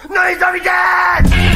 No, he's already dead!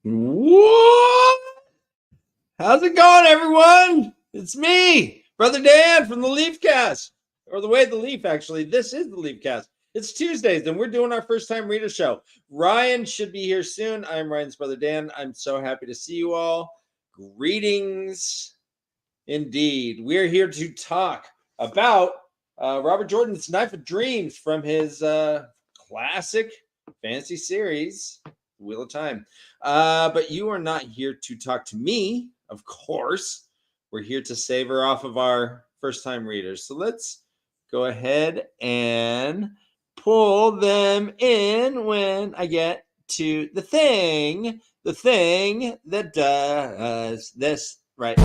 What? How's it going, everyone? It's me, Brother Dan from the Leafcast, or the Way of the Leaf, actually. This is the Leafcast. It's Tuesdays, and we're doing our first-time reader show. Ryan should be here soon. I'm Ryan's brother Dan. I'm so happy to see you all. Greetings, indeed. We're here to talk about Robert Jordan's Knife of Dreams from his classic fantasy series, Wheel of Time. But you are not here to talk to me, of course. We're here to savor off of our first-time readers. So let's go ahead and pull them in when I get to the thing that does this right.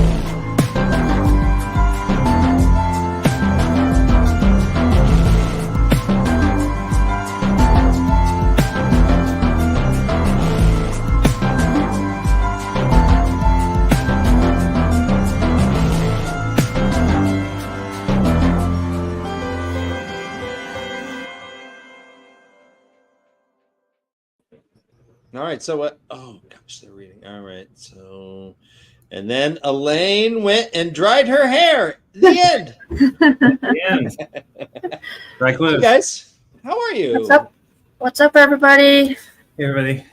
All right, so what? Oh, gosh, they're reading. All right, so... And then Elaine went and dried her hair. The end. The end. Dry clothes. Hey, guys. How are you? What's up? What's up, everybody? Hey, everybody.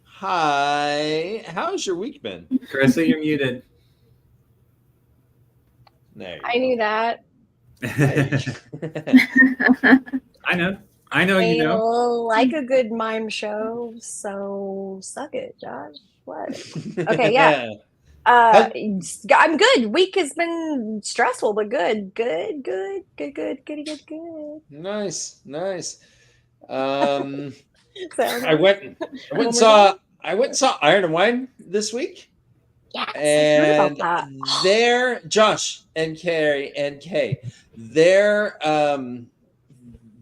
Hi. How's your week been? Carissa, you're muted. There you I knew that. I know. I know you know. Like a good mime show, so suck it, Josh. What? Okay, yeah. I'm good. Week has been stressful, but good. Good. Nice. So, I went and saw Iron and Wine this week. yes, I heard And about their Josh and Carrie and Kay, their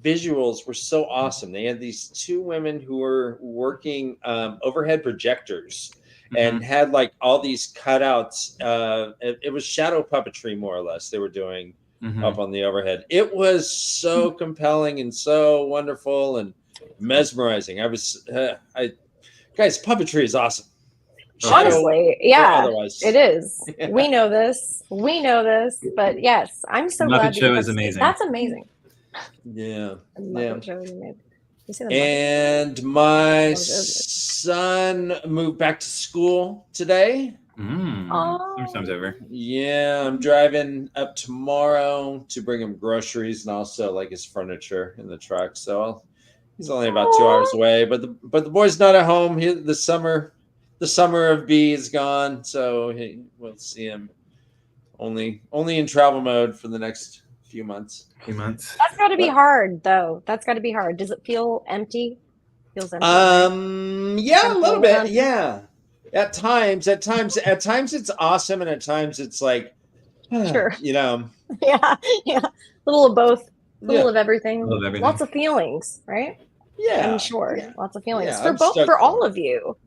visuals were so awesome. They had these two women who were working overhead projectors and had like all these cutouts. It was shadow puppetry, more or less, they were doing up on the overhead. It was so compelling and so wonderful and mesmerizing. Guys, puppetry is awesome. Honestly, yeah, otherwise. it is. Yeah. We know this, but yes, I'm so Muppet glad. Show is amazing. That's amazing. Yeah. Muppet Show is amazing. You see the And my son moved back to school today. Summertime's over. Yeah, I'm driving up tomorrow to bring him groceries and also like his furniture in the truck. So he's only about 2 hours away. But the boy's not at home. The summer of B is gone, so we'll see him only in travel mode for the next few months. That's got to be hard, though. That's got to be hard. Does it feel empty? Feels empty. Yeah, a little bit. Yeah. At times it's awesome, and at times it's like, Sure. Yeah. A little of both. A little of everything. Everything. Lots of feelings, right? Yeah. I'm sure. Yeah. Lots of feelings Yeah, for I'm both, stoked for for all it. of you.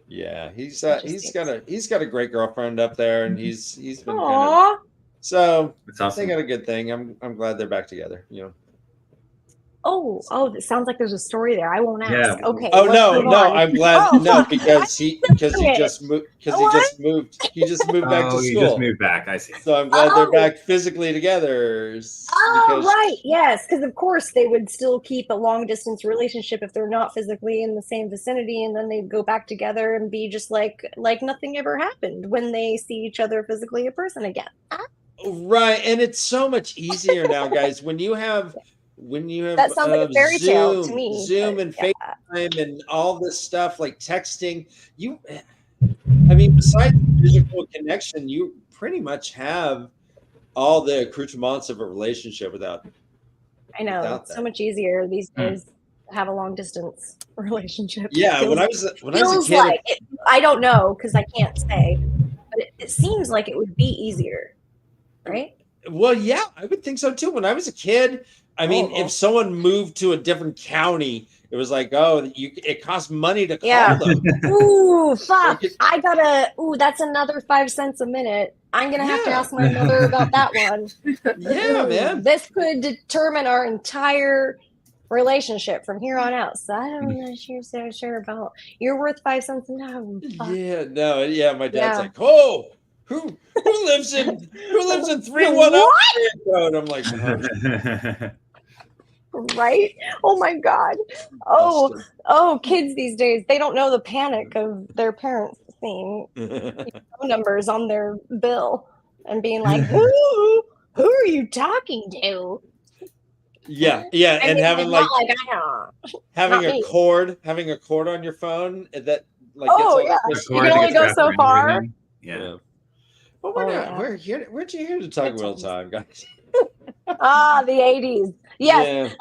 Yeah, he's got a great girlfriend up there, and he's been kind of, Aww. so It's awesome. they got a good thing. I'm glad they're back together. Oh, that sounds like there's a story there. I won't ask. Yeah. Okay. Oh let's no, move on. I'm glad Oh, no fuck. because he just moved What? he just moved back to you school. just moved back. I see. So I'm glad they're Oh. back physically together. Oh, because- right. Yes, because of course they would still keep a long distance relationship if they're not physically in the same vicinity, and then they'd go back together and be just like nothing ever happened when they see each other physically in person again. Right, and it's so much easier now, guys. When you have That sounds like a fairy tale to me. Zoom but and yeah. FaceTime and all this stuff like texting. Besides the physical connection, you pretty much have all the accoutrements of a relationship without. I know without it's that. so much easier these days to have a long distance relationship. Yeah, Feels when I was a kid, like it, I don't know because I can't say, but it seems like it would be easier, right? well, yeah, I would think so too. When I was a kid, if someone moved to a different county, it was like, it costs money to call Yeah. them. Ooh, fuck! That's another 5 cents a minute. I'm gonna have to Yeah. ask my mother about that one. Yeah, man. This could determine our entire relationship from here on out. So I don't know so sure about you're worth 5 cents an hour. Yeah, no, yeah. My dad's Yeah. like, oh, who lives in 318 Road? I'm like, Right? Oh my God. Oh, kids these days, they don't know the panic of their parents seeing phone numbers on their bill and being like, who are you talking to? yeah, I and mean, having not like like I know. having not a me. cord on your phone that like gets Oh all yeah, twisted. you can only go so far. Yeah. But we're Oh, not. yeah. We're here. We're here to talk Good real times. time, guys. The 80s. Yes,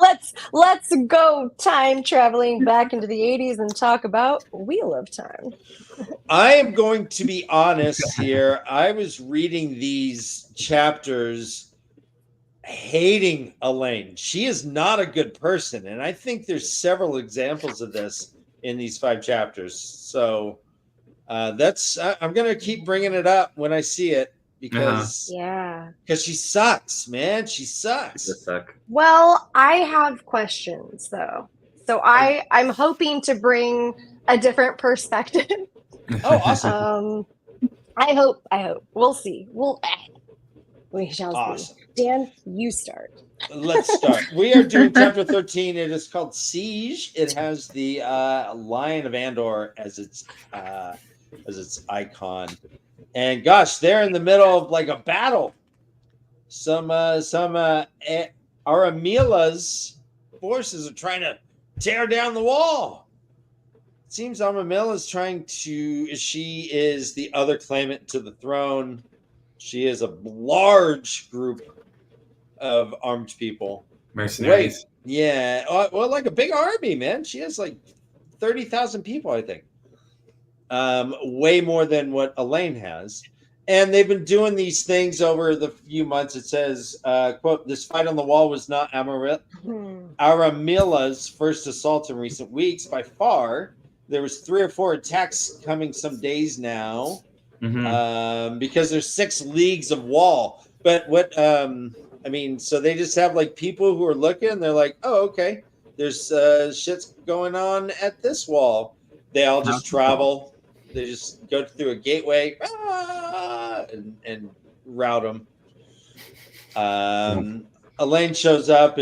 let's go time traveling back into the 80s and talk about Wheel of Time. I am going to be honest here. I was reading these chapters hating Elaine. She is not a good person. And I think there's several examples of this in these 5 chapters. So I'm going to keep bringing it up when I see it because she sucks, man. She sucks. Does suck. Well, I have questions though. So I'm hoping to bring a different perspective. Oh, awesome. I hope. We'll see. We shall Awesome. see. Dan, you start. Let's start. We are doing chapter 13. It is called Siege. It has the Lion of Andor as its icon. And gosh, they're in the middle of like a battle. Some Aramila's forces are trying to tear down the wall. It seems Aramila is she is the other claimant to the throne. She is a large group of armed people. Mercenaries. Yeah. Well, like a big army, man. She has like 30,000 people, I think. Way more than what Elaine has. And they've been doing these things over the few months. It says, quote, this fight on the wall was not Aramila's first assault in recent weeks. By far, there was 3 or 4 attacks coming some days now. Because there's 6 leagues of wall. But what so they just have like people who are looking, they're like, oh, okay, there's shit's going on at this wall. They all just travel. They just go through a gateway and route them. Elaine shows up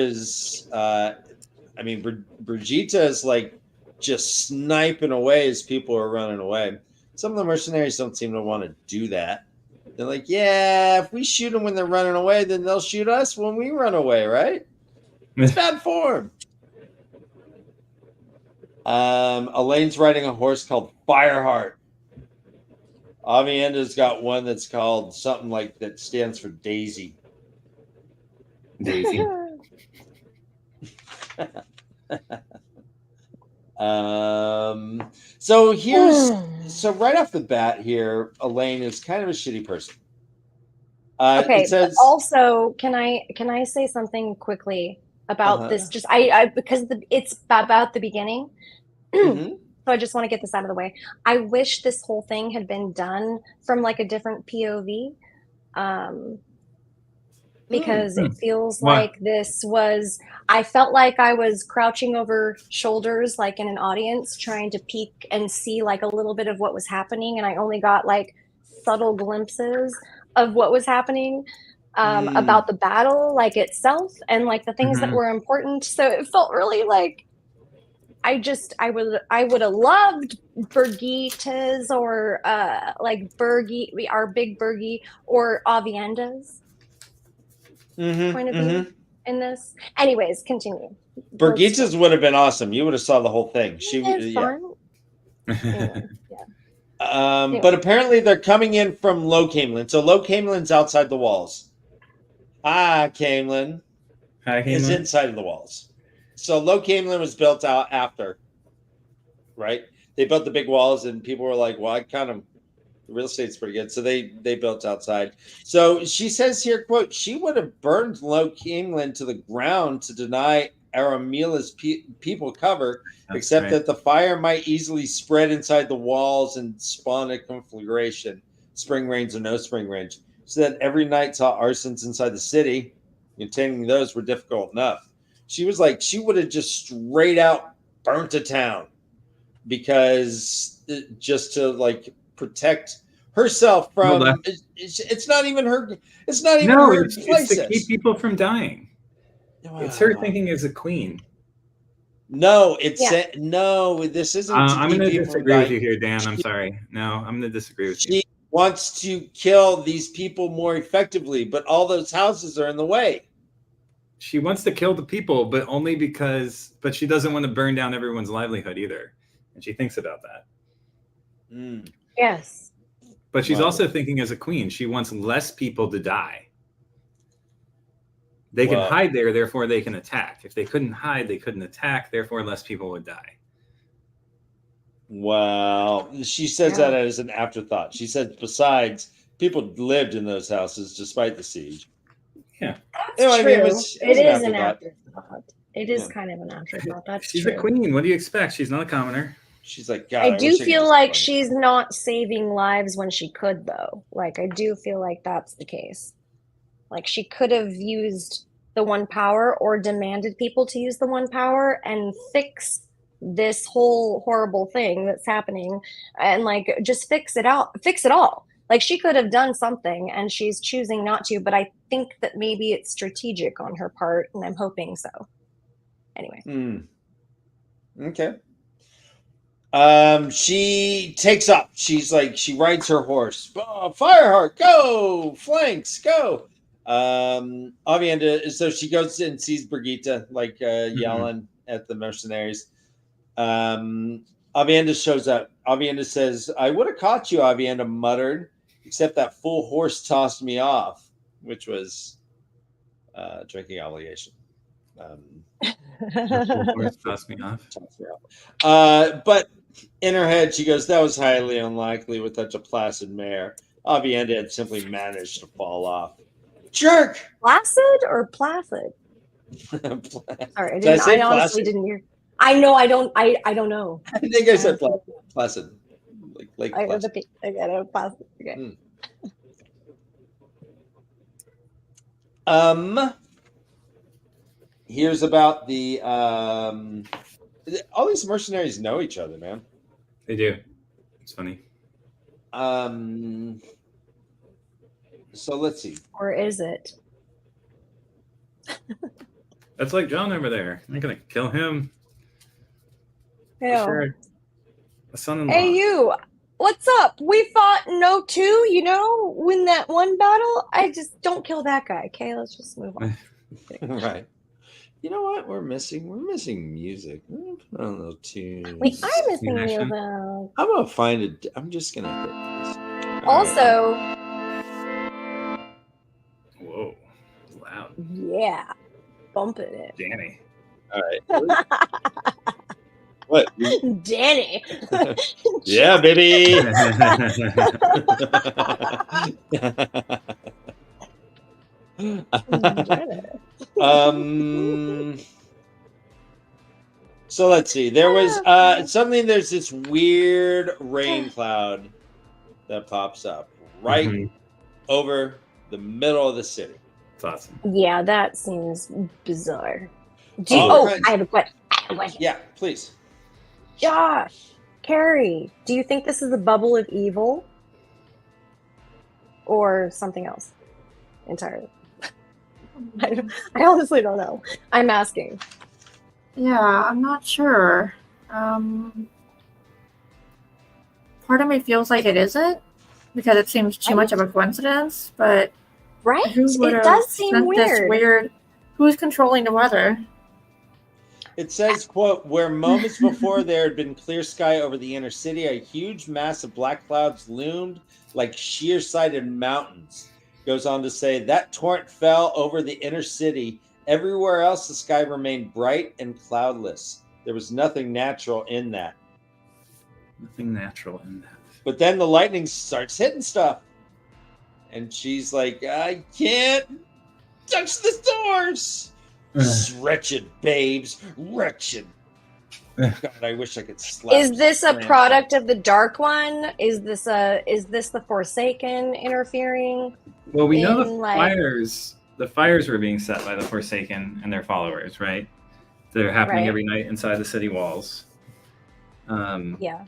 Brigitte is like just sniping away as people are running away. Some of the mercenaries don't seem to want to do that. They're like, yeah, if we shoot them when they're running away, then they'll shoot us when we run away, right? It's bad form. Elaine's riding a horse called Fireheart. Avienda's got one that's called something like that stands for Daisy. Daisy. So right off the bat here, Elaine is kind of a shitty person. Okay. It says, but also, can I say something quickly about this? Just because it's about the beginning. Mm-hmm. So I just want to get this out of the way. I wish this whole thing had been done from like a different POV. Because it feels like I felt like I was crouching over shoulders, like in an audience, trying to peek and see like a little bit of what was happening. And I only got like subtle glimpses of what was happening about the battle, like itself, and like the things that were important. So it felt really like I would have loved Birgitte's or like our big Birgie or Avienda's point of view in this. Anyways, continue. Birgitte's would have been awesome. You would have saw the whole thing. Fun. Anyway. But apparently they're coming in from Low Caemlyn. So Low Caemlyn's outside the walls. Caemlyn is inside of the walls. So Low Caemlyn was built out after, right? They built the big walls, and people were like, "Well, the real estate's pretty good." So they built outside. So she says here, quote, she would have burned Low Caemlyn to the ground to deny Aramila's people cover, except that the fire might easily spread inside the walls and spawn a conflagration, spring rains or no spring rains. So that every night saw arsons inside the city. Containing those were difficult enough. She was like, she would have just straight out burnt a town because just to like protect herself from. Well, It's not even her. It's not even No, her it's places. to keep people from dying. It's her thinking as a queen. No, it's Yeah. no. This isn't. To I'm keep going to people from disagree with dying. you here, Dan. I'm sorry. No, I'm going to disagree with you. She wants to kill these people more effectively, but all those houses are in the way. She wants to kill the people, but only because. But she doesn't want to burn down everyone's livelihood either, and she thinks about that. Mm. Yes. But she's Wow. also thinking as a queen. She wants less people to die. They can Wow. hide there, therefore they can attack. If they couldn't hide, they couldn't attack, therefore less people would die. Wow. She says Yeah. that as an afterthought. She said, besides, people lived in those houses despite the siege. That's You know what I true. mean? It was an an afterthought. afterthought. It is Yeah. kind of an afterthought. That's She's true. a queen. What do you expect? She's not a commoner. She's like, God, I do wish could feel just like burn it." she's not saving lives when she could, though. Like, I do feel like that's the case. Like, she could have used the one power or demanded people to use the one power and fix this whole horrible thing that's happening and, like, just fix it all. Like, she could have done something and she's choosing not to, but I think that maybe it's strategic on her part, and I'm hoping so. Anyway. Okay. She takes up. She's like, she rides her horse. Oh, Fireheart, go! Flanks, go! Avienda, so she goes and sees Brigitte, like yelling at the mercenaries. Avienda shows up. Avienda says, I would have caught you, Avienda muttered, except that fool horse tossed me off, which was drinking obligation. Toss me off. But in her head, she goes, that was highly unlikely with such a placid mare. Avienda had simply managed to fall off. Jerk! Placid or placid? Sorry, I Did I say honestly placid? didn't hear. I know. I don't know. I think I said placid. Like I placid. got a placid. Okay. Here's about the all these mercenaries know each other, man. They do. It's funny. So let's see. Or is it? That's like John over there. I'm gonna kill him. Hey, Sure. A son-in-law. hey, you. What's up? We fought No 2, you know, win that one battle. I just don't kill that guy. Okay, let's just move on. Right. You know what? We're missing music. I don't know tunes. We are missing Munition. you though. I'm gonna find it. I'm just gonna hit this. All right. Also, Whoa. Loud. yeah, bumping it. Danny. All right. What? Danny. Yeah, baby. So let's see. There was suddenly there's this weird rain cloud that pops up right Mhm. over the middle of the city. It's awesome. Yeah, that seems bizarre. All kinds- I have a question. Yeah, please. Josh, Carrie, do you think this is a bubble of evil? Or something else entirely? I honestly don't know. I'm asking. Yeah, I'm not sure. Part of me feels like it isn't because it seems too much of a coincidence, but Right? who would It have does seem sent this weird. weird? Who's controlling the weather? It says, quote, where moments before there had been clear sky over the inner city, a huge mass of black clouds loomed like sheer-sided mountains. Goes on to say, that torrent fell over the inner city. Everywhere else, the sky remained bright and cloudless. There was nothing natural in that. Nothing natural in that. But then the lightning starts hitting stuff. And she's like, I can't touch the doors. Wretched babes. Wretched. God, I wish I could slap. Is this a Slam. product of the Dark One? Is this the Forsaken interfering? Well, we know the in, like- fires. The fires were being set by the Forsaken and their followers, right? that are happening Right. every night inside the city walls. Yeah.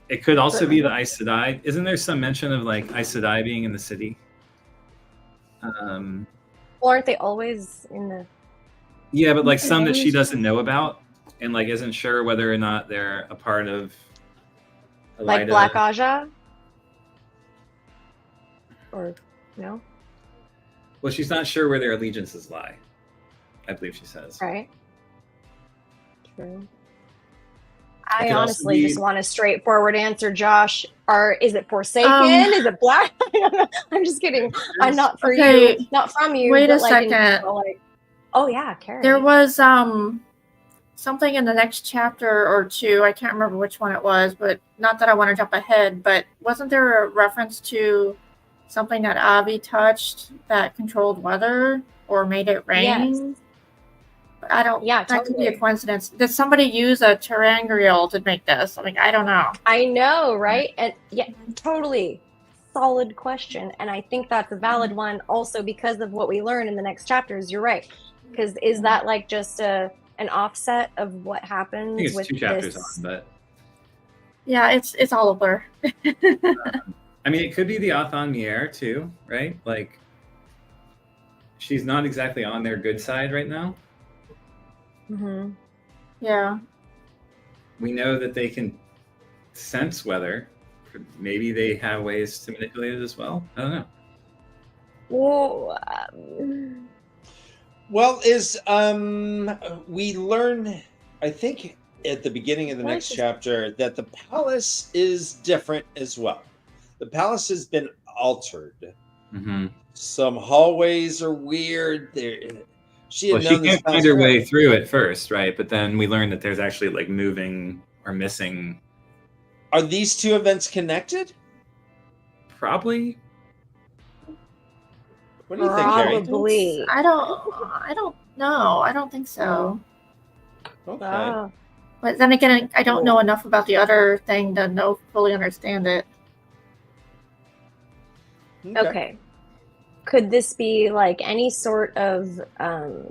It could also be the Aes Sedai. Isn't there some mention of like Aes Sedai being in the city? Well, aren't they always in the? Yeah, but like some that she doesn't know about and like isn't sure whether or not they're a part of. Like Elida. Black Aja? Or no? Well, she's not sure where their allegiances lie. I believe she says. Right. True. It I could also honestly be- just want a straightforward answer, Josh. Is it Forsaken? Is it Black? I'm just kidding. I'm not for Okay, you. Not from you. wait but a like in second. general, like, oh yeah, Carrie. There was something in the next chapter or two. I can't remember which one it was, but not that I want to jump ahead. But wasn't there a reference to something that Avi touched that controlled weather or made it rain? I don't. Yeah, that could be a totally. coincidence. Did somebody use a terangrial to make this? I mean, I don't know. I know, right? And yeah, totally. Solid question. And I think that's a valid one also because of what we learn in the next chapters. You're right. Because is that like just an offset of what I happens think it's with 2 chapters this? on, but Yeah, it's all a blur. I mean, it could be the Athan Mier too, right? Like, she's not exactly on their good side right now. Mhm. Yeah. We know that they can sense weather. Maybe they have ways to manipulate it as well. I don't know. Well, Well, we learn, I think, at the beginning of the next chapter that the palace is different as well. The palace has been altered. Mm-hmm. Some hallways are weird. She had Well, she known this can't find palace her forever. way through it first, right? But then we learn that there's actually like moving or missing. Are these two events connected? Probably. What do you think, Carrie? probably. I don't know. I don't think so. Okay. Ah. But then again, I don't know enough about the other thing to fully understand it. Okay. Could this be like any sort of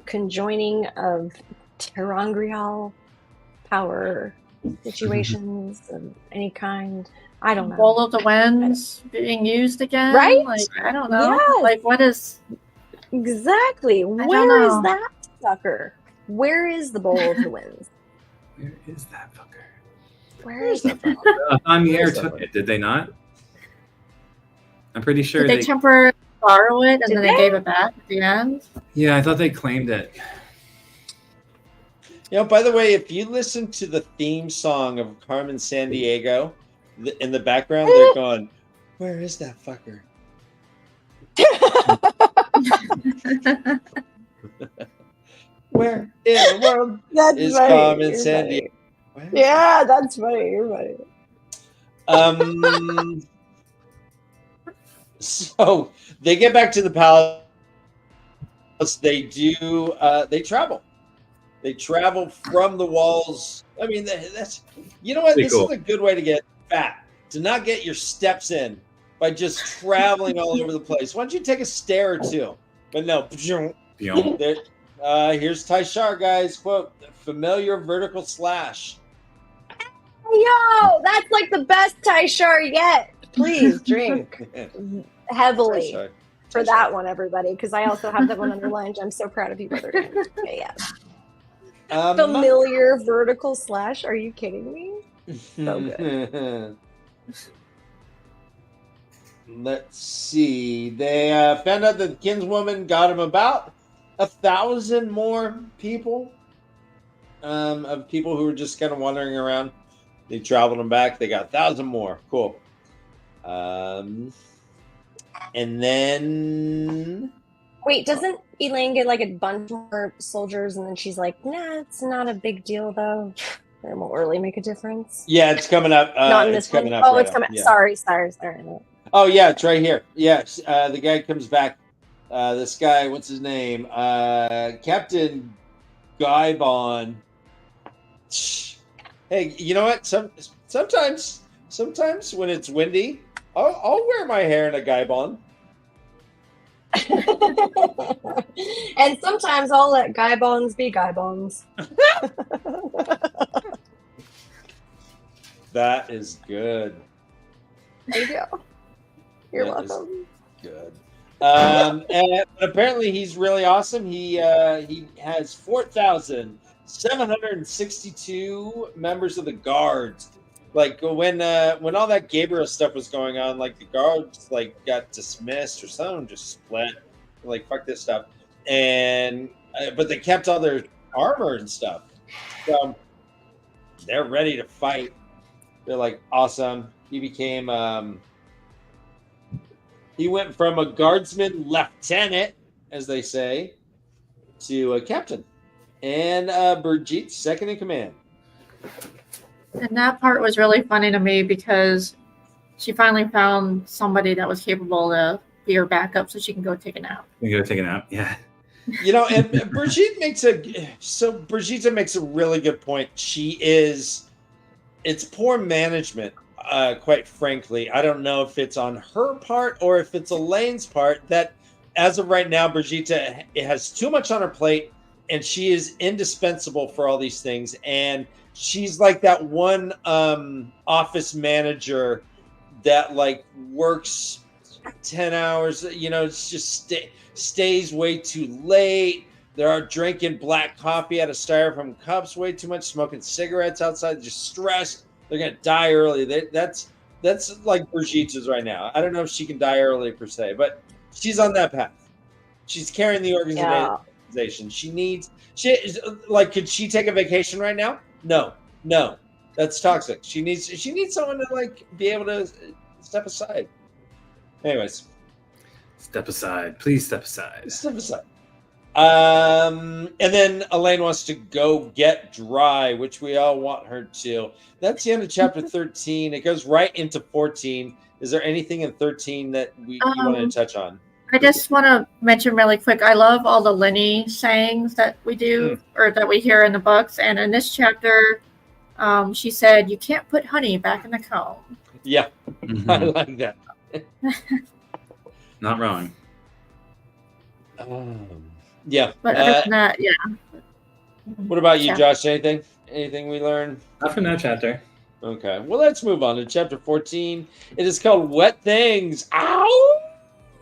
conjoining of terangrial power situations of any kind? I don't know. Bowl of the Winds being used again, Right? Like I don't know. Yes. Like what is? Exactly. don't Where is know. that sucker? Where is the bowl of the winds? Where is that fucker? Where is it? On the air Where's that took one? it, did they not? I'm pretty sure Did they temporarily borrow it and Did then they they? gave it back at the end? Yeah, I thought they claimed it. You know, by the way, if you listen to the theme song of Carmen San Diego, in the background, they're going, "Where is that fucker?" Where in the world That's is funny. Carmen You're San funny. Diego? Where? Yeah, that's funny. You're funny. So they get back to the palace. They do. They travel. They travel from the walls. I mean, that's you know what? Pretty This cool. is a good way to get fat. To not get your steps in by just traveling all over the place. Why don't you take a stair or two? But no. Beyond. There, here's Tyshar, guys. Quote: "Familiar vertical slash." Yo, that's like the best Tyshar yet. Please drink heavily Tyshar. for that one, everybody, because I also have that one underlined. I'm so proud of you, brother. Okay, yeah. Familiar vertical slash. Are you kidding me? So good. Let's see. They found out that the kinswoman got him about 1,000 more people. Of people who were just kind of wandering around. They traveled them back. They got 1,000 more. Cool. And then Wait, doesn't Elaine get like a bunch more soldiers and then she's like, nah, it's not a big deal though. It won't really make a difference. yeah, it's coming up. Not in it's this one. coming up. Oh, right it's up. coming. Yeah. Sorry. Oh yeah, it's right here. Yes, the guy comes back. This guy, what's his name? Captain Guybon. Hey, you know what? Sometimes when it's windy, I'll wear my hair in a Guybon. And sometimes I'll let guy bongs be guy bongs. That is good. There you go. You're That is welcome. good. And apparently he's really awesome. He has 4,762 members of the guards. Like when all that Gabriel stuff was going on, like the guards like got dismissed or something, just split. Like fuck this stuff, and but they kept all their armor and stuff, so they're ready to fight. They're like awesome. He became he went from a guardsman lieutenant, as they say, to a captain, and Brigitte second in command. And that part was really funny to me because she finally found somebody that was capable to be her backup so she can go take a nap. You go take a nap. Yeah. You know, and Brigitte makes a really good point. It's poor management, quite frankly. I don't know if it's on her part or if it's Elaine's part that as of right now, Brigitte has too much on her plate and she is indispensable for all these things. And she's like that one office manager that like works 10 hours, you know, it's just stays way too late. They're drinking black coffee out of styrofoam cups way too much, smoking cigarettes outside, just stressed. They're going to die early. That's like Brigitte's right now. I don't know if she can die early per se, but she's on that path. She's carrying the organization. Could she take a vacation right now? No, that's toxic. She needs someone to like be able to step aside. Anyways, Step aside. Please step aside. step aside. And then Elaine wants to go get dry, which we all want her to. That's the end of chapter 13. It goes right into 14. Is there anything in 13 that you wanted to touch on? I just want to mention really quick, I love all the Lenny sayings that we do or that we hear in the books. And in this chapter, she said, "You can't put honey back in the comb." Yeah, Mhm. I like that. Not wrong. Yeah. But other than that, yeah. What about you, Yeah. Josh? Anything we learned? Not from that chapter. Okay. Well, let's move on to chapter 14. It is called Wet Things. Ow!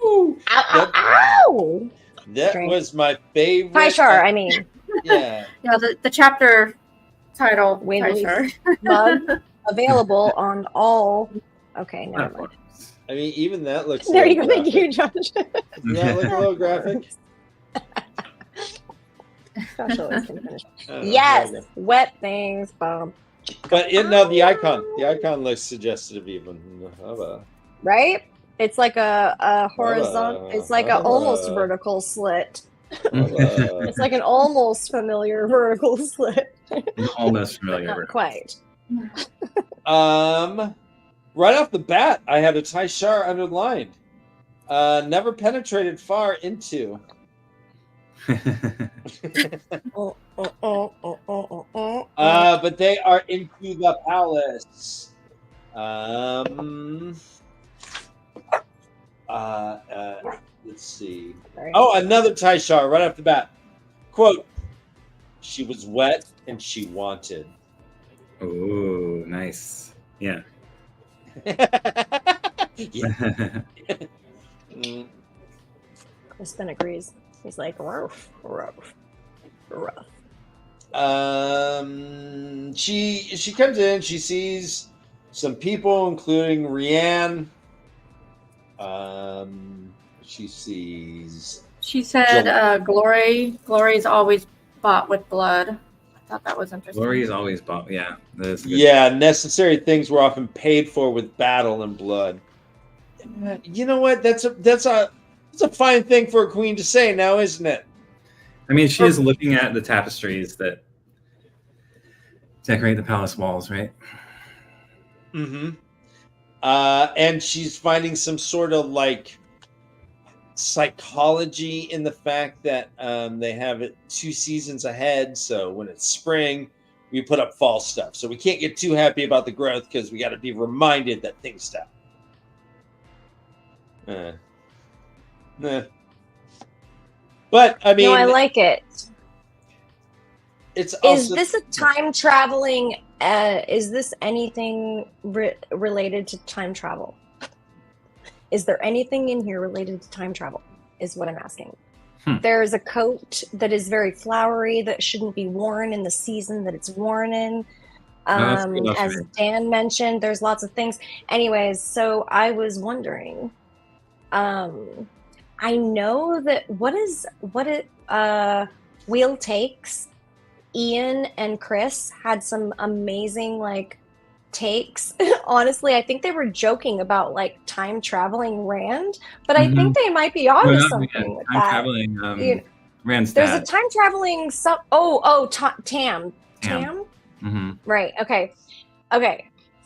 Ow, ow, ow! That Drink. was my favorite. Tyshar, I mean, Yeah. Yeah, the chapter title, Wind Tyshar. mug available on all. Okay, never mind. I mean, even that looks. There a you go. little Thank you, graphic. Josh. Does that look a little graphic? Josh always can finish. I don't know. Yes, There we go. wet things. Bomb. But the icon looks suggestive even. Right? It's like a horizontal. It's like an almost vertical slit. It's like an almost familiar vertical slit. Almost familiar. Not quite. Right off the bat, I had a Tyshar underlined. Never penetrated far into. But they are into the palace. Let's see. Right. Oh, another Tyshar right off the bat. Quote, "She was wet and she wanted." Ooh, nice. Yeah. Yeah. Mm. Crispin agrees. He's like, rough. She comes in. She sees some people, including Rianne. She sees. She said, Glory's always bought with blood. I thought that was interesting. Glory's always bought. Yeah. That is a good- Yeah, necessary things were often paid for with battle and blood. You know what? That's a fine thing for a queen to say now, isn't it? I mean, she is looking at the tapestries that decorate the palace walls, right? Mm-hmm. And she's finding some sort of like psychology in the fact that they have it 2 seasons ahead. So when it's spring, we put up fall stuff. So we can't get too happy about the growth because we got to be reminded that things stop. But I mean, No, I like it. it's also Is this a time traveling? Is this anything related to time travel? Is there anything in here related to time travel? Is what I'm asking. There's a coat that is very flowery that shouldn't be worn in the season that it's worn in. As Dan mentioned, there's lots of things. Anyways, so I was wondering. I know that what Wheel Takes, Ian and Chris had some amazing like takes. Honestly, I think they were joking about like time traveling Rand, but I think they might be onto something with time that. traveling Rand's There's dad. a time traveling Tam. Mm-hmm. Right. Okay.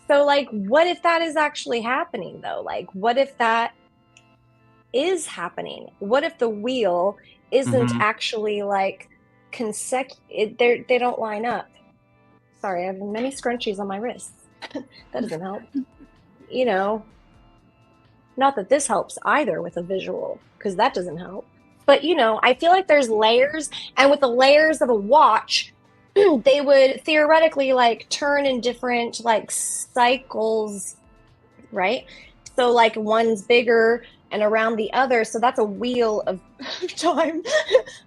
So like, what if that is actually happening though? Like, what if that is happening? What if the wheel isn't actually like consecutive? They don't line up. Sorry, I have many scrunchies on my wrists. That doesn't help. You know, not that this helps either with a visual, because that doesn't help. But you know, I feel like there's layers, and with the layers of a watch, they would theoretically like turn in different like cycles, right? So like one's bigger and around the other, so that's a wheel of time.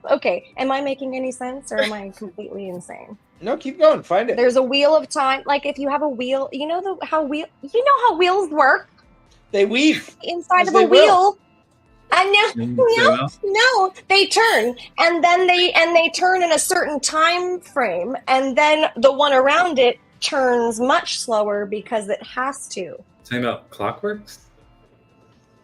Okay, am I making any sense, or am I completely insane? No, keep going. Find it. There's a wheel of time. Like if you have a wheel, you know how wheels work They weave inside As of a they will. wheel. And no, they turn, and then they turn in a certain time frame, and then the one around it turns much slower because it has to. Talking about clockworks?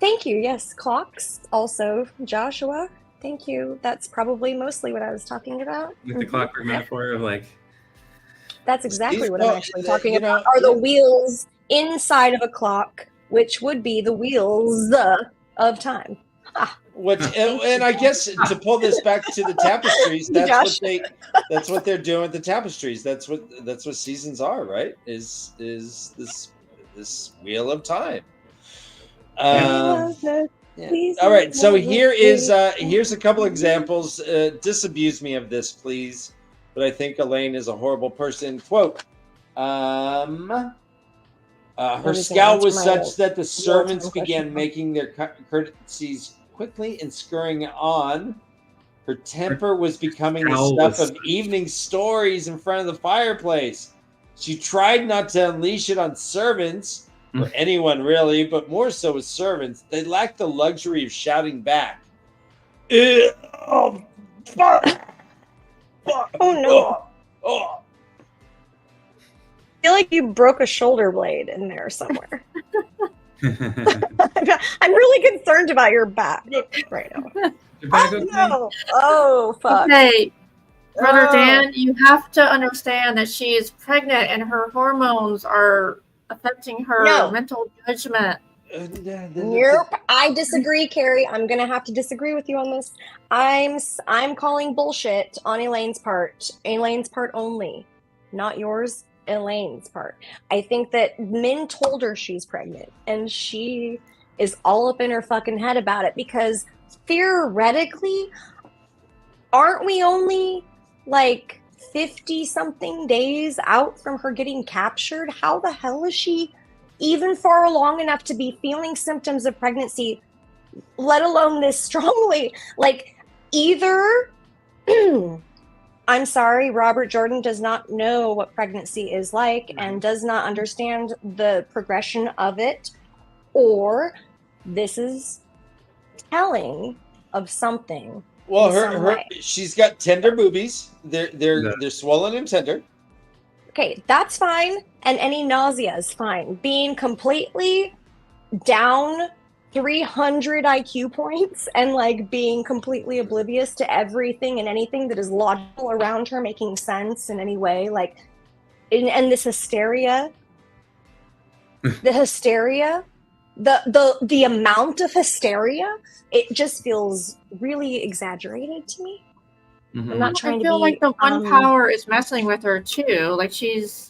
Thank you. Yes, clocks. Also, Joshua. Thank you. That's probably mostly what I was talking about. With the clockwork metaphor of like. That's exactly what Well, I'm actually talking you know, about. Are the wheels inside of a clock, which would be the wheels of time. And I guess to pull this back to the tapestries, that's what they're doing with the tapestries. That's what seasons are, right? Is this wheel of time. Yeah. All right, so here's a couple examples. Disabuse me of this, please. But I think Elaine is a horrible person. Quote, her scowl was such that the servants began making their courtesies quickly and scurrying on. Her temper was becoming the stuff of evening stories in front of the fireplace. She tried not to unleash it on servants, or anyone really, but more so with servants. They lacked the luxury of shouting back. Oh, fuck! Oh no! Oh. I feel like you broke a shoulder blade in there somewhere. I'm really concerned about your back right now. Oh no! Oh fuck! Okay, Brother Dan, you have to understand that she is pregnant and her hormones are affecting her mental judgment. Nope, I disagree, Carrie. I'm gonna have to disagree with you on this. I'm calling bullshit on Elaine's part. Elaine's part only, not yours. Elaine's part. I think that Min told her she's pregnant, and she is all up in her fucking head about it because theoretically, aren't we only like 50 something days out from her getting captured? How the hell is she even far long enough to be feeling symptoms of pregnancy, let alone this strongly? Like, either I'm sorry, Robert Jordan does not know what pregnancy is like and does not understand the progression of it, or this is telling of something. Well, she's got tender boobies. They're swollen and tender. Okay, that's fine, and any nausea is fine. Being completely down 300 IQ points and like being completely oblivious to everything and anything that is logical around her making sense in any way, like, and this hysteria, the amount of hysteria, it just feels really exaggerated to me. I'm not trying to be. I feel like the one power is messing with her too. Like she's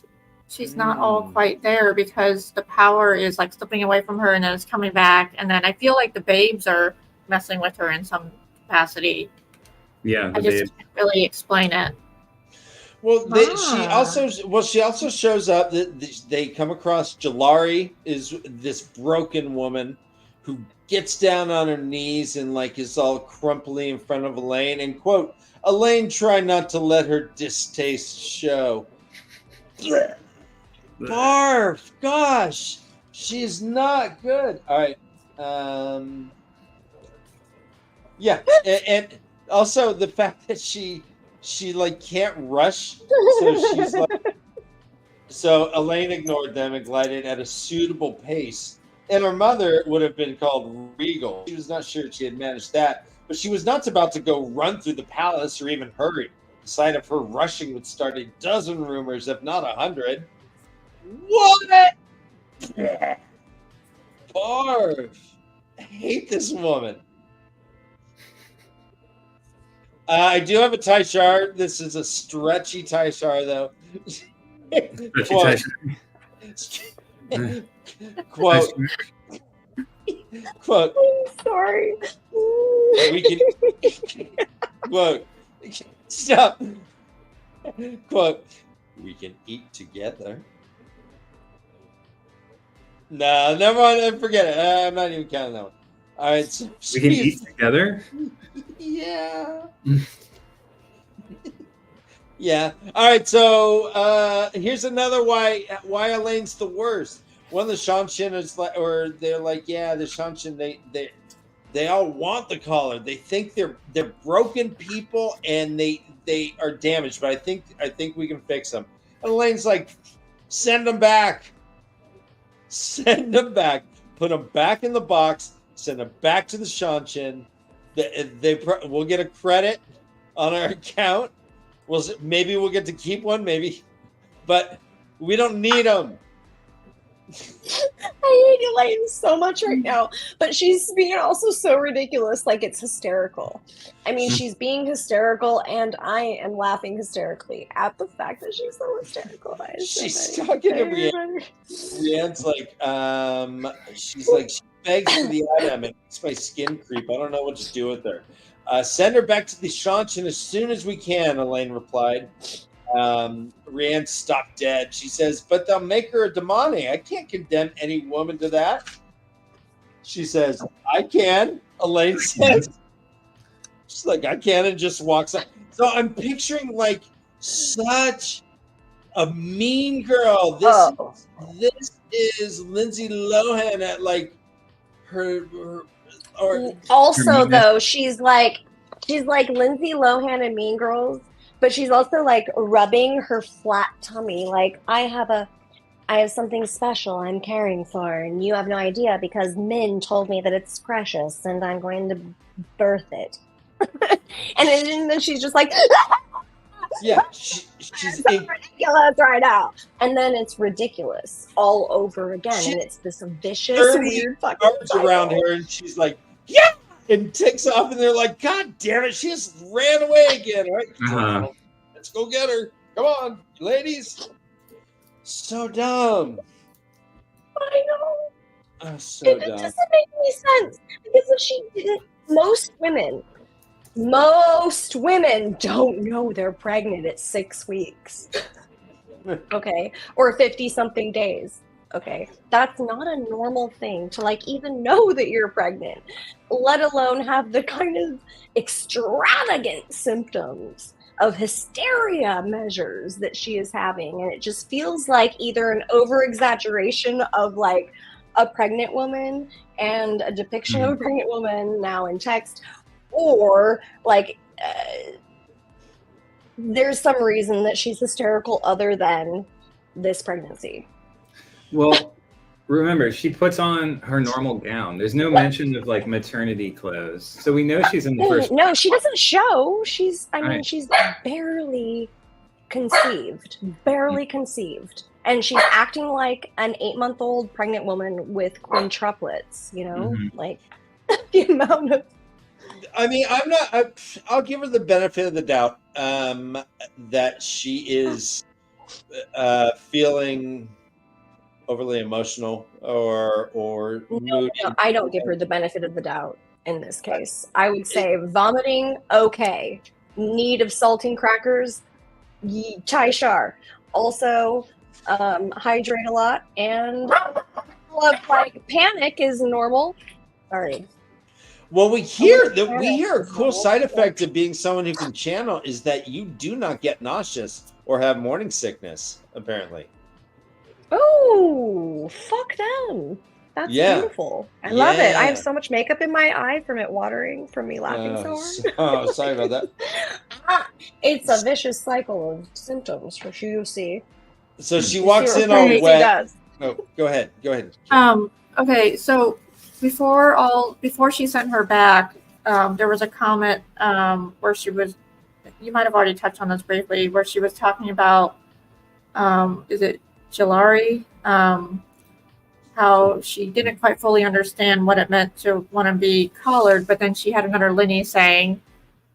not all quite there because the power is like slipping away from her and then it's coming back. And then I feel like the babes are messing with her in some capacity. Yeah, I the just babe. can't really explain it. Well, Ah. she also shows up. That they come across Jalari is this broken woman who gets down on her knees and like is all crumply in front of Elaine and quote Elaine try not to let her distaste show. Blech. Barf, gosh, she's not good. All right, yeah, and also the fact that she like can't rush, so she's like. So Elaine ignored them and glided at a suitable pace. And her mother would have been called regal. She was not sure she had managed that, but she was not about to go run through the palace or even hurry. The sight of her rushing would start a dozen rumors, if not 100. What? Barf. I hate this woman. I do have a Taishar. This is a stretchy Taishar, though. Quote, quote, quote, I'm sorry. we can, quote, stop, quote, we can eat together. No, never mind, forget it. I'm not even counting that one. All right, so We can she's- eat together. Yeah. Yeah. All right. So here's another why Elaine's the worst. One of the Shanshin is like, or they're like, yeah, the Shanshin they all want the collar. They think they're broken people and they are damaged. But I think we can fix them. And Elaine's like, send them back. Send them back. Put them back in the box. Send them back to the Shanshin. We'll get a credit on our account. Maybe we'll get to keep one, maybe, but we don't need them. I hate Elaine so much right now, but she's being also so ridiculous, like it's hysterical. I mean, she's being hysterical, and I am laughing hysterically at the fact that she's so hysterical. She's talking to Brienne. Brienne's like, she's like, she begs for the item. It makes my skin creep. I don't know what to do with her. Send her back to the Shanshin as soon as we can, Elaine replied. Rianne stopped dead. She says, but they'll make her a demonic. I can't condemn any woman to that. She says, I can. Elaine says, she's like, I can, and just walks up. So I'm picturing like such a mean girl. This is Lindsay Lohan at like her or also though she's like Lindsay Lohan in Mean Girls, but she's also like rubbing her flat tummy like I have something special I'm caring for, and you have no idea because Min told me that it's precious and I'm going to birth it. and then she's just like yeah, she's ridiculous right now, and then it's ridiculous all over again, and it's this vicious weird fucking arms around her, and she's like, yeah, and takes off, and they're like, God damn it, she just ran away again. All right, let's go get her. Come on, ladies. So dumb. I know. So it dumb. doesn't make any sense because if she didn't, most women don't know they're pregnant at 6 weeks. Okay, or 50 something days. Okay, that's not a normal thing to like even know that you're pregnant, let alone have the kind of extravagant symptoms of hysteria measures that she is having. And it just feels like either an over exaggeration of like a pregnant woman and a depiction of a pregnant woman now in text, or like there's some reason that she's hysterical other than this pregnancy. Well, remember, she puts on her normal gown. There's no mention of like maternity clothes, so we know she's in the first. No, she doesn't show. She's Right. she's barely conceived, and she's acting like an 8-month-old pregnant woman with quintuplets. You know, like the amount of. I mean, I'll give her the benefit of the doubt that she is feeling overly emotional or moody. No, I don't give her the benefit of the doubt. in this case. I would say vomiting, okay. Need of saltine crackers, chai shar. Also, hydrate a lot, and like panic is normal. Sorry. Well, we hear Panic a is cool normal. side effect of being someone who can channel is that you do not get nauseous or have morning sickness, apparently. Oh, fuck them. That's Yeah. beautiful. I love it. I have Yeah. so much makeup in my eye from it watering, from me laughing so hard. Oh, sorry about that. It's a vicious cycle of symptoms for you, see. So she You walks see in what all Lucy wet. does. Oh, go ahead. Go ahead. Okay, so before she sent her back, there was a comment where she was, you might have already touched on this briefly, where she was talking about, is it Jalari? How she didn't quite fully understand what it meant to want to be collared, but then she had another Lenny saying,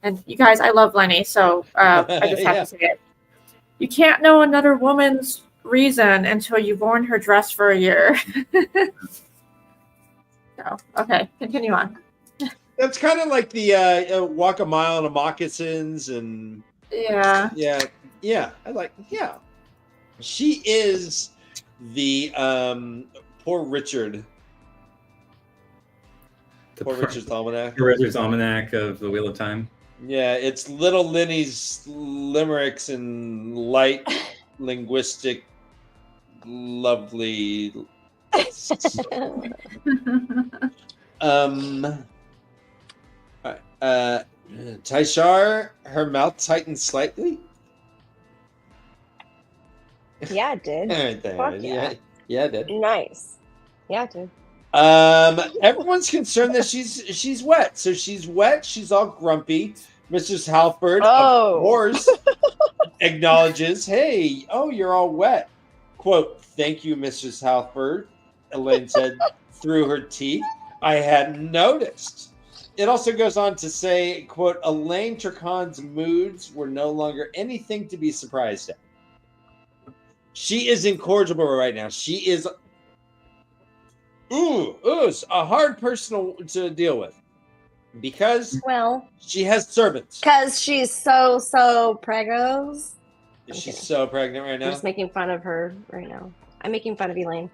and you guys, I love Lenny, so I just have Yeah. to say it. You can't know another woman's reason until you've worn her dress for a year. So, okay, continue on. That's kind of like the walk a mile in a moccasins and Yeah. yeah. She is the poor Richard. The Poor Richard's almanac. Richard's Almanac of the Wheel of Time. Yeah, it's little Linny's limericks and light linguistic, lovely. Taishar, her mouth tightened slightly. Yeah, it did. Fuck yeah. Yeah, it did. Nice. Yeah, it did. Everyone's concerned that she's wet. So she's wet. She's all grumpy. Mrs. Halford, Oh. of course, acknowledges, "Hey, oh, you're all wet." Quote, "Thank you, Mrs. Halford," Elaine said through her teeth. "I hadn't noticed." It also goes on to say, quote, "Elaine Turcan's moods were no longer anything to be surprised at." She is incorrigible right now. She is it's a hard person to deal with because Well, she has servants. because she's so pregos. I'm She's kidding. so pregnant right I'm now. just making fun of her right now. I'm making fun of Elaine.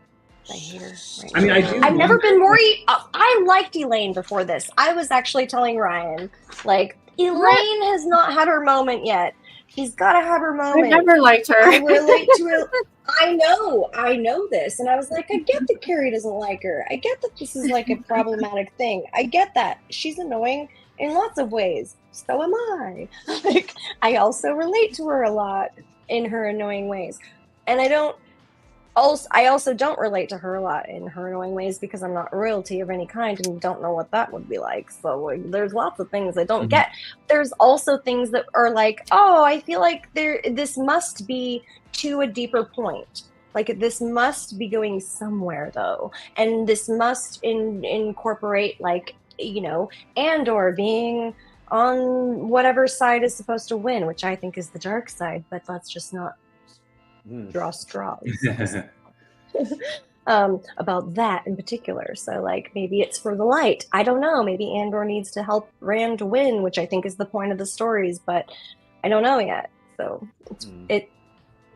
I hate her. Right I mean, now. I do. I've never been more. I liked Elaine before this. I was actually telling Ryan, like, Elaine has not had her moment yet. She's got to have her I moment. never liked her. I relate to her. I know this. And I was like, I get that Carrie doesn't like her. I get that this is like a problematic thing. I get that. She's annoying in lots of ways. So am I. Like, I also relate to her a lot in her annoying ways. And I also don't relate to her a lot in her annoying ways because I'm not royalty of any kind and don't know what that would be like. So like, there's lots of things I don't get. There's also things that are like, oh, I feel like this must be to a deeper point. Like this must be going somewhere though, and this must incorporate like, you know, Andor being on whatever side is supposed to win, which I think is the dark side. But let's just not draw straws about that in particular. So like maybe it's for the light. I don't know. Maybe Andor needs to help Rand win, which I think is the point of the stories, but I don't know yet. So it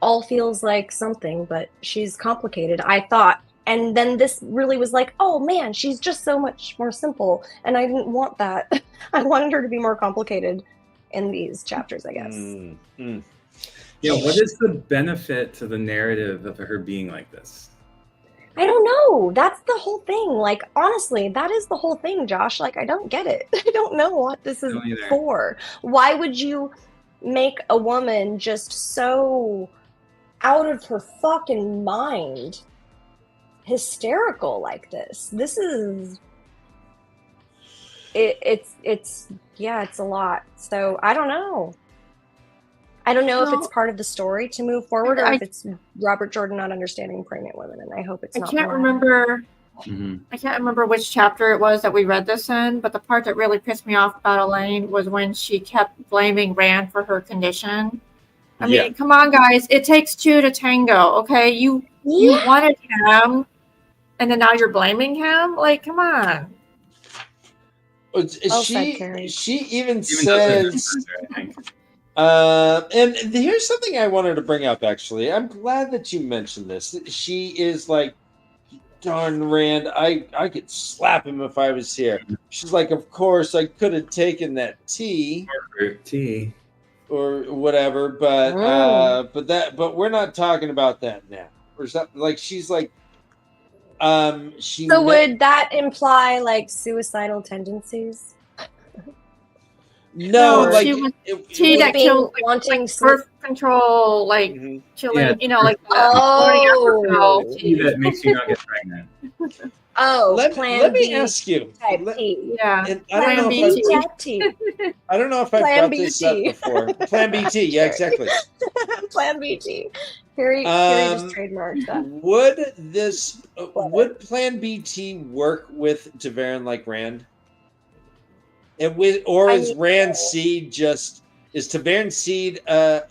all feels like something, but she's complicated, I thought. And then this really was like, oh man, she's just so much more simple. And I didn't want that. I wanted her to be more complicated in these chapters, I guess. Yeah, what is the benefit to the narrative of her being like this? I don't know. That's the whole thing. Like, honestly, that is the whole thing, Josh. Like, I don't get it. I don't know what this is Don't either. for. Why would you make a woman just so out of her fucking mind hysterical like this? This is it's a lot. So I don't know. I don't know if it's part of the story to move forward or if it's Robert Jordan not understanding pregnant women, and I hope it's not. I can't remember which chapter it was that we read this in, but the part that really pissed me off about Elaine was when she kept blaming Rand for her condition. I mean, come on, guys. It takes two to tango, okay? You wanted him, and then now you're blaming him? Like, come on. Well said, Carrie. She even Even says, I think. and here's something I wanted to bring up. Actually, I'm glad that you mentioned this. She is like, darn Rand, I could slap him if I was here. She's like, of course I could have taken that tea Tea. or whatever, but but we're not talking about that now. Or something like she's like, she. So would that imply like suicidal tendencies? No, No, like she was it- tea it- that being killed, wanting like sleep. birth control, like Mhm. killing, Yeah. you know, like the Oh. Tea that makes you not get pregnant. Oh, Let plan me B ask you. type Let- T. Yeah. and I don't know Plan if B I've, tea. I don't know if I've Plan brought B this up tea. before. Plan BT, yeah, Sure. exactly. Plan BT. Carrie just trademarked that. Would this Love would Plan BT work with Taverin like Rand? And with or I is mean, Rand seed just is Taverin seed? I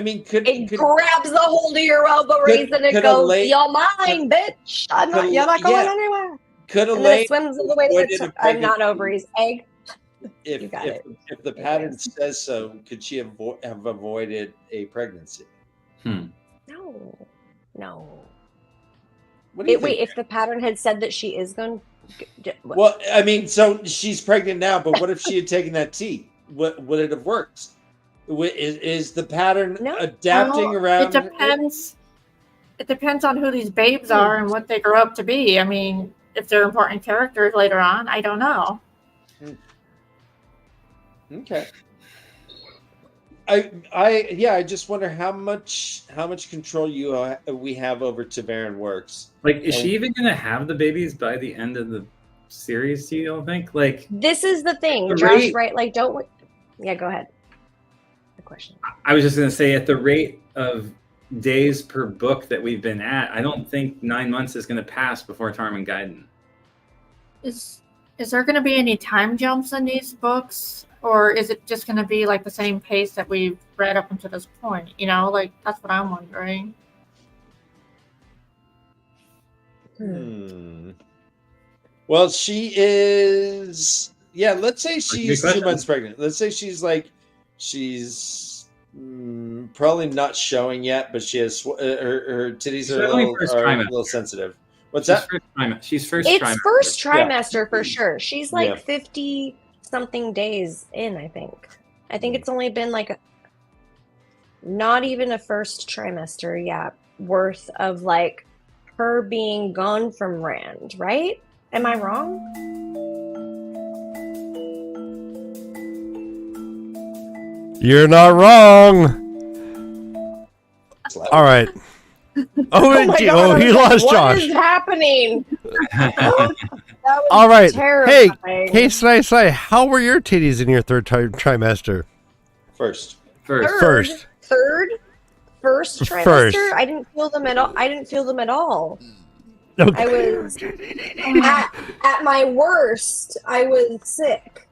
mean, could It grabs the hold of your elbow, raise, and it could goes, Elaine- "You're mine, bitch. You're not going yeah. anywhere." could And then Elaine it swims all the way to avoided the a I'm not pregnancy? ovaries. Egg. if You got if, it. if the It pattern is. says so, could she have avoided a pregnancy? No. What do you think? Wait, if the pattern had said that she is going Well, I mean, so she's pregnant now, but what if she had taken that tea? Would it have worked? Is the pattern No. adapting Well, around? It depends. It depends on who these babes are and what they grow up to be. I mean, if they're important characters later on, I don't know. Okay. I just wonder how much control we have over Taverin Works. Like, is she even gonna have the babies by the end of the series? Do you don't think? Like, This is the thing. The Josh, rate- right? Like, don't. Yeah, go ahead. The question. I was just gonna say, at the rate of days per book that we've been at, I don't think 9 months is gonna pass before Tarman Gaiden. Is there going to be any time jumps in these books, or is it just going to be like the same pace that we've read up until this point? You know, like that's what I'm wondering. Well, she is. Yeah, let's say she's 2 question. months pregnant. Let's say she's probably not showing yet, but she has her titties She's are a only little, first are a trimester. little sensitive. What's She's that? first trimester. She's first It's trimester. first trimester for sure. She's like Yeah. 50 something days in, I think. I think it's only been like not even a first trimester yet worth of like her being gone from Rand, right? Am I wrong? You're not wrong. All right. Oh, my gee, God, I he was like, lost what Josh. is happening? That was All right. terrifying. Hey, Sai, how were your titties in your third trimester? First. First. First trimester. First. I didn't feel them at all. I didn't feel them at all. Okay. I was at my worst. I was sick,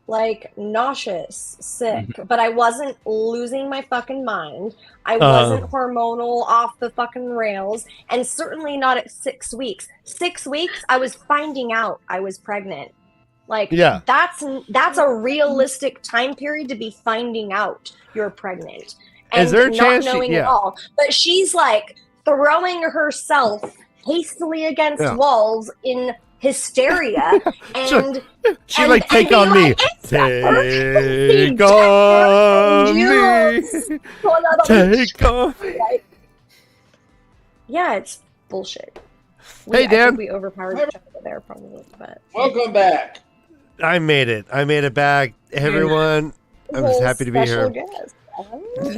like nauseous, sick. But I wasn't losing my fucking mind. I wasn't hormonal off the fucking rails, and certainly not at 6 weeks. 6 weeks, I was finding out I was pregnant. Like, Yeah. that's a realistic time period to be finding out you're pregnant. And Is there a not chance knowing at all. But she's like throwing herself hastily against Yeah. walls in hysteria and She and- like and take be on me. like, "It's her." Take on me. Yes. Take on me. Like, yeah, it's bullshit. Hey, I Dan. think we overpowered each other there, probably. But Welcome back. I made it. I made it back. Everyone, I'm just happy to be Special here. guest.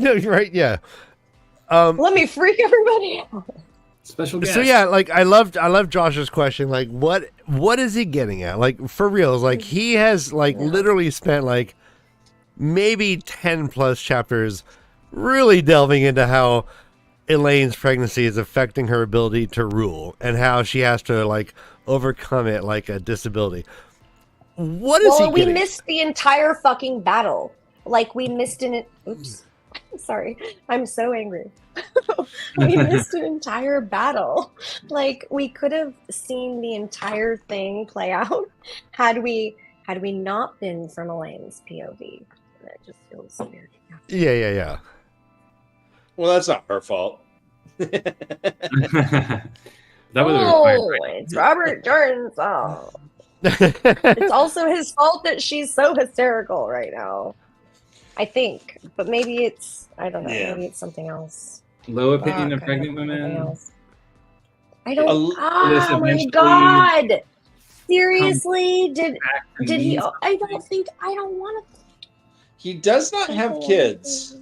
No, right? Yeah. Let me freak everybody out. Special guest. So yeah, like I love Josh's question. Like, what is he getting at? Like, for real, like he has like literally spent like maybe 10 plus chapters really delving into how Elaine's pregnancy is affecting her ability to rule and how she has to like overcome it like a disability. What is Well, he we getting? missed the entire fucking battle. Like we missed an. Oops. Sorry, I'm so angry. We missed an entire battle. Like we could have seen the entire thing play out had we had we not been from Elaine's POV. That just feels weird. Yeah. Well, that's not her fault. That would have required. It's Robert Jordan's fault. It's also his fault that she's so hysterical right now. I think, but maybe it's I don't know. Yeah. Maybe it's something else. Low opinion of Fuck, pregnant something women. else. I don't. This Oh my eventually god! Seriously, did And he? means- I don't think. I don't want to. He does not have kids.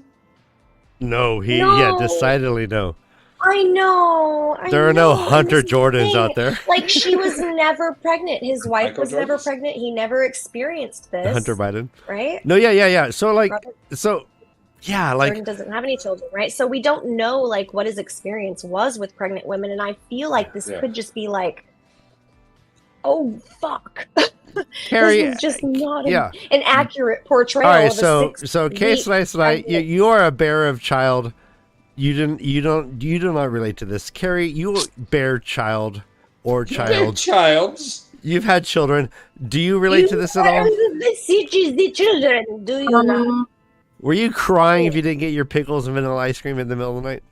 No, No. decidedly no. I know. There are no know, Hunter this is the Jordans thing. out there. Like she was never pregnant. His wife Michael was never Jordans? pregnant. He never experienced this. Hunter Biden. right? No, yeah. So like, Robert like Jordan doesn't have any children, right? So we don't know like what his experience was with pregnant women, and I feel like this Yeah. could just be like, oh fuck, Carrie. this is just not Yeah. an accurate portrayal. All right, of a so 6 Case week Tonight, pregnant- you are a bearer of child. You do not relate to this. Carrie, you bear child or They're child. childs. You've had children. Do you relate to this at all? The children, do you not? Were you crying if you didn't get your pickles and vanilla ice cream in the middle of the night?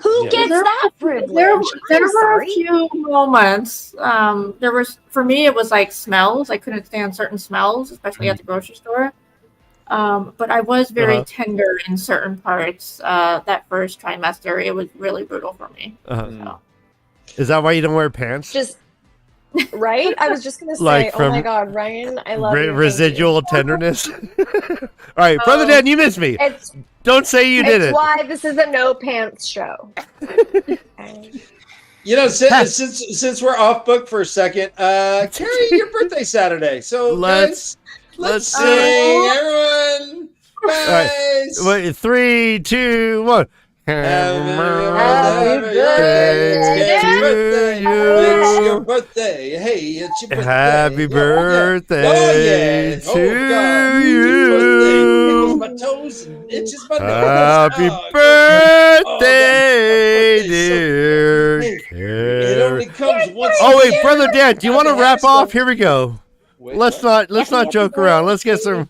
Who Yeah. gets There- that privilege? There I'm were a sorry. few moments. There was for me it was like smells. I couldn't stand certain smells, especially at the grocery store. But I was very Uh-huh. tender in certain parts. That first trimester, it was really brutal for me. Mm. So. Is that why you don't wear pants? Just right? I was just gonna say, Like oh from my god, Ryan, I love you. Thank you. Residual tenderness. All right, Brother Dan, you missed me. It's Don't say you it's didn't. why this is a no pants show. Okay. You know, since we're off book for a second, Carrie, your birthday Saturday. So Let's let's sing, sing. everyone. right. Guys. Wait, 3, 2, 1. Happy birthday birthday. to It's you. your birthday. Hey, it's your birthday. Happy Yeah. birthday Oh, yeah. to Oh, God. you. Birthday. Tickles my toes and itches my nose. Happy Oh, birthday, Oh, dear It Carrie. only comes once. Oh a wait, year. Brother Dan, do you want to Happy wrap off? Hanukkah. Here we go. Wait, Let's what? not joke around. Let's get some.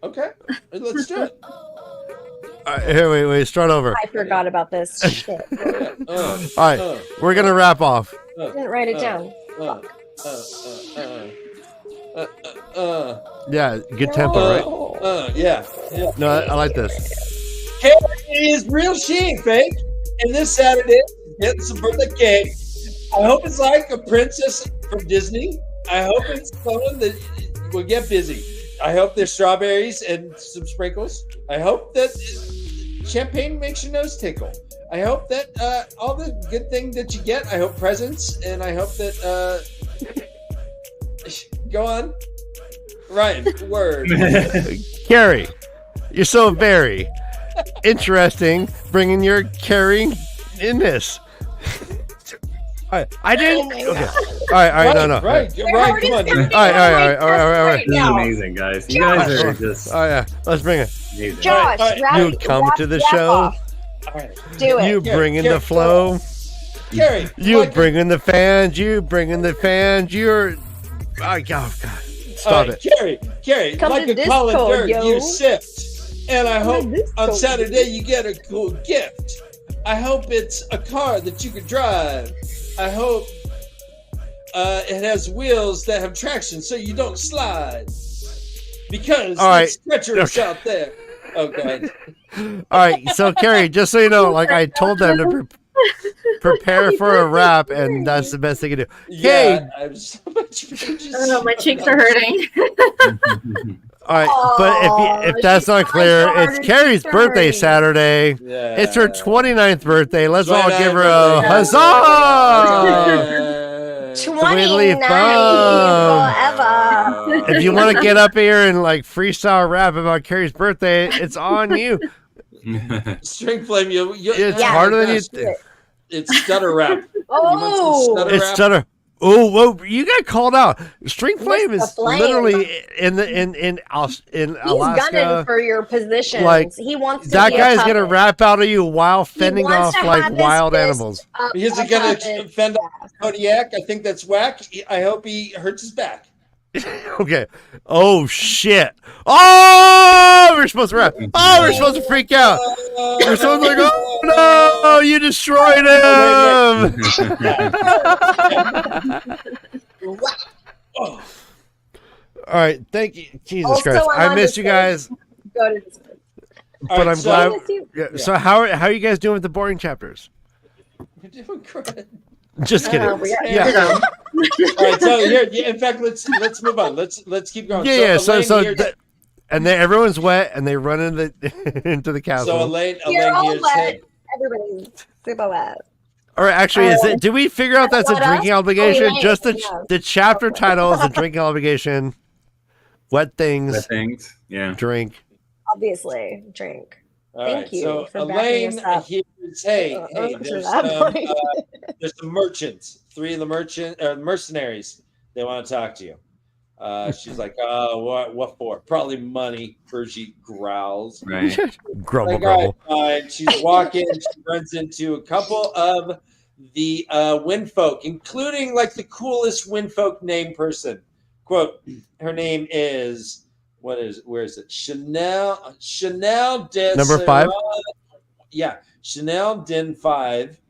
Okay, let's do it. Here, wait. Start over. I forgot about this shit. All right, we're gonna wrap off. I didn't write it down. Yeah, good tempo, right? No. Yeah. No, I like this. Carrie is real, she ain't fake. And this Saturday, getting some birthday cake. I hope it's like a princess from Disney. I hope it's someone that will get busy. I hope there's strawberries and some sprinkles. I hope that champagne makes your nose tickle. I hope that all the good things that you get, I hope presents, and I hope that go on. Ryan, word. Carrie, you're so very interesting bringing your Carrie in this. All right, I didn't. Oh my Okay. God. All right, no. Right, Their right, heart come is on. gonna dude. be All right, on my all right. chest This is now. amazing, guys. You guys are just Oh yeah, let's bring it. amazing. Josh, All right. wrap, You come wrap, to the wrap show. off. All right. Do it. You Carrie, bring in Carrie, the flow. Carrie, You like- bring in the fans. You bring in the fans. You're. Oh God. Stop All right, it. Carrie, Come like to a Colin Discord, Dirt, yo. you sift. And I hope Discord. on Saturday you get a cool gift. I hope it's a car that you can drive. I hope it has wheels that have traction so you don't slide. Because All right. it's treacherous out there. Oh, God. All right. So Carrie, just so you know, like I told them to prepare for a rap, and that's the best they can do. Yeah, I'm so much I don't know, my cheeks are hurting. All right, but if that's not clear, it's Carrie's birthday Saturday. Yeah. It's her 29th birthday. Let's all 29th give her a birthday. huzzah! 29 thumb. forever. If you want to get up here and like freestyle rap about Carrie's birthday, it's on you. String flame, you It's Yeah, harder than you yes, think. It's stutter rap. Oh, Stutter It's rap? stutter. Oh, whoa! You got called out. String Flame Mr. is Flame. literally in he's gunning Alaska. for your positions. Like, he wants to That be a guy's gonna puppet. rap out of you while fending wants off to like have his wild fist animals. up Because a he's gonna puppet. fend off Kodiak. I think that's whack. I hope he hurts his back. Okay. Oh shit. Oh, we're supposed to rap. Oh, we're supposed to freak out. We're supposed to like, oh no, you destroyed him. Oh, All right, thank you, Jesus Also, Christ. I'm I on missed you Discord. guys, Go to Discord. all but right, I'm so- glad. I miss you. Yeah, so how are you guys doing with the boring chapters? We're doing great. Just kidding. we got- Yeah. All right, so here, yeah, in fact, let's move on. Let's keep going. Yeah. So Elaine here- and then everyone's wet and they run into into the castle. so Elaine You're all here's wet. Everybody's super wet. All right, actually, did we figure out that's a What drinking us? obligation? Oh, right, Just yeah. the chapter title is a drinking obligation. Wet things, The things. Yeah. drink. Obviously, drink. All Thank right, you so for backing Elaine us up. here's hey, To there's that point. there's some merchants, 3 of the mercenaries. They want to talk to you. She's like, oh, what for? Probably money. Percy growls. Right. Grumble, Like, all grumble. right, fine. She's walking. She runs into a couple of the Windfolk, including like the coolest Windfolk name person. Quote: her name is where is it? Chanel Din Number 5? Yeah, Chanel Din 5.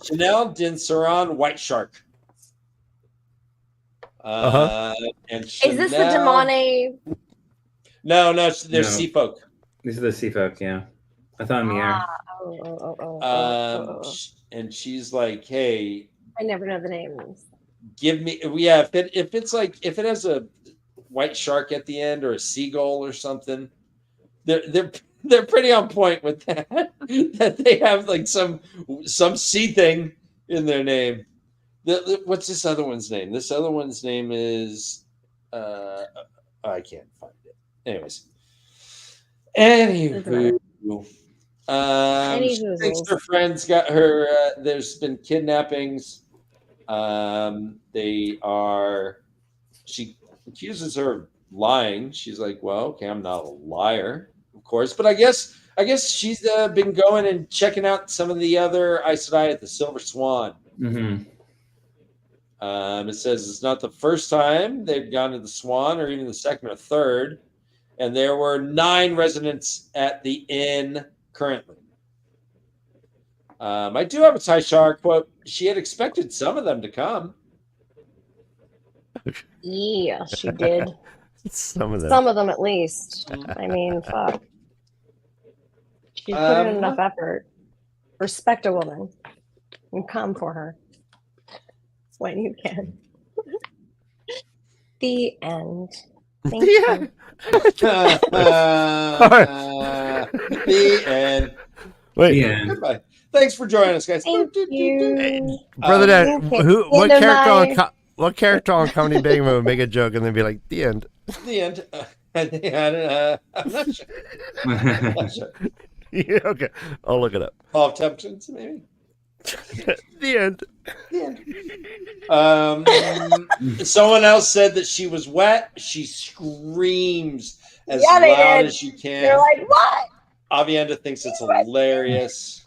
Chanel Din Saran White Shark. And Is this the Chanel- Damane? No, they're No. sea folk. These are the sea folk, yeah. I thought in the air. And she's like, "Hey, I never know the names. give me yeah. If it has a white shark at the end or a seagull or something, they're pretty on point with that. That they have like some sea thing in their name. What's this other one's name? This other one's name is I can't find it. Anyways, anywho. She thinks her friends got her. There's been kidnappings. She accuses her of lying. She's like, well, okay, I'm not a liar, of course, but I guess she's been going and checking out some of the other Aes Sedai at the Silver Swan. Mm-hmm. It says it's not the first time they've gone to the Swan, or even the second or third, and there were 9 residents at the inn currently. I do have a Taishar quote. She had expected some of them to come. Yeah, she did. Some of them. Some of them, at least. I mean, fuck. She put in enough effort. Respect a woman and come for her when you can. The end. Thank you. The end. Wait, The end. Goodbye. Thanks for joining us, guys. Thank you. brother, Dad, okay. what End of character my- what character on Comedy Bang Boom would make a joke and then be like, the end? The end. I'm not sure. I'm not sure. Yeah, okay, I'll look it up. Paul Tempkins, maybe. The end. Someone else said that she was wet. She screams as Yeah, they loud did. as she can. They're like, what? Avienda thinks it's hilarious.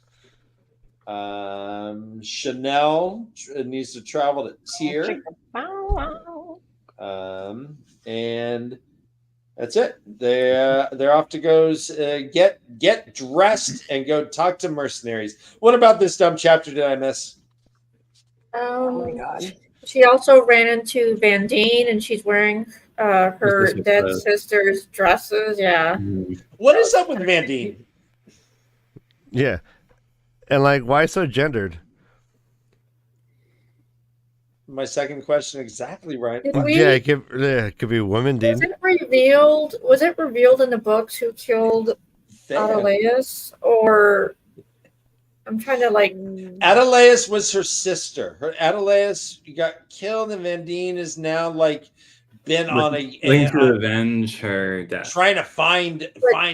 Chanel needs to travel to Tyr. Wow, wow. And that's it. They're off to get dressed and go talk to mercenaries. What about this dumb chapter did I miss? Oh my god. She also ran into Vandine, and she's wearing her sister's dead clothes. sister's dresses. Yeah. What is up with Vandine? Yeah, and like, why so gendered? My second question exactly right. Did we? Yeah, it could be women, Was dude. it revealed? Was it revealed in the books who killed Adelaus? Or I'm trying to like. Adelaus was her sister. Her Adelaus got killed, and Vandine is now like been on Going to avenge her death. trying to find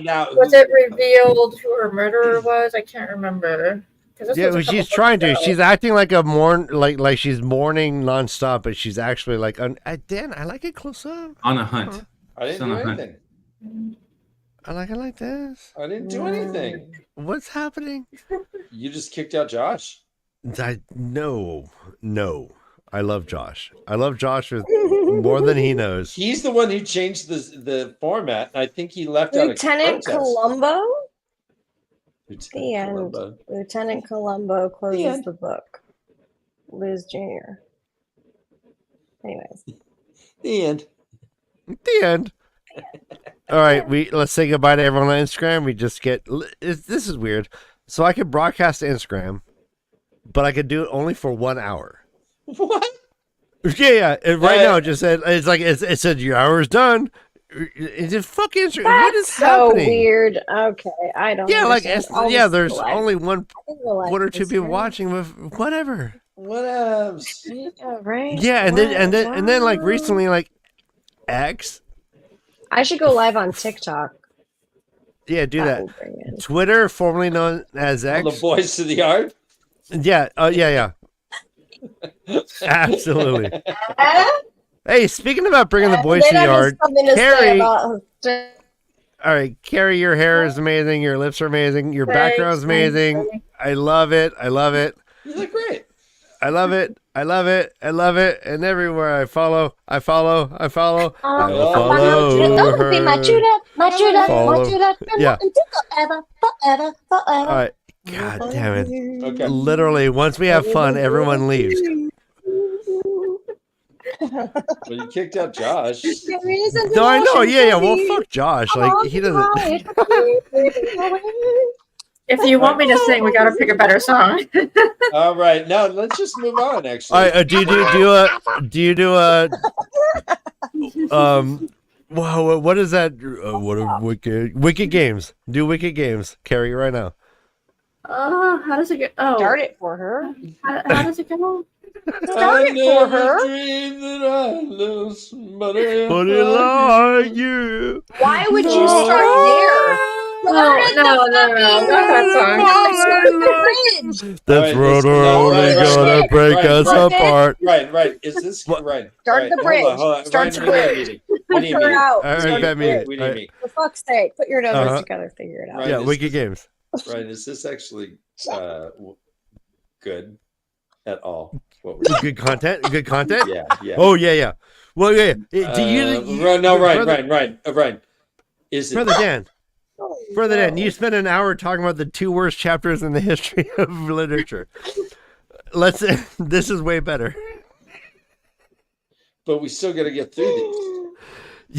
out. Was it revealed who her murderer was? I can't remember. 'Cause this Yeah, was a well, couple she's books trying to. ago. She's acting like a like she's mourning nonstop, but she's actually like, Dan, I like it close up. On a hunt. I didn't Son do of a- anything. I like it like this. I didn't do anything. What's happening? You just kicked out Josh. No. I love Josh. I love Josh with more than he knows. He's the one who changed the format. I think he left out Lieutenant a protest. Columbo. Lieutenant The end. Columbo. Lieutenant Columbo The closes end. the book. Liz Jr. Anyways, The end. The end. All right, let's say goodbye to everyone on Instagram. We just get this is weird. So I could broadcast to Instagram, but I could do it only for 1 hour. What? Yeah. Right now, it just said it's like it said your hour is done. It's just fucking Instagram. What is that's so happening? weird. Okay, I don't. Yeah, like understand all yeah. this There's live. only I think the live one or two is people here. watching. With whatever. What else? Yeah, right. Yeah, and then like recently, like X. I should go live on TikTok. Yeah, do that. would bring in- Twitter, formerly known as All the X. boys to the yard? Yeah. Yeah. Absolutely. Hey, speaking about bringing the boys to the Then I have yard, something to say Carrie. about- All right, Carrie, your hair is amazing. Your lips are amazing. Your Thanks, background's amazing. thanks. I love it. I love it. You look great. I love it. I love it. I love it. And everywhere I follow. I will follow Don't be my her. Judah, my Judah, Follow. my Judah. Yeah. Forever, forever, forever. All right. God damn it. Okay. Literally, once we have fun, everyone leaves. Well, you kicked out Josh. No, I know. Yeah. Well, fuck Josh. Like, he doesn't. If you want me to sing, we got to pick a better song. All right. Now let's just move on, actually. All right. Do you do a wow, what is that? What are wicked games? Do wicked games, Carrie, right now. How does it go? Oh, Start it for her. how does it go? Start it for her. Dreamed that I loved somebody But it like you. Why would you start there? No, not that song. That's All right, what only right, gonna right, break right, us right. apart. Right. Is this What? right? Start right. the bridge. Hold on. Start Ryan, the we need a bridge. meeting. We need a Put her meeting. out. All right, Start bet the me. bridge. We need a meeting. For fuck's sake, put your numbers Uh-huh. together, figure it out. Right. Yeah, is wicked games. Right. Is this actually good at all? What we're Good content. Good content. Yeah. Oh yeah. Well, yeah. Do you? Ryan. Is it? Brother Dan. Oh, Brother Dan, no. you spent an hour talking about the two worst chapters in the history of literature. This is way better. But we still got to get through these.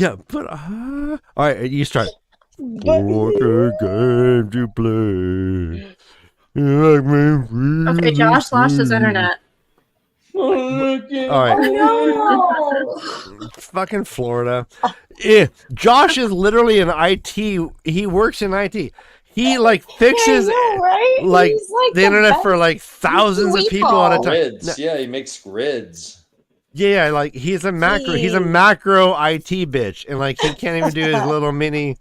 Yeah, but all right, you start. What a game to play. Okay, Josh lost his internet. All right, Oh, no. fucking Florida. Yeah, Josh is literally an IT. He works in IT. He like fixes Yeah, I know, right? like He's the internet best. for like thousands of people at a time. Grids. Yeah, he makes grids. Yeah, like he's a macro IT bitch, and like he can't even do his little mini.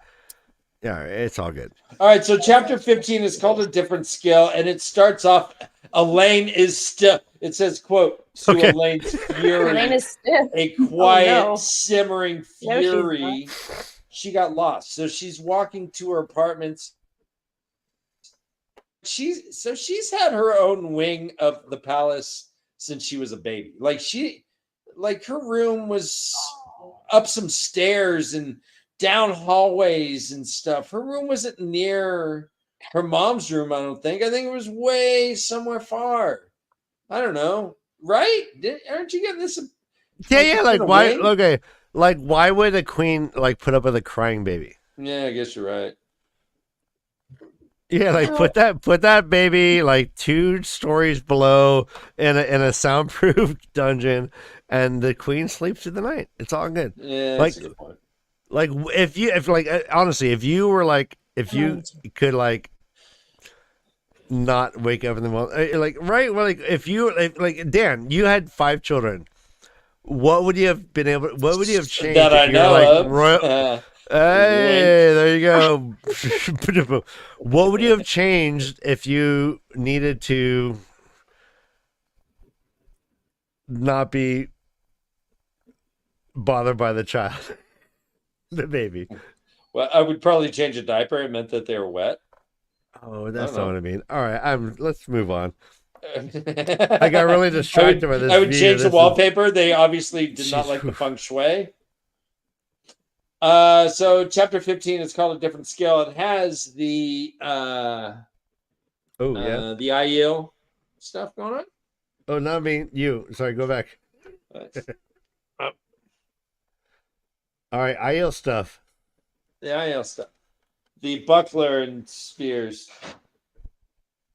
Yeah, it's all good. All right, so chapter 15 is called A Different Scale, and it starts off, Elaine is still, it says, quote, to Okay. Elaine's Her fury, name is Stiff. a quiet, no. simmering No, she's fury. She got lost. So she's walking to her apartments. She's had her own wing of the palace since she was a baby. Like her room was up some stairs and down hallways and stuff. Her room wasn't near her mom's room, I don't think. I think it was way somewhere far. I don't know. Right? Aren't you getting this? Yeah, like in a why? wing? Okay, like why would a queen like put up with a crying baby? Yeah, I guess you're right. Yeah, like put that baby like 2 stories below in a soundproof dungeon, and the queen sleeps through the night. It's all good. Yeah, Like- that's a good point. Like honestly, if you could like not wake up in the morning, like right, well, like if you like Dan, you had 5 children. What would you have been able? What would you have changed? That I if you were, know like, of. royal- Hey, there you go. What would you have changed if you needed to not be bothered by the child, the baby? Well, I would probably change a diaper. It meant that they were wet. Oh, that's I don't not know. what I mean. All right, let's move on. I got really distracted by this. I would view. change the This is- wallpaper. They obviously did not Jeez. like the feng shui. So chapter 15 is called A Different Scale. It has the Oh yeah. the Aiel stuff going on. Oh, not me. You. Sorry. Go back. All right. Aiel stuff. The Aiel stuff. The buckler and spears.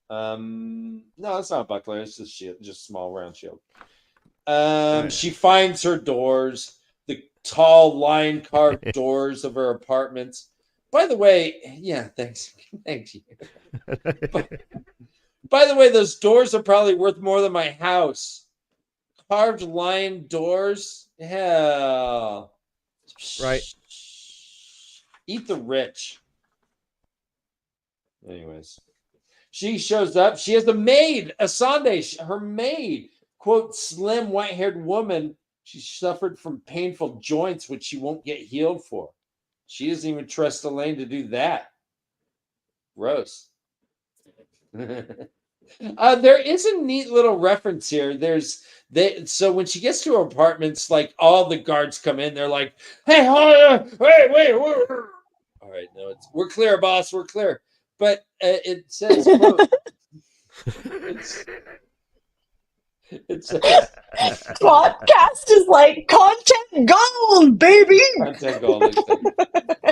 No, it's not a buckler. It's just shield, just small round shield. Right. She finds her doors, the tall line carved doors of her apartments. By the way, yeah, thanks, thank you. By the way, those doors are probably worth more than my house. Carved line doors, hell. Right. Eat the rich. Anyways, she shows up. She has a maid, Asande, her maid. Quote, slim, white-haired woman. She suffered from painful joints, which she won't get healed for. She doesn't even trust Elaine to do that. Gross. There is a neat little reference here. So when she gets to her apartments, like all the guards come in, they're like, "Hey, wait, all right, no, we're clear, boss, we're clear." But it says, quote, it says, Podcast is like content gold, baby. content gold.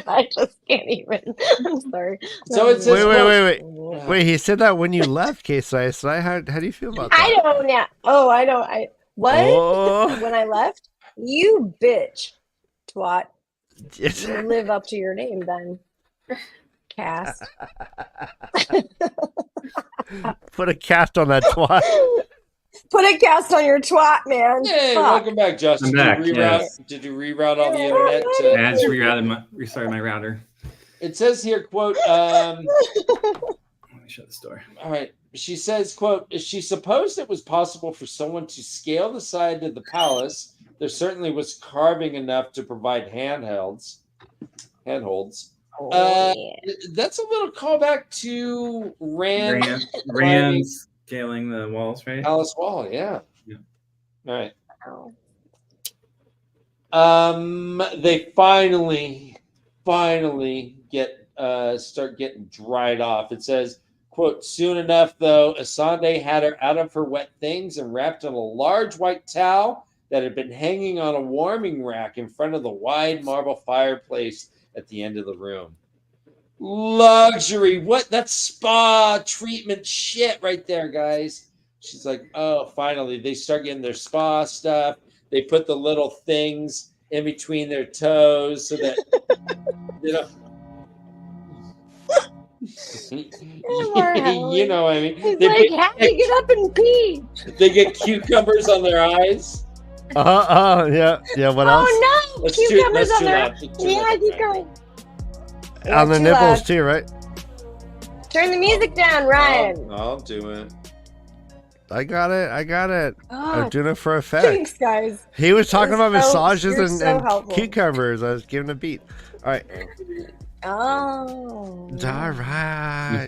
I just can't even. I'm sorry. So it says, Wait. Wait, he said that when you left, K-Sai. How do you feel about that? I don't know. Oh, I don't. What? Oh. When I left? You bitch. Twat. Yes. You live up to your name then. Cass. Put a cast on that twat. Put a cast on your twat, man. Hey, Fuck. welcome back, Josh. I'm Did back, you reroute? yes. Did you reroute all the internet? I just restarted my router. It says here, quote, Let me shut this door. all right. She says, quote, she supposed it was possible for someone to scale the side of the palace. There certainly was carving enough to provide handholds. Oh, yeah. That's a little callback to Rand Rand scaling the walls, right? Palace Wall, yeah. Yeah. All right. Oh. They finally get start getting dried off. It says, quote, soon enough, though, Asande had her out of her wet things and wrapped in a large white towel that had been hanging on a warming rack in front of the wide marble fireplace at the end of the room. Luxury. What? That's spa treatment shit right there, guys. She's like, oh, finally. They start getting their spa stuff. They put the little things in between their toes so that, you know. You know what I mean? He's like, how do you get up and pee? They get cucumbers on their eyes. Yeah. What else? Oh no! That's Cucumbers too on there. loud. That's too Yeah, loud. keep going. On the Too nipples loud. too, right? Turn the music down, Ryan. I'll do it. I got it. I'm Oh, doing it for effect. thanks, guys. He was talking You're about so- massages you're and, so helpful. cucumbers. I was giving a beat. All right. Oh. All right.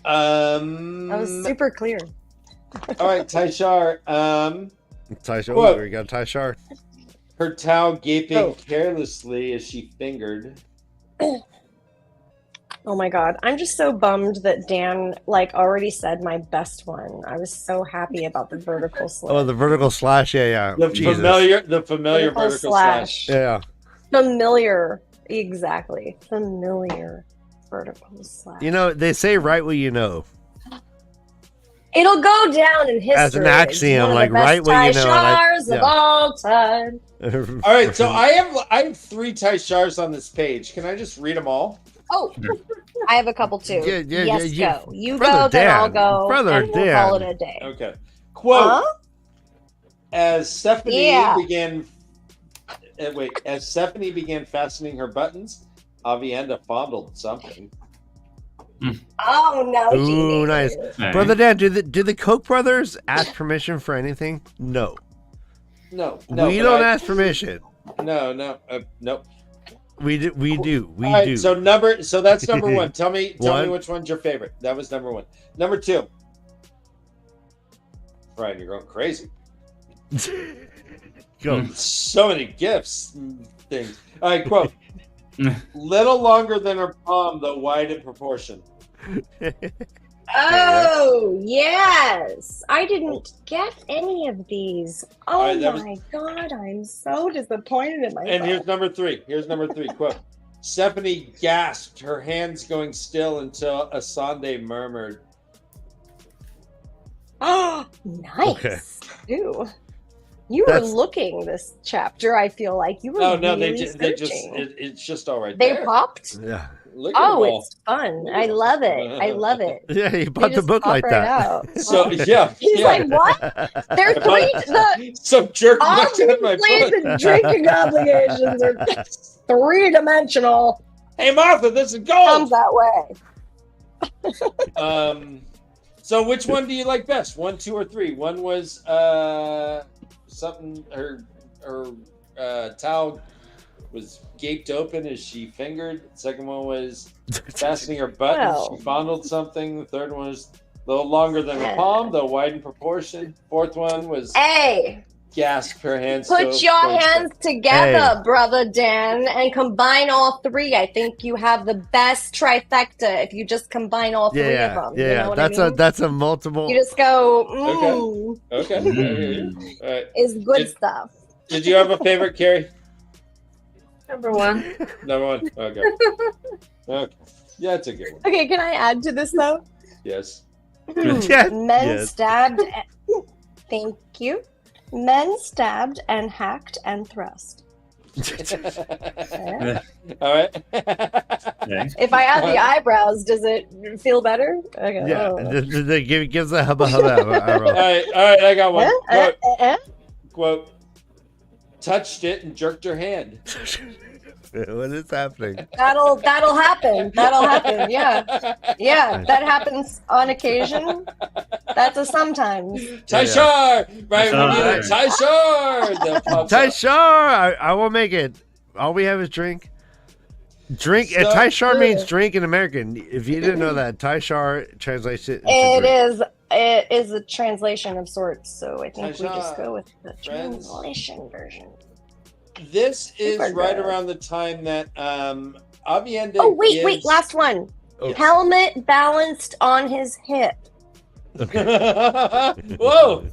That was super clear. All right, Taishar. Taisha, What? we got Taishar. Her towel gaping Oh. carelessly as she fingered. Oh my god, I'm just so bummed that Dan already said my best one. I was so happy about the vertical slit. Oh, the vertical slash. Yeah. The Jesus. familiar Vertical vertical slash. Yeah. Familiar, exactly. Familiar vertical slash. You know, they say write what you know. It'll go down in history As an axiom, one of the write best what you know. and Taishars I- of all time. All right, so I have 3 Taishars on this page. Can I just read them all? Oh, I have a couple too. Yeah, yes, yeah. go. You Brother go, then I'll Dan. go. Brother and we'll call it Dan. a day. Okay. Quote: Huh? As Stephanie Yeah. began fastening her buttons, Avienda fondled something. Oh no! Ooh, nice. Alright. Brother Dan, do the Koch brothers ask permission for anything? No. No, We but don't ask permission. No, nope. We do. We All right, do. so that's number 1. Tell me One. which one's your favorite. That was number 1. Number 2. Ryan, you're going crazy. Go. So many gifts and things. All right, quote. Little longer than her palm, though wide in proportion. Oh, yes. I didn't get any of these. Oh All right, that my God, I'm so disappointed in myself. And here's number three. Quote. Stephanie gasped, her hands going still until Asande murmured. Oh, nice. Okay. Ooh. You were That's- looking this chapter, I feel like. You were Oh no, really they just searching. it's just all right They there. popped? Yeah. Look at Oh, them all. it's fun. I love it. I love it. Yeah, he They bought the just book pop like right that. out. So yeah, He's yeah. like, what? They're Some jerk looked at my obviously book. the drinking obligations are three-dimensional. Hey Martha, this is Comes gold. that way. So which one do you like best? 1, 2, or 3? One was something her towel was gaped open as she fingered. The second one was fastening her button. Well. She fondled something. The third one was a little longer than her palm, though wide in proportion. Fourth one was Hey, gasp her hands. put still your going hands together, brother Dan, and combine all three. I think you have the best trifecta if you just combine all three of Yeah, them. yeah, You know what I that's mean? a that's a multiple. You just go, Okay. All right. is good Did- stuff. Did you have a favorite, Carrie? Number one. Number one. Okay. Okay. Yeah, it's a good one. Okay, can I add to this though? Yes. Yeah, Men yes. stabbed. Thank you. Men stabbed and hacked and thrust. Yeah. All right. Okay. If I add the eyebrows, does it feel better? Okay. Yeah, Oh. gives a hubba hubba. All right. I got one. Quote, Eh? quote, touched it and jerked her hand. What is happening? That'll happen. That'll happen. Yeah. Yeah, that happens on occasion. That's a sometimes. Tyshar! Right, we need a Tyshar. Tyshar! That pops up. Tyshar, I will make it. All we have is drink. Drink. So Tyshar means good. drink in American. If you didn't know that, Tyshar translates it. It is a translation of sorts, so I think we just Tasha, go with the friends. translation version. This is Super right good. around the time that Avienda Oh wait, gives... last one. Oh. Helmet balanced on his hip. Whoa!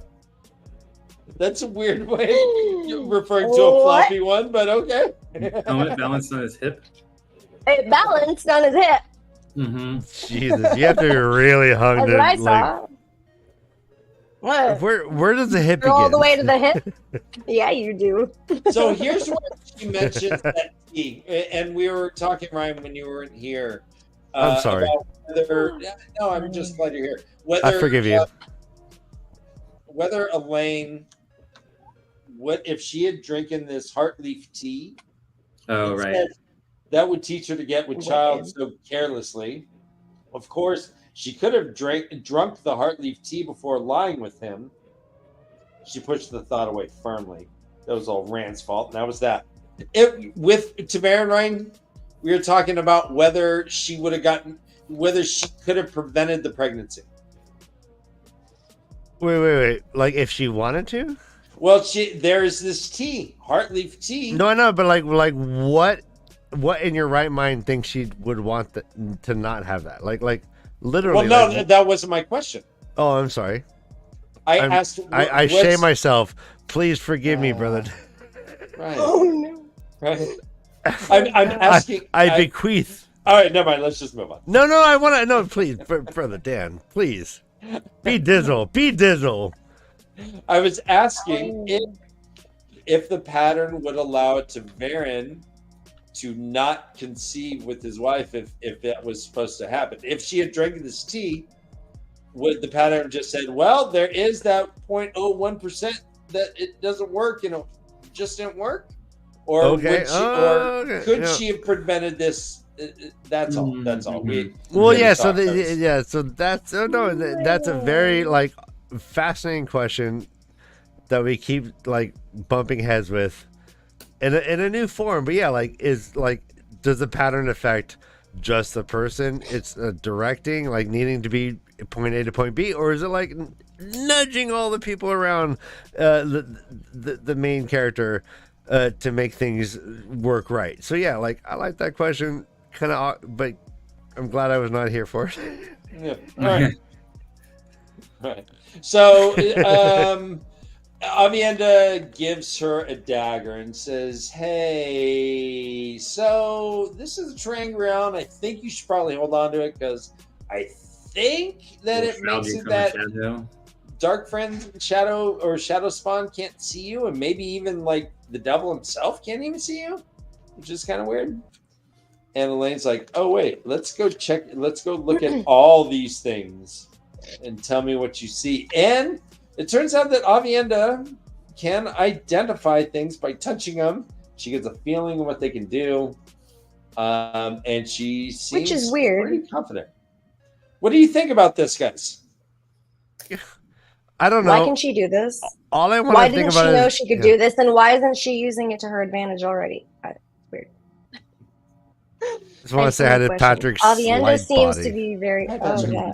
That's a weird way you're referring to a What? floppy one, but okay. Helmet balanced on his hip. It balanced on his hip. Mm-hmm. Jesus, you have to be really hung That's to what I like. saw. What? Where does the hip Go all the begin? way to the hip? Yeah, you do. So here's what she mentioned that tea, and we were talking, Ryan, when you weren't here. I'm sorry. about Whether, no, I'm just glad you're here. Whether, I forgive you. Whether Elaine, what if she had drinking this Heartleaf tea? Oh, right. instead, that would teach her to get with child so carelessly. Of course, she could have drunk the Heartleaf tea before lying with him. She pushed the thought away firmly. That was all Rand's fault, and that was that. With Tamara and Ryan, we were talking about whether she would have whether she could have prevented the pregnancy. Wait. Like if she wanted to? Well, there's this tea, Heartleaf tea. No, I know, but like what in your right mind thinks she would want to not have that? Like literally. Well, no, like- that wasn't my question. Oh, I'm sorry. I asked. I what's- shame myself. Please forgive me, brother. Right. Oh no. Right. I'm asking. I bequeath. All right, never mind. Let's just move on. No, I want to. No, please, brother Dan, please. Be dizzle. I was asking if the pattern would allow Tavarin to not conceive with his wife if that was supposed to happen. If she had drank this tea, would the pattern just said, well, there is that 0.01% that it doesn't work, just didn't work? Or Okay. would she, Okay. could Yeah. she have prevented this? That's all. That's all. Well, yeah. So that's so that's that's a very like fascinating question that we keep like bumping heads with in a new form. But yeah, does the pattern affect just the person? It's directing, like needing to be point A to point B, or is it like nudging all the people around the main character to make things work right? So yeah, like I like that question, kind of, but I'm glad I was not here for it. Yeah. All right. Right. So, Avienda gives her a dagger and says, "Hey, so this is a terrain ground. I think you should probably hold on to it because I think that it makes it that Dark Friend Shadow or Shadow Spawn can't see you, and maybe even like the devil himself can't even see you, which is kind of weird." And Elaine's like, "Oh wait, let's go check. Let's go look at all these things and tell me what you see." And it turns out that Avienda can identify things by touching them. She gets a feeling of what they can do, and she seems Which is weird. pretty confident. What do you think about this, guys? I don't know. Why can she do this? All I want Why to think didn't she about know is she could do this, and why isn't she using it to her advantage already? Weird. Just want to say hi to Patrick's Avienda light seems body. to be very. Hi, Oh Patrick. yeah.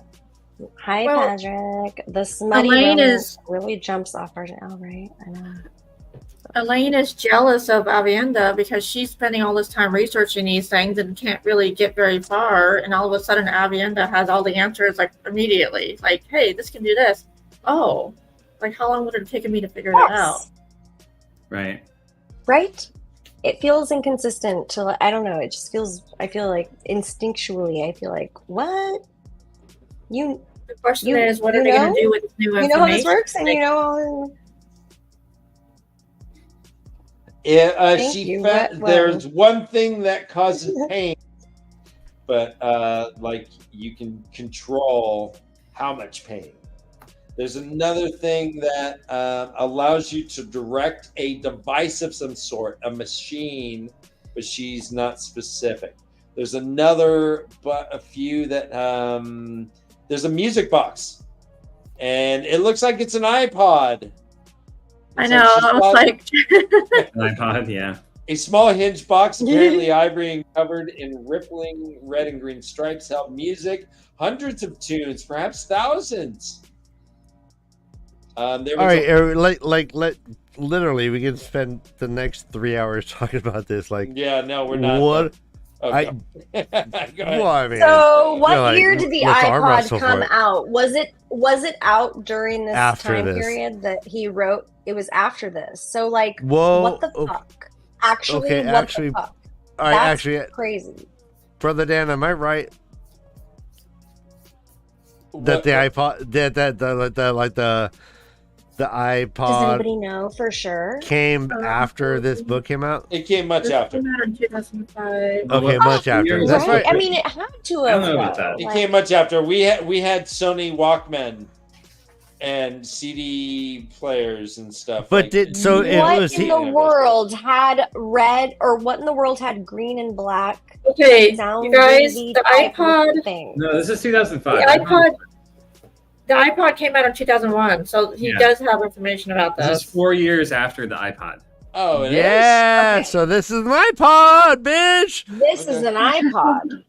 Hi, Well, Patrick. The smutty Elaine romance is- really jumps off her. Oh, right. I know. Elaine is jealous of Avienda because she's spending all this time researching these things and can't really get very far. And all of a sudden, Avienda has all the answers like immediately. Like, hey, this can do this. Oh, like how long would it have taken me to figure that out? Yes. Right. Right? It feels inconsistent to, I don't know, it just feels, I feel like instinctually, I feel like, what? You The question You- is, what you are they going know? to do with this new you information? know how this works, and you know all. Thank She you. there's one thing that causes pain, but like you can control how much pain. There's another thing that allows you to direct a device of some sort, a machine, but she's not specific. There's another, but a few that there's a music box, and it looks like it's an iPod. I Looks know. she's I was got like, iPod, yeah. a small hinge box, apparently ivory and covered in rippling red and green stripes, held music, hundreds of tunes, perhaps thousands. There was All right, literally, we can spend the next 3 hours talking about this. Like, yeah, no, we're not. what? Okay. Go ahead. Well, I mean, So, what like, year did the let's arm iPod wrestle for come it. out? Was it out during this After time this. period that he wrote? It was after this. So, like, whoa. what the okay, fuck? Actually, okay, what actually, the fuck? all right, That's actually, crazy. Brother Dan, am I right that the iPod, the Does iPod anybody know for sure? came after this book came out? It came much this after. came out in 2005. Okay, much after. years That's Right? right. I mean, it had to I have. don't know about though. that. It Like, came much after. We had Sony Walkmen and CD players and stuff. But like- did so it what was in he? the world had red, or what in the world had green and black? Okay, Sound you guys, wavy the type of iPod, thing. No, this is 2005. the iPod came out in 2001, so he Yeah. does have information about This is this. 4 years after the iPod. Oh, it is? Yeah, Okay. so this is my pod, bitch. This is Okay. an iPod.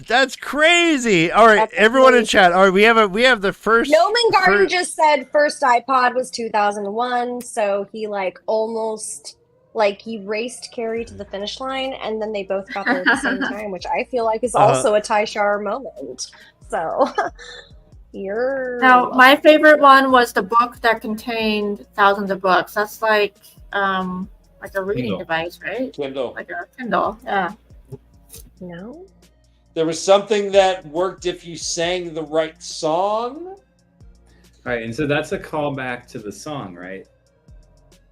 That's crazy. All right, That's everyone in crazy. chat. All right, we have the first. Yeoman Garden fir- just said first iPod was 2001, so he like almost like he raced Carrie to the finish line, and then they both got there at the same time, which I feel like is also a Ty Shar moment. So you're Now, my favorite one was the book that contained thousands of books. That's like a reading Kindle. device, right? Kindle. Like a Kindle. Yeah. no. There was something that worked if you sang the right song. Right, and so that's a callback to the song, right?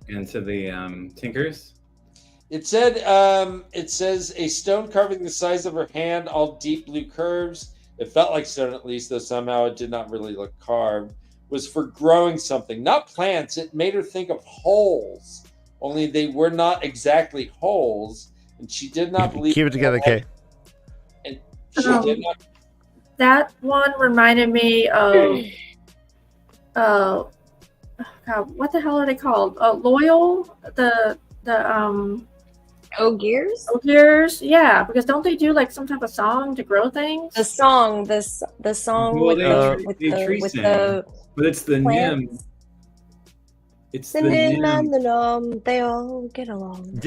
And to the Tinkers. It said, it says a stone carving the size of her hand, all deep blue curves. It felt like stone at least, though somehow it did not really look carved. Was for growing something, not plants. It made her think of holes, only they were not exactly holes. And she did not believe. Keep it together, Kay. She did not. That one reminded me of God, what the hell are they called? Loyal, the Oh, gears. Ogiers? Yeah, because don't they do like some type of song to grow things? The song, the song Well, with they- the they tree sing. the But it's the nim. plants. It's The the nim nim. and the nom, they all get along.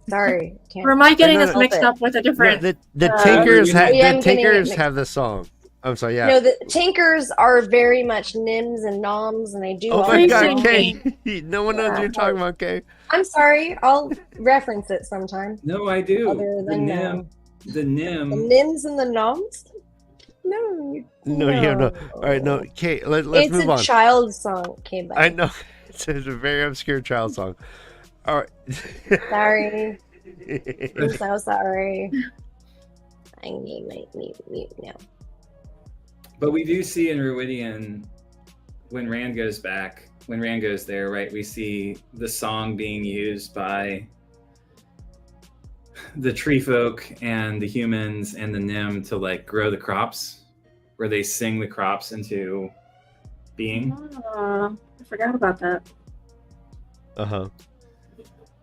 Sorry, can't. Or am I getting No, this no, mixed up with a different? the Uh, Tinkers I am the getting it Tinkers mixed. have the song. I'm sorry, yeah. No, the Tinkers are very much nims and noms, and they do. Oh all my the god, songs. Kay! No one knows what Yeah. you're talking about, Kay. I'm sorry. I'll reference it sometime. No, I do. Other The than nim. The the nim. nims and the noms. No, No, yeah, no. All right, no, Kay. Let's it's move a on. child song. Okay, bye. I know it's a very obscure child song. All right. Sorry. I'm so sorry. I need my mute now. But we do see in Ruidian, when Rand goes back, when Rand goes there, right, we see the song being used by the tree folk and the humans and the nim to like grow the crops, where they sing the crops into being. I forgot about that. Uh-huh.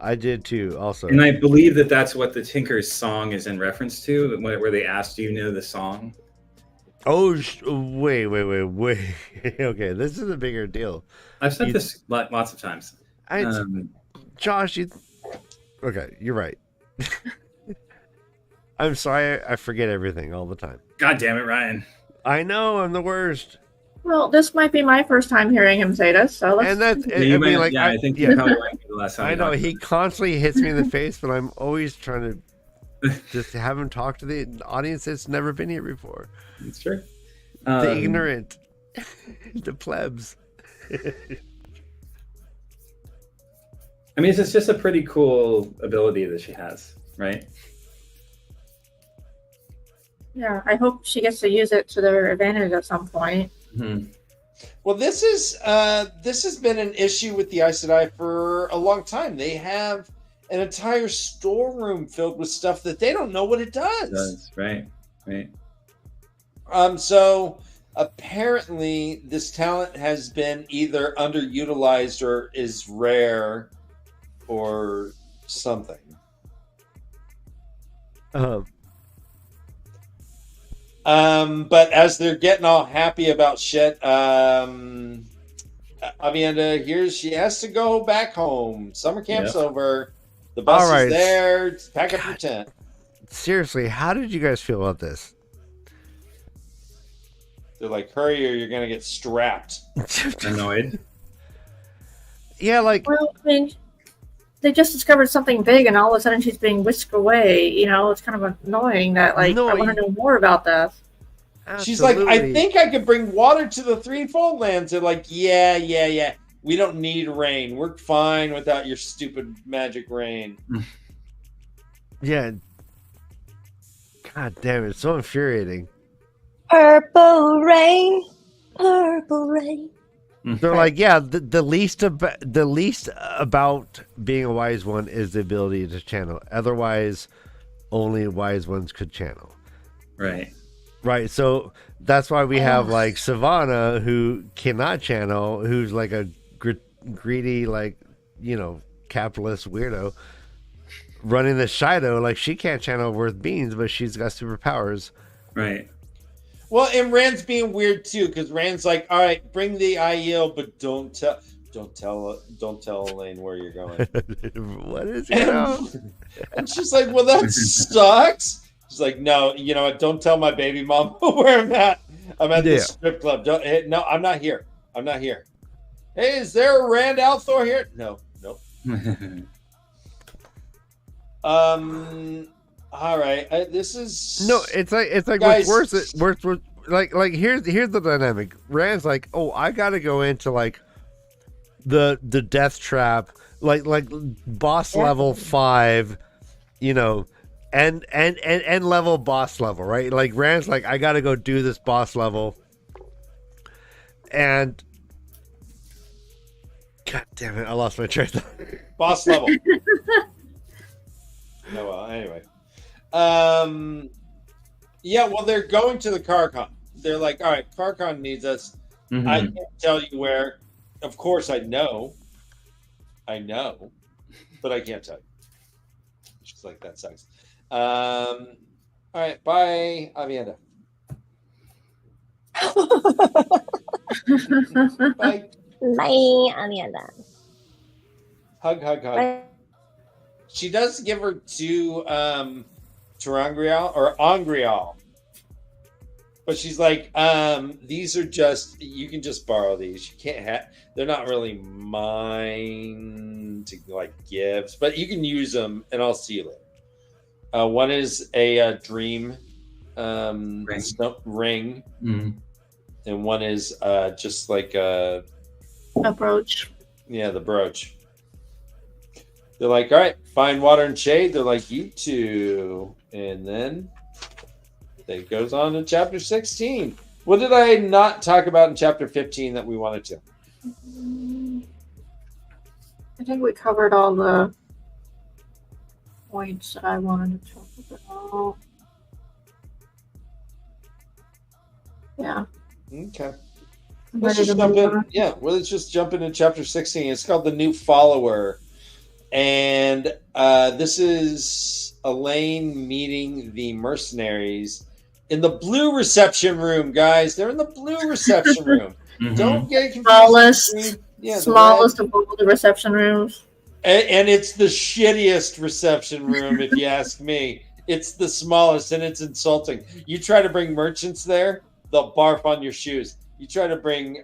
I did too, also. And I believe that that's what the Tinker's song is in reference to, where they asked, do you know the song? Oh, wait. Okay, this is a bigger deal. I've said You- this lots of times. Josh, okay, you're right. I'm sorry, I forget everything all the time. God damn it, Ryan. I know, I'm the worst. Well, this might be my first time hearing him say this, so let's. And that's, Yeah, you I mean, might- like, yeah, I think you yeah, probably right the last time. I you know, talked he constantly hits me in the face, but I'm always trying to just have him talk to the audience that's never been here before. It's true. The ignorant, the plebs. I mean, it's just a pretty cool ability that she has, right? Yeah, I hope she gets to use it to their advantage at some point. Mhm. Well, this has been an issue with the Aes Sedai for a long time. They have an entire storeroom filled with stuff that they don't know what it It does. does, right? Right. So apparently this talent has been either underutilized or is rare or something. But as they're getting all happy about shit, Avienda hears she has to go back home. Summer camp's over. The bus All right. is there. Pack up your tent. Seriously, how did you guys feel about this? They're like, hurry or you're going to get strapped. Annoyed. Yeah, like, Well, I mean, they just discovered something big, and all of a sudden she's being whisked away. You know, it's kind of annoying that, like, No, I want to know more about this. She's like, I absolutely. think I could bring water to the Threefold Lands. They're like, yeah. We don't need rain. We're fine without your stupid magic rain. Yeah. God damn it, it's so infuriating. Purple rain, purple rain. They're like, yeah, the least about being a wise one is the ability to channel. Otherwise, only wise ones could channel. Right. Right, so that's why we have like Savannah, who cannot channel, who's like a greedy, like, you know, capitalist weirdo running the Shido. Like, she can't channel worth beans, but she's got superpowers. Right. Well, and Rand's being weird too, because Rand's like, all right, bring the Aiel, but don't tell Elaine where you're going. What is it? And she's like, well, that sucks. She's like, no, you know what? Don't tell my baby mom where I'm at. I'm at this strip club. No, I'm not here. I'm not here. Hey, is there a Rand Althor here? No. All right. This is No, it's like Guys. what's worse, like here's the dynamic. Rand's like, oh, I gotta go into like the death trap, like boss level 5, you know, and level boss level, right? Like Rand's like, I gotta go do this boss level, and God damn it, I lost my train of thought. boss level. No, well, anyway. Yeah, well, they're going to the Carcon. They're like, all right, Carcon needs us. Mhm. I can't tell you where. Of course, I know, but I can't tell you. She's like, that sucks. All right, bye, Avienda. Bye. Bye, Amanda. Hug. Bye. She does give her two Terangrial or Angrial. But she's like, these are just, you can just borrow these. You can't have, they're not really mine to like give, but you can use them and I'll see you later. One is a dream ring. Mhm. And one is just like a brooch. Yeah, the brooch. They're like, all right, find water and shade. They're like, you two. And then it goes on to chapter 16. What did I not talk about in chapter 15 that we wanted to? I think we covered all the points that I wanted to talk about. Yeah. Okay. I'm Let's ready just to jump move in. on. Yeah, well, let's just jump into chapter 16. It's called The New Follower. And this is Elaine meeting the mercenaries in the blue reception room, guys. They're in the blue reception room. Mhm. Don't get confused. Smallest, Yeah, the smallest of all the reception rooms. and it's the shittiest reception room, if you ask me. It's the smallest, and it's insulting. You try to bring merchants there, they'll barf on your shoes. You try to bring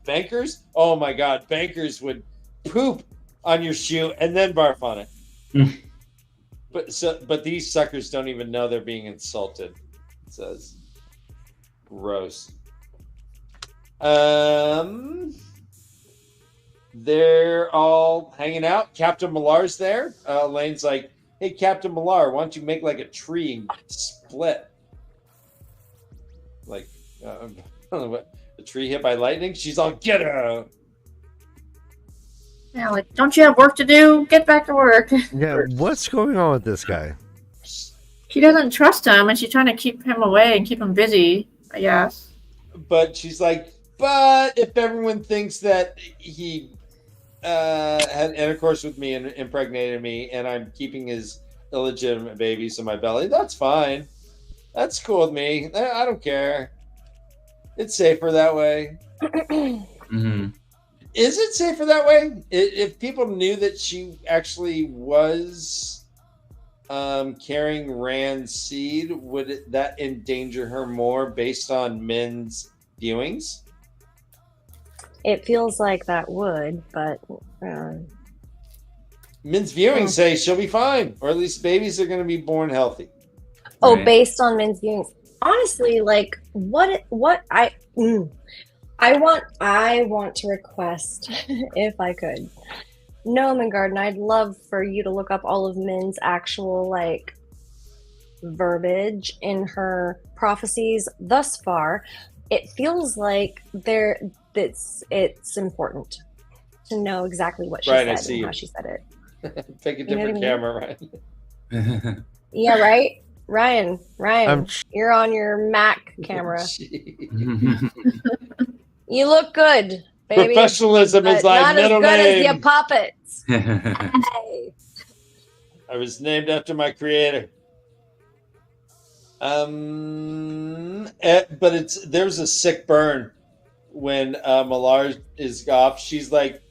bankers? Oh my god, bankers would poop on your shoe and then barf on it. But these suckers don't even know they're being insulted. It says gross. They're all hanging out. Captain Millar's there. Elaine's like, hey, Captain Millar, why don't you make like a tree and split? Like, I don't know what, a tree hit by lightning? She's all, get her. Yeah, like, don't you have work to do? Get back to work. Yeah, what's going on with this guy? She doesn't trust him, and she's trying to keep him away and keep him busy, I guess. But she's like, but if everyone thinks that he had intercourse with me and impregnated me, and I'm keeping his illegitimate babies in my belly, that's fine. That's cool with me. I don't care. It's safer that way. Mm-hmm. Is it safer that way? If people knew that she actually was carrying Rand's seed, would that endanger her more based on men's viewings? It feels like that would, but Men's viewings say she'll be fine, or at least babies are going to be born healthy. oh, Right. based on men's viewings. Honestly, like what I want to request, if I could, Noam Garden, I'd love for you to look up all of Min's actual like verbiage in her prophecies thus far. It feels like it's important to know exactly what she Right, I said see and you. how she said it. Take a You know what I different mean? camera, right? Yeah, right? Ryan, I'm- you're on your Mac camera. You look good, baby. Professionalism but is like not as middle good as your name. puppets. Hey. I was named after my creator. But there's a sick burn when Millar is off. She's like,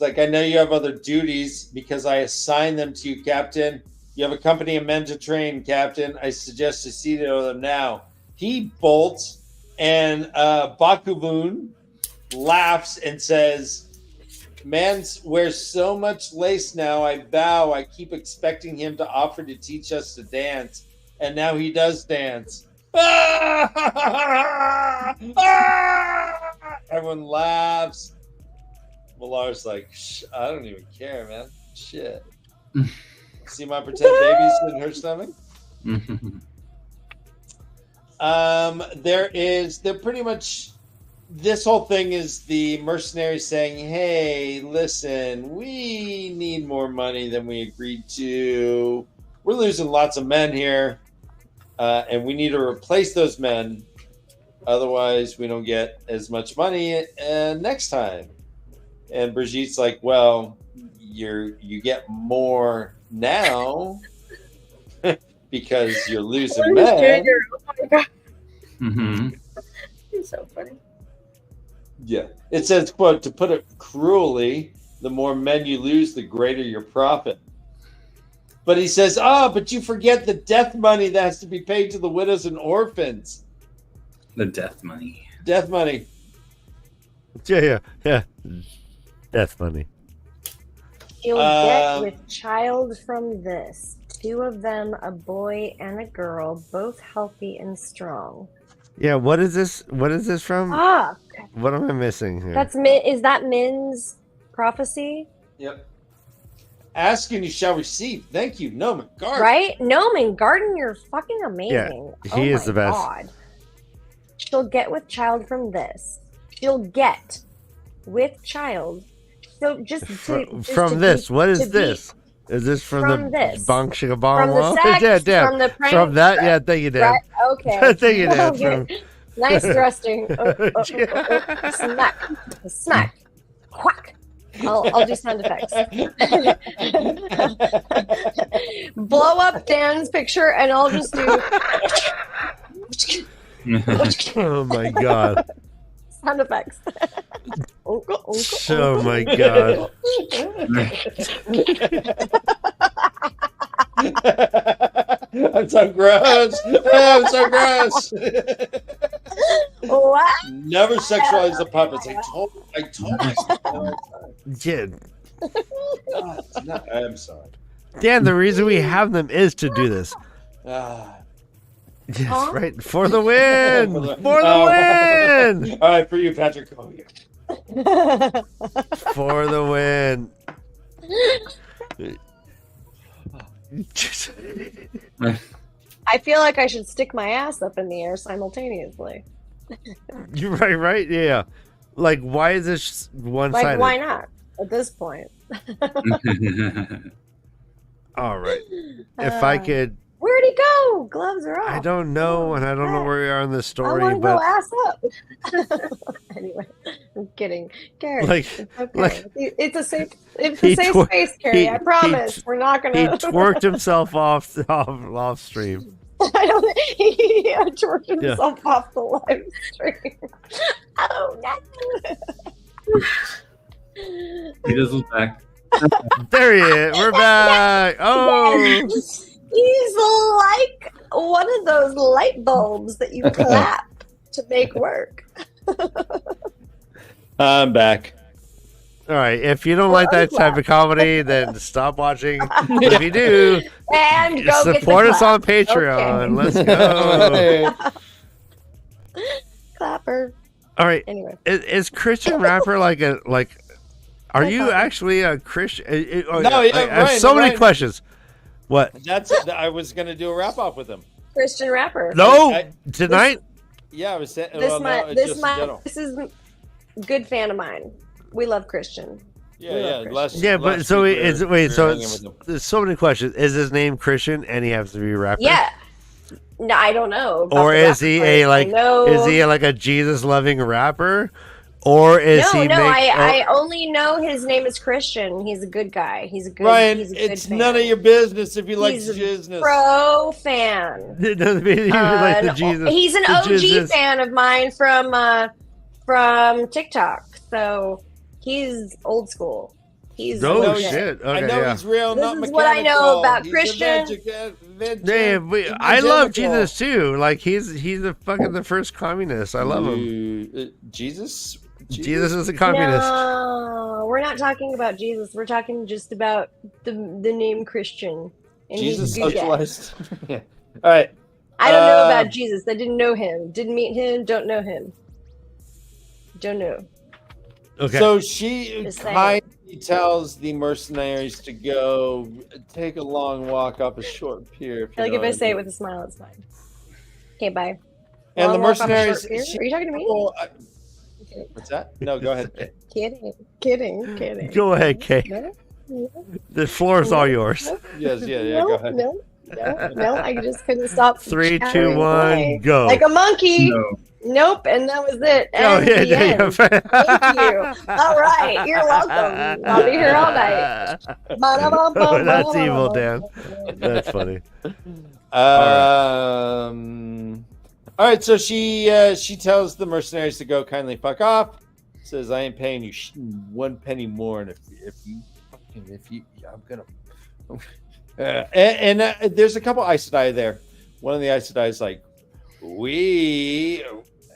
I know you have other duties because I assign them to you, Captain. You have a company of men to train, Captain. I suggest you see to them now. He bolts, and Bakubun laughs and says, man wears so much lace now, I vow I keep expecting him to offer to teach us to dance. And now he does dance. Everyone laughs. Millar's like, I don't even care, man. Shit. See my pretend babies in her stomach? They're pretty much, this whole thing is the mercenaries saying, hey, listen, we need more money than we agreed to. We're losing lots of men here, and we need to replace those men. Otherwise, we don't get as much money next time. And Brigitte's like, well, you get more now because you're losing men. Oh my god, Mm-hmm. he's so funny. Yeah. It says, quote, to put it cruelly, the more men you lose, the greater your profit. But he says, but you forget the death money that has to be paid to the widows and orphans. The death money. Death money. Yeah. That's funny. You'll get with child from this. 2 of them, a boy and a girl, both healthy and strong. Yeah, what is this? What is this from? What am I missing here? Is that Min's prophecy? Yep. Ask and you shall receive. Thank you, Noman Garden. Right? Noman Garden, you're fucking amazing. Yeah, he is the best. God. She'll get with child from this. She'll get with child. So just from this. What is this? Is this from the this. Bang Shigabang? From the sex, yeah. from the prank. From that? Yeah, thank you, Dan. Right? Okay. Thank you, Dan. Okay. Nice thrusting. Smack. Smack. Quack. I'll do sound effects. Blow up Dan's picture and I'll just do Oh my god. sound effects. Oh my god. I'm so gross. I'm so gross. What? Never sexualize the puppets. I told myself. Yeah. I'm sorry. Dan, the reason we have them is to do this. Ah. Yes, Huh? right. For the win! For the win! All right, for you, Patrick. Oh, yeah. For the win. I feel like I should stick my ass up in the air simultaneously. You're right? Yeah. Like, why is this one-sided? Like, why not? At this point. All right. If I could... Where'd he go? Gloves are off. I don't know, and I don't know where we are in the I story, want to but... go ass up. Anyway, I'm kidding. Carrie, Like- it's okay. like- It's a safe He safe twer- space, Carrie. I he- promise. We're not He gonna twerked himself off stream. I don't he twerked himself off the live stream. Oh no. He does look back. There he is. We're back. Oh, He's like one of those light bulbs that you clap to make work. I'm back. all right. If you don't like that type of comedy, then stop watching. If you do, And go support get the us on clap. Patreon. Okay. Let's go. Clapper. All right. Anyway. Is Christian rapper like? Are you actually a Christian? No, yeah, I have Ryan, so many Ryan. questions. What? That's it. I was gonna do a wrap up with him. Christian rapper. No, tonight. Yeah, I was saying. This Well, no, this just in general. this is a good fan of mine. We love Christian. Yeah. Last, Yeah, but last so week is we wait. were So hanging it's, with him. there's so many questions. Is his name Christian and he has to be a rapper? Yeah. No, I don't know. about Or the is rapper he part. a like? No. Is he like a Jesus loving rapper? Or is No, he? I only know his name is Christian. He's a good guy. He's a good. Ryan, he's a good it's fan. none of your business if you like He's a business. Pro fan. It doesn't mean like the Jesus. He's an the OG Jesus. fan of mine from TikTok. So he's old school. He's Oh know legit. he's- shit! Okay, I know yeah. he's real, This not is mechanical. what I know about He's Christian. Yeah, I love Jesus too. Like he's the fucking the first communist. I love him. Jesus? Jesus is a communist. No, we're not talking about Jesus. We're talking just about the name Christian. And Jesus he's a good guy. socialized. Yeah. All right. I don't know about Jesus. I didn't know him. Didn't meet him. Don't know him. Don't know. Okay. So she Just saying. kindly tells the mercenaries to go take a long walk up a short pier. I feel like if I say it with a smile, it's fine. Okay, bye. And the Long walk off a mercenaries. short pier? Are you talking to me? What's that? No, go ahead. Kidding. Go ahead, Kay. No, The floor is all yours. Yes, yeah, go ahead. No. No, I just couldn't stop. 3, 2, chattering 1, away. go. Like a monkey. No. Nope, and that was it. Oh, And yeah, the end. yeah. Thank you. All right, you're welcome. I'll be here all night. Oh, that's evil, Dan. That's funny. All right, so she tells the mercenaries to go kindly fuck off. Says, I ain't paying you 1 penny more, and if you I'm gonna there's a couple Aes Sedai there. One of the Aes Sedai is like, we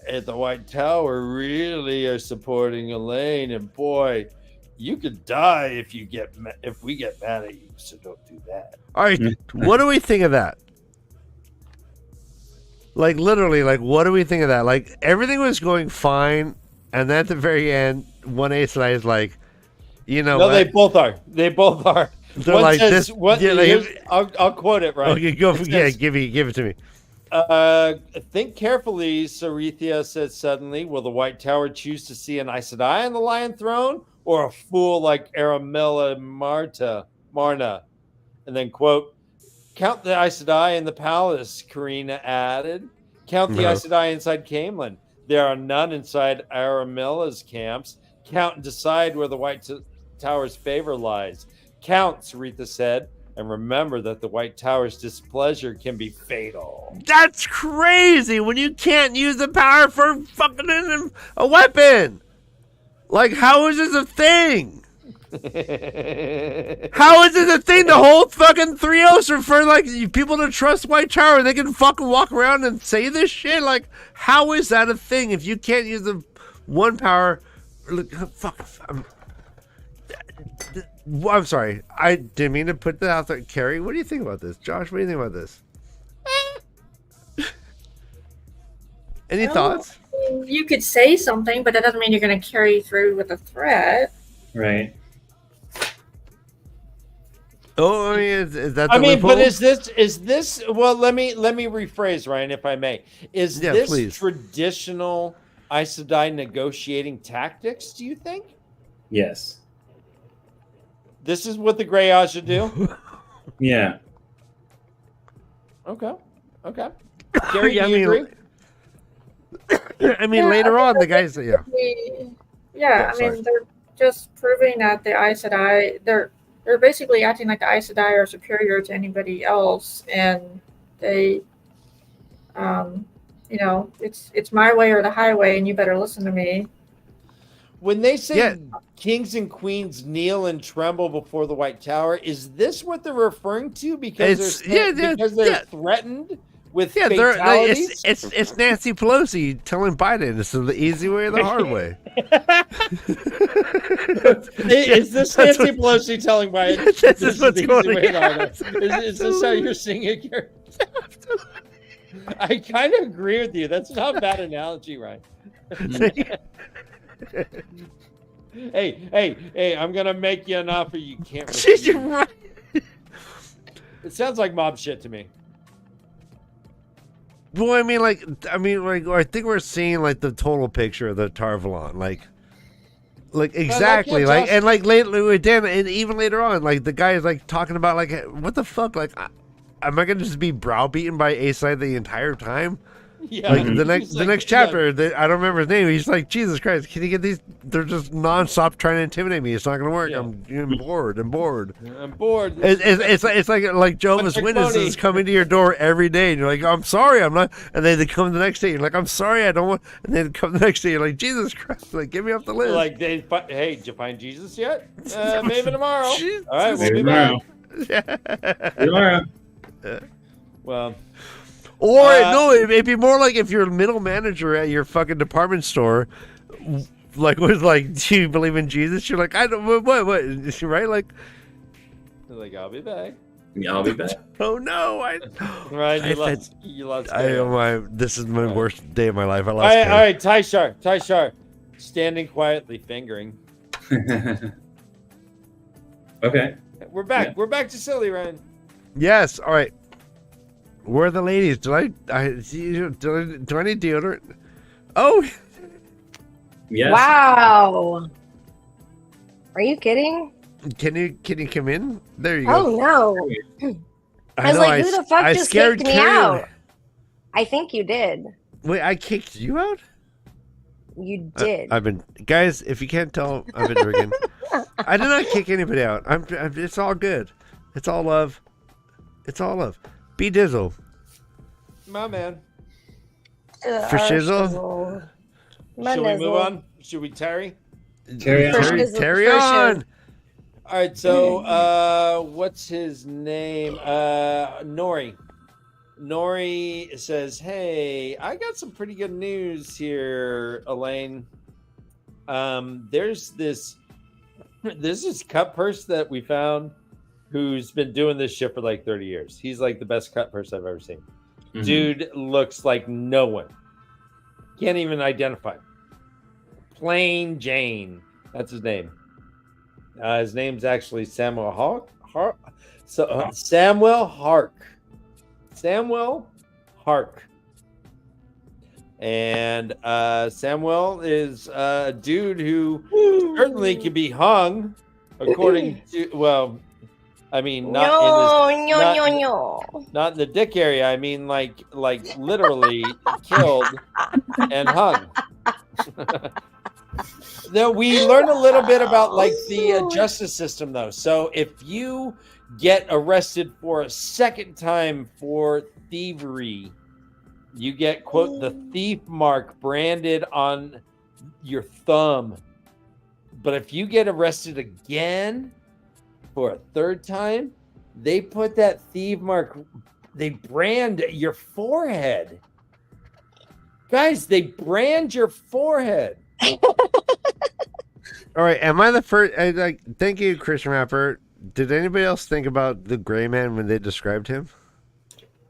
at the White Tower really are supporting Elaine, and boy, you could die if we get mad at you, so don't do that. All right, what do we think of that? Like, literally, like, what do we think of that? Like, everything was going fine, and then at the very end, one Aes Sedai is like, you know, no, they both are. They both are. They're One like says, this. What, Yeah, like, I'll quote it right. okay, go. It Yeah, says, give it to me. think carefully, Sarethia said suddenly. Will the White Tower choose to see an Aes Sedai on the Lion Throne, or a fool like Aramilla Marna? And then, quote, count the Aes Sedai in the palace, Karina added. Count the Aes Sedai inside Camelin. There are none inside Aramilla's camps. Count and decide where the White Tower's favor lies. Count, Sarethia said, and remember that the White Tower's displeasure can be fatal. That's crazy when you can't use the power for fucking a weapon. Like, how is this a thing? How is it a thing to hold fucking 3-0s or for like people to trust White Tower? They can fucking walk around and say this shit. Like, how is that a thing if you can't use the one power? Look, fuck. I'm sorry. I didn't mean to put that out there. Carrie, what do you think about this? Josh, what do you think about this? Any thoughts? You could say something, but that doesn't mean you're going to carry through with a threat. Right. Oh, I mean, is that the I mean, loophole? but is this? Well, let me rephrase, Ryan, if I may. Is Yeah, this please. traditional Aes Sedai negotiating tactics? Do you think Yes. this is what the Grey Aja do? Yeah. Okay. Gary, Yeah, do you agree? I mean, Yeah, later on, the guys, yeah. Yeah, I sorry. mean, they're just proving that the Aes Sedai, they're basically acting like the Aes Sedai are superior to anybody else, and they, you know, it's my way or the highway, and you better listen to me. When they say Yeah. kings and queens kneel and tremble before the White Tower, is this what they're referring to? Because It's- they're yeah. threatened with Yeah, fatalities? it's Nancy Pelosi telling Biden this is the easy way or the hard way. Is this That's Nancy Pelosi telling Biden This is what's the going easy way on. to hide it? Is this how you're seeing it, Gary? I kind of agree with you. That's not a bad analogy, Ryan. Hey, I'm going to make you an offer you can't refuse. You're right. It sounds like mob shit to me. Well, I mean, I think we're seeing like the total picture of the Tarvalon, like exactly, can't like, just- and like lately with Dan, and even later on, like the guy is like talking about like, what the fuck, like, am I gonna just be browbeaten by Aes Sedai the entire time? Yeah. Like the He's next chapter, I don't remember his name. He's like, Jesus Christ, can you get these? They're just nonstop trying to intimidate me. It's not gonna work. Yeah. I'm bored. I'm bored. I'm bored. It's like Jehovah's Like Witnesses Cody. coming to your door every day, and you're like, I'm sorry, I'm not. And then they come the next day, you're like, I'm sorry, I don't want. And then come the next day, you're like, Jesus Christ, like, get me off the list. Like, hey, did you find Jesus yet? Maybe tomorrow. Jesus. All right, we'll Maybe be back. tomorrow. Tomorrow. Well, Or no, it'd be more like if you're a middle manager at your fucking department store, like was like, do you believe in Jesus? You're like, I don't. What? Right? Like, I'll be back. Yeah, I'll be back. oh no, Right, If you lost. this is my worst day of my life. I All lost. right, count. Tyshar, standing quietly, fingering. Okay. We're back. Yeah. We're back to silly, Ryan. Yes. All right. Where are the ladies? Do I need deodorant? Oh, Yes. Wow. Are you kidding? can you come in? There you go. Oh no. I was like, who the fuck just scared kicked me Carrie out? away. I think you did. Wait, I kicked you out? You did. I've been, guys. If you can't tell, I've been drinking. I did not kick anybody out. It's all good. It's all love. It's all love. Be Dizzle. My man. For shizzle? Should we move on? Should we tarry? Carry on. Carry on. All right. So, what's his name? Nori. Nori says, "Hey, I got some pretty good news here, Elaine. There's this cut purse that we found who's been doing this shit for like 30 years. He's like the best cut purse I've ever seen. Mhm. Dude looks like no one. Can't even identify him. Plain Jane. That's his name. His name's actually Samuel Samuel Hark. Samuel Hark. And Samuel is a dude who certainly can be hung, according to, well, I mean, not in the dick area. I mean, like literally killed and hung. Though we learn a little bit about like the justice system, though. So if you get arrested for a second time for thievery, you get, quote, the thief mark branded on your thumb. But if you get arrested again for a third time, they put that thief mark, they brand your forehead. Guys, they brand your forehead. All right, am I the first? Thank you, Christian Rapper. Did anybody else think about the Gray Man when they described him?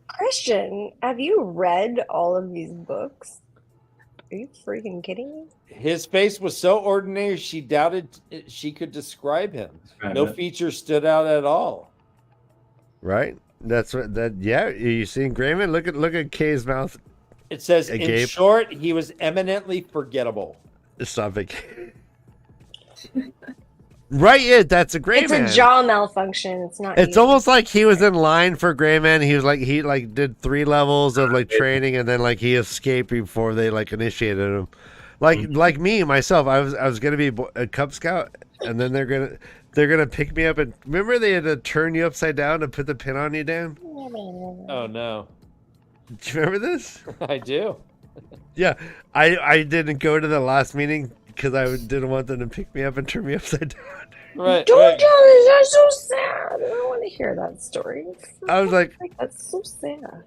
Christian, have you read all of these books? Are you freaking kidding me? His face was so ordinary, she doubted she could describe him. No features stood out at all. Right. That's what that. Yeah, you seen Gray Man? Look at Kay's mouth. It says, in Gabe. short, he was eminently forgettable. Stop it. Right, yeah, that's a Gray Man. It's a jaw malfunction. It's not. It's you. almost like he was in line for Gray Man. He did 3 levels of like training, and then like he escaped before they like initiated him. Like me myself, I was gonna be a Cub Scout, and then they're gonna pick me up and remember they had to turn you upside down and put the pin on you, Dan. Oh no, Do you remember this? I do. Yeah, I didn't go to the last meeting because I didn't want them to pick me up and turn me upside down. Right. Don't tell me, that's so sad. I don't want to hear that story. I was like, that's so sad.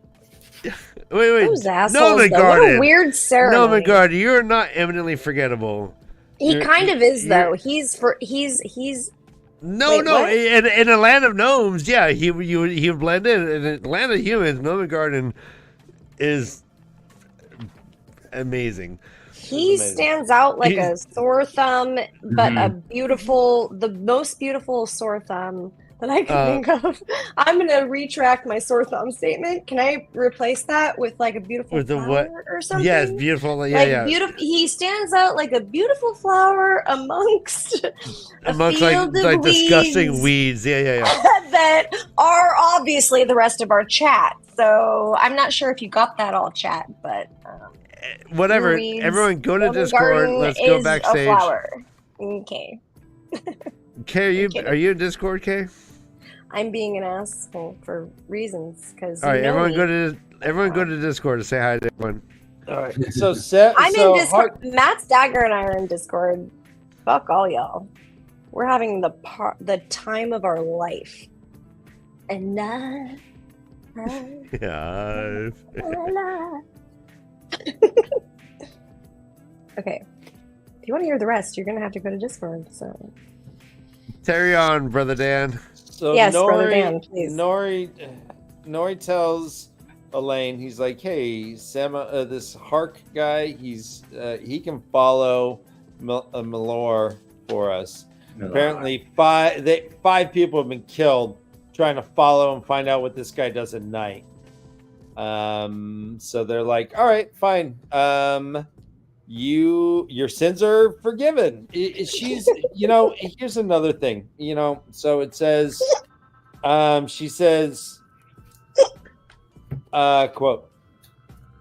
wait, Those assholes. no, What a McGarden. weird ceremony. No, McGarden, you're not eminently forgettable. He kind of is though. He's No, Wait, no. what? In a land of gnomes, yeah, he would blend in. In a land of humans, Gnome Garden is amazing. He stands out like a sore thumb, but Mhm. the most beautiful sore thumb that I can think of. I'm gonna retract my sore thumb statement. Can I replace that with like a beautiful With the flower what? or something? Yes, beautiful. Yeah, Like yeah. beautiful. He stands out like a beautiful flower amongst Amongst field of like disgusting weeds. weeds. Yeah. that are obviously the rest of our chat. So I'm not sure if you got that all, chat, but Whatever. weeds. Everyone, go to Lemon Discord. Garden Let's go is backstage. A flower. Okay, Kay, kidding. are you in Discord, Kay? I'm being an asshole for reasons because All right, everyone go to Discord to say hi to everyone. All right. So I'm in Discord. Matt Stagger and I are in Discord. Fuck all y'all. We're having the time of our life. And Yeah. Okay. If you want to hear the rest, you're gonna have to go to Discord. So Carry on, brother Dan. So Yes, Brother Dan, please. Nori tells Elaine, he's like, "Hey, Sam, this Hark guy, he can follow Malor for us. Apparently, five people have been killed trying to follow and find out what this guy does at night. So they're like, all right, fine. Your sins are forgiven." She's, here's another thing, so it says, she says, Quote.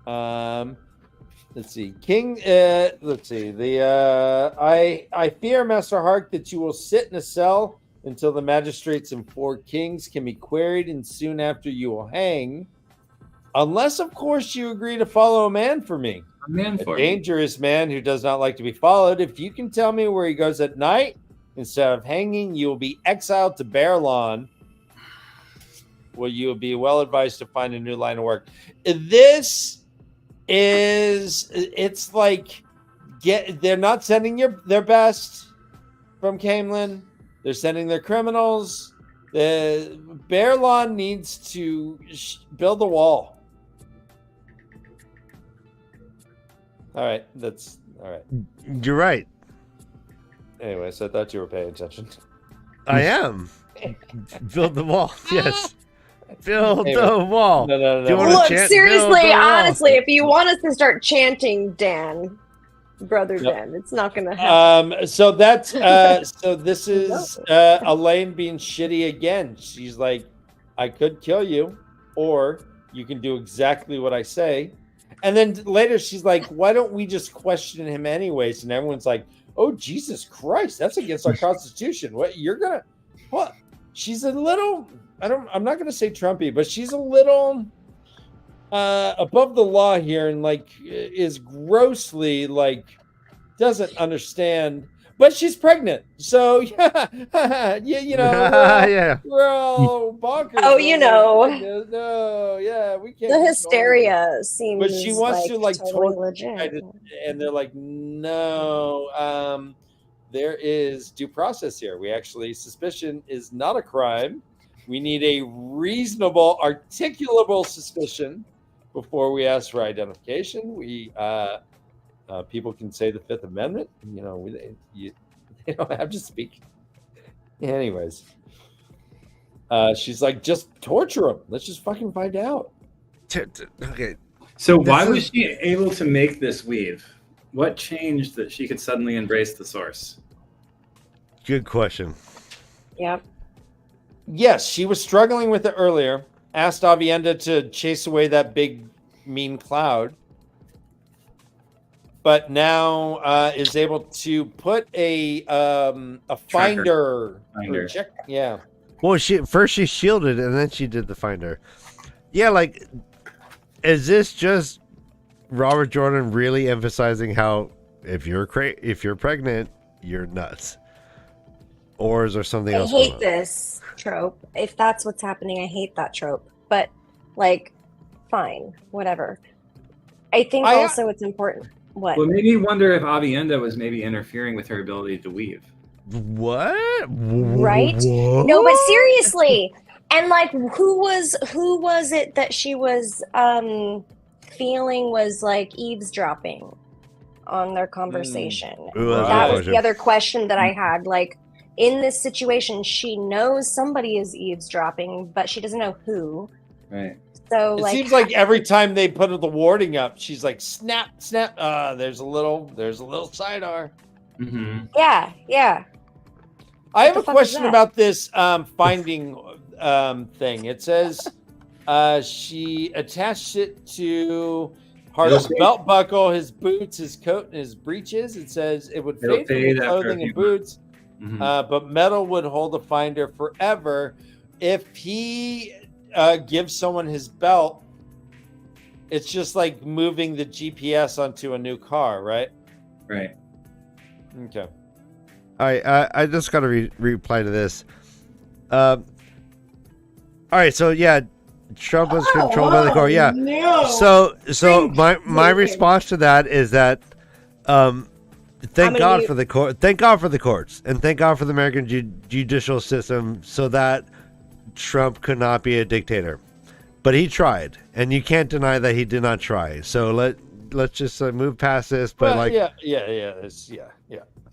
Let's see. Let's see. I fear, Master Hark, that you will sit in a cell until the magistrates and 4 kings can be queried, and soon after you will hang. Unless, of course, you agree to follow a man for me. A man A for me. dangerous man who does not like to be followed. If you can tell me where he goes at night, instead of hanging, you will be exiled to Bearlawn, where you will be well advised to find a new line of work. It's like they're not sending their best from Camelin. They're sending their criminals. Bearlawn needs to build a wall. All right, that's all right. You're right. Anyways, I thought you were paying attention. I am. Build the wall. Yes. Build Anyway. the wall. No. Do you wanna Look, chant, seriously, build the wall? honestly, if you want us to start chanting Dan, Brother Yep. Dan, it's not going to happen. So that's so this is Elaine being shitty again. She's like, I could kill you, or you can do exactly what I say. And then later she's like, why don't we just question him anyways? And everyone's like, oh, Jesus Christ, that's against our Constitution. What? She's a little, I'm not gonna say Trumpy, but she's a little above the law here, and like is grossly like doesn't understand, but she's pregnant. So yeah, you know, Yeah. we're all bonkers. Oh, you know. No, yeah, we can't. The hysteria seems But she wants to, like, totally totally legit. And they're like, no, there is due process here. We actually, suspicion is not a crime. We need a reasonable, articulable suspicion before we ask for identification. We people can say the Fifth Amendment. You know, they don't have to speak. Anyways, she's like, just torture him. Let's just fucking find out. Okay. So why This was she able to make this weave? What changed that she could suddenly embrace the source? Good question. Yep. Yes, she was struggling with it earlier. Asked Avienda to chase away that big mean cloud, but now is able to put a finder. Finder. Check. Yeah. Well, she shielded and then she did the finder. Yeah, like, is this just Robert Jordan really emphasizing how if you're pregnant, you're nuts? Or is there something I else going hate on? this trope. If that's what's happening, I hate that trope. But, like, fine, whatever. I think also it's important. What? Well, it made me wonder if Avienda was maybe interfering with her ability to weave. What? Right? What? No, but seriously. And like who was it that she was feeling was like eavesdropping on their conversation? Ooh, that's a That good was the question. other question that I had. Like in this situation, she knows somebody is eavesdropping, but she doesn't know who. Right. So It like seems like every time they put the warding up, she's like, snap, snap. There's a little sidearm. Mm-hmm. yeah. I have a the fuck is question that? about this finding thing. It says she attached it to Hart's It'll belt buckle, his boots, his coat, and his breeches. It says it would It'll fade from fade the after a clothing few and boots, Mhm. but metal would hold the finder forever. If he gives someone his belt, it's just like moving the GPS onto a new car, right? Right. Okay. All right, I just got to reply to this. All right, so yeah, Trump was controlled by the court. Yeah. No. So my response to that is that thank gonna God mute- for the court. Thank God for the courts, and thank God for the American judicial system, so that Trump could not be a dictator. But he tried, and you can't deny that he did not try. So let's just move past this. But Well, like, yeah.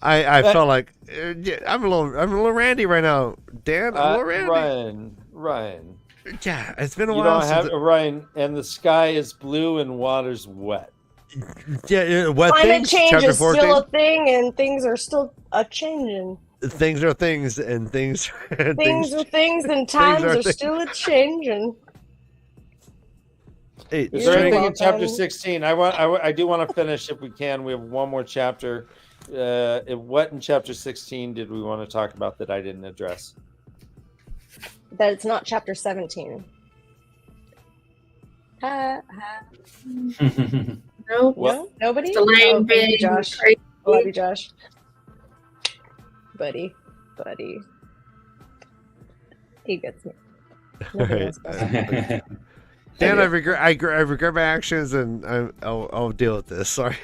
I felt like yeah, I'm a little randy right now, Dan. I'm a little randy. Ryan. Yeah, it's been a You while don't have since. Ryan, and the sky is blue and water's wet. What climate things? change Chapter is 14. still a thing and things are still a changing. Things are things, and things. Things are things and times are are things. still a changing. Hey, Is You're there anything in welcome. chapter 16? I do want to finish if we can. We have one more chapter. What in chapter 16 did we want to talk about that I didn't address? That it's not chapter 17. Ha, ha. Nope. What? No? Nobody? The lane Oh, thank you, being Josh. crazy. I love you, Josh. Buddy. He gets me. Nobody else does. Dan, I regret my actions, and I'll deal with this. Sorry.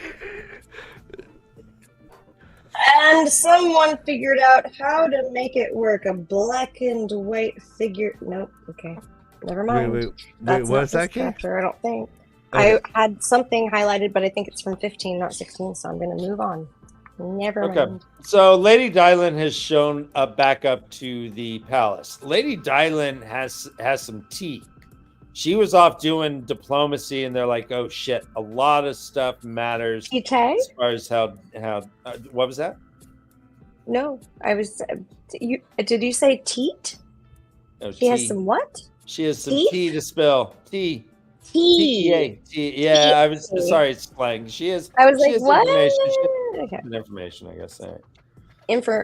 And someone figured out how to make it work. A black and white figure. Nope. Okay. Never mind. Wait, That's not what's this that, Kate? chapter, I don't think. Okay. I had something highlighted, but I think it's from 15, not 16, so I'm going to move on. Never Okay. mind. So Lady Dylan has shown up back up to the palace. Lady Dylan has some tea. She was off doing diplomacy, and they're like, "Oh shit, a lot of stuff matters Tite? as far as how what was that? No, I was. Did you say teat? Oh, She has tea. some what? She has some Tea? tea to spill. Tea. Tea. Tea. Tea. Yeah, I was Tea. sorry. It's slang. She has. I was she like, has what? Information. Okay. Information, I guess. All right. Info.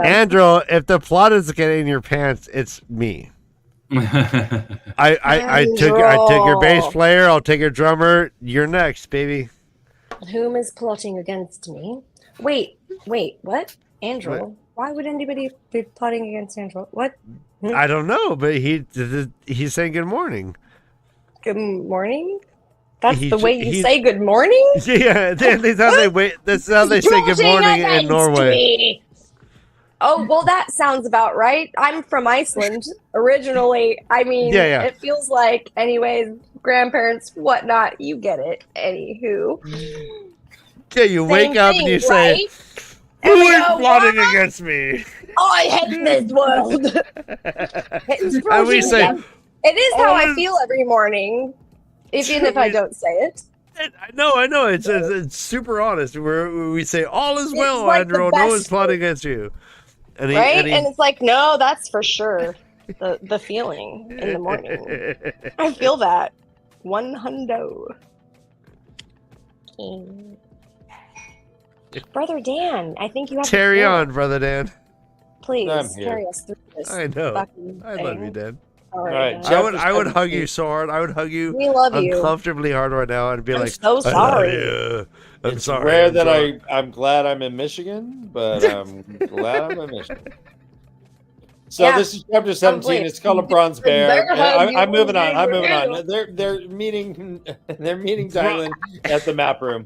Andrew, if the plot is getting in your pants, it's me. I took your bass Andrew. player. I'll take your drummer. You're next, baby. Whom is plotting against me? Wait, what? Andrew? What? Why would anybody be plotting against Andrew? What? I don't know, but he's saying good morning. Good morning? That's He- the way you he- say good morning? Yeah, that's how they wait. That's how they say good Plotting morning in against Norway. me. Oh, well, that sounds about right. I'm from Iceland originally. I mean, Yeah. It feels like, anyways, grandparents, whatnot, you get it. Anywho. Yeah, you wake Same up thing, and you say, right? "Who And we is go, plotting "What? against me?" I hate this world. It's And we broken say, down. It is how I "Oh, feel every morning, even if I don't say it. I know. It's super honest. We say all is It's well, like the Andrew. No one's best- plotting against you. And Right? And it's like, no, that's for sure the feeling in the morning. I feel that. 100. Brother Dan, I think you have Carry the floor. on, brother Dan. Please I'm here. carry us through this. I know. fucking I love you, thing. Dan. All All right. right, Dan. Jeff- I would hug 17. you so hard. I would hug you We love you. uncomfortably hard right now and be I'm like, so "I love sorry. you. I'm It's sorry. rare I'm that drunk." I'm glad I'm in Michigan, but I'm glad I'm in Michigan. So Yeah. this is chapter 17. Complete. It's called a bronze bear. Bear hug, I'm moving you on. I'm will moving on. handle. They're meeting Dylan at the map room.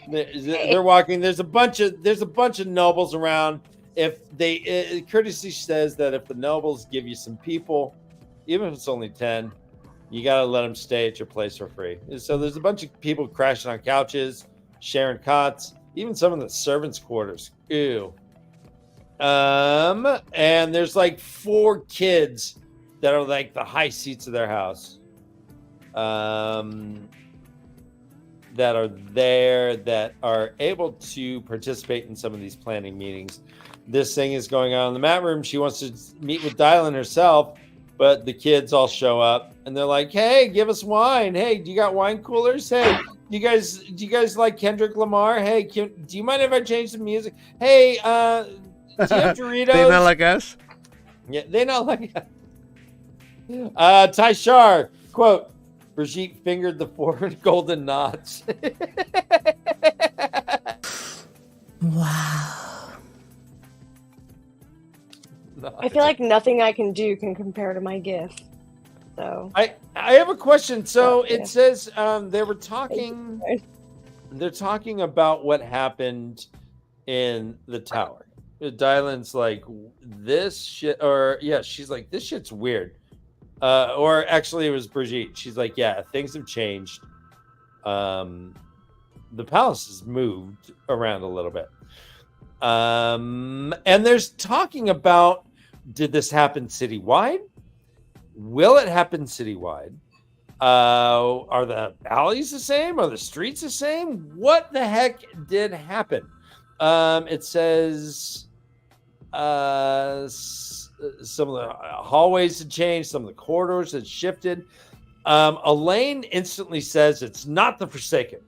They're walking. There's a bunch of nobles around. If they courtesy says that if the nobles give you some people, even if it's only 10, you got to let them stay at your place for free. So there's a bunch of people crashing on couches, sharing cots, even some of the servants' quarters. Ew. And there's like 4 kids that are like the high seats of their house. That are there, that are able to participate in some of these planning meetings. This thing is going on in the mat room. She wants to meet with Dylan herself, but the kids all show up and they're like, "Hey, give us wine. Hey, do you got wine coolers? Hey, do you guys like Kendrick Lamar? Hey, do you mind if I change the music? Hey, do you have Doritos?" They not like us? Yeah, they not like Tyshar, quote, "Brigitte fingered the 4 golden knots." Wow. I feel like nothing I can do can compare to my gift. So I have a question. So Okay. it says they were talking. They're talking about what happened in the tower. Dylan's like, "This shit," or yeah, she's like, "This shit's weird." Or actually, it was Brigitte. She's like, "Yeah, things have changed. The palace has moved around a little bit." And there's talking about, did this happen citywide? Will it happen citywide? Are the alleys the same? Are the streets the same? What the heck did happen? It says some of the hallways had changed, some of the corridors had shifted. Elaine instantly says it's not the Forsaken.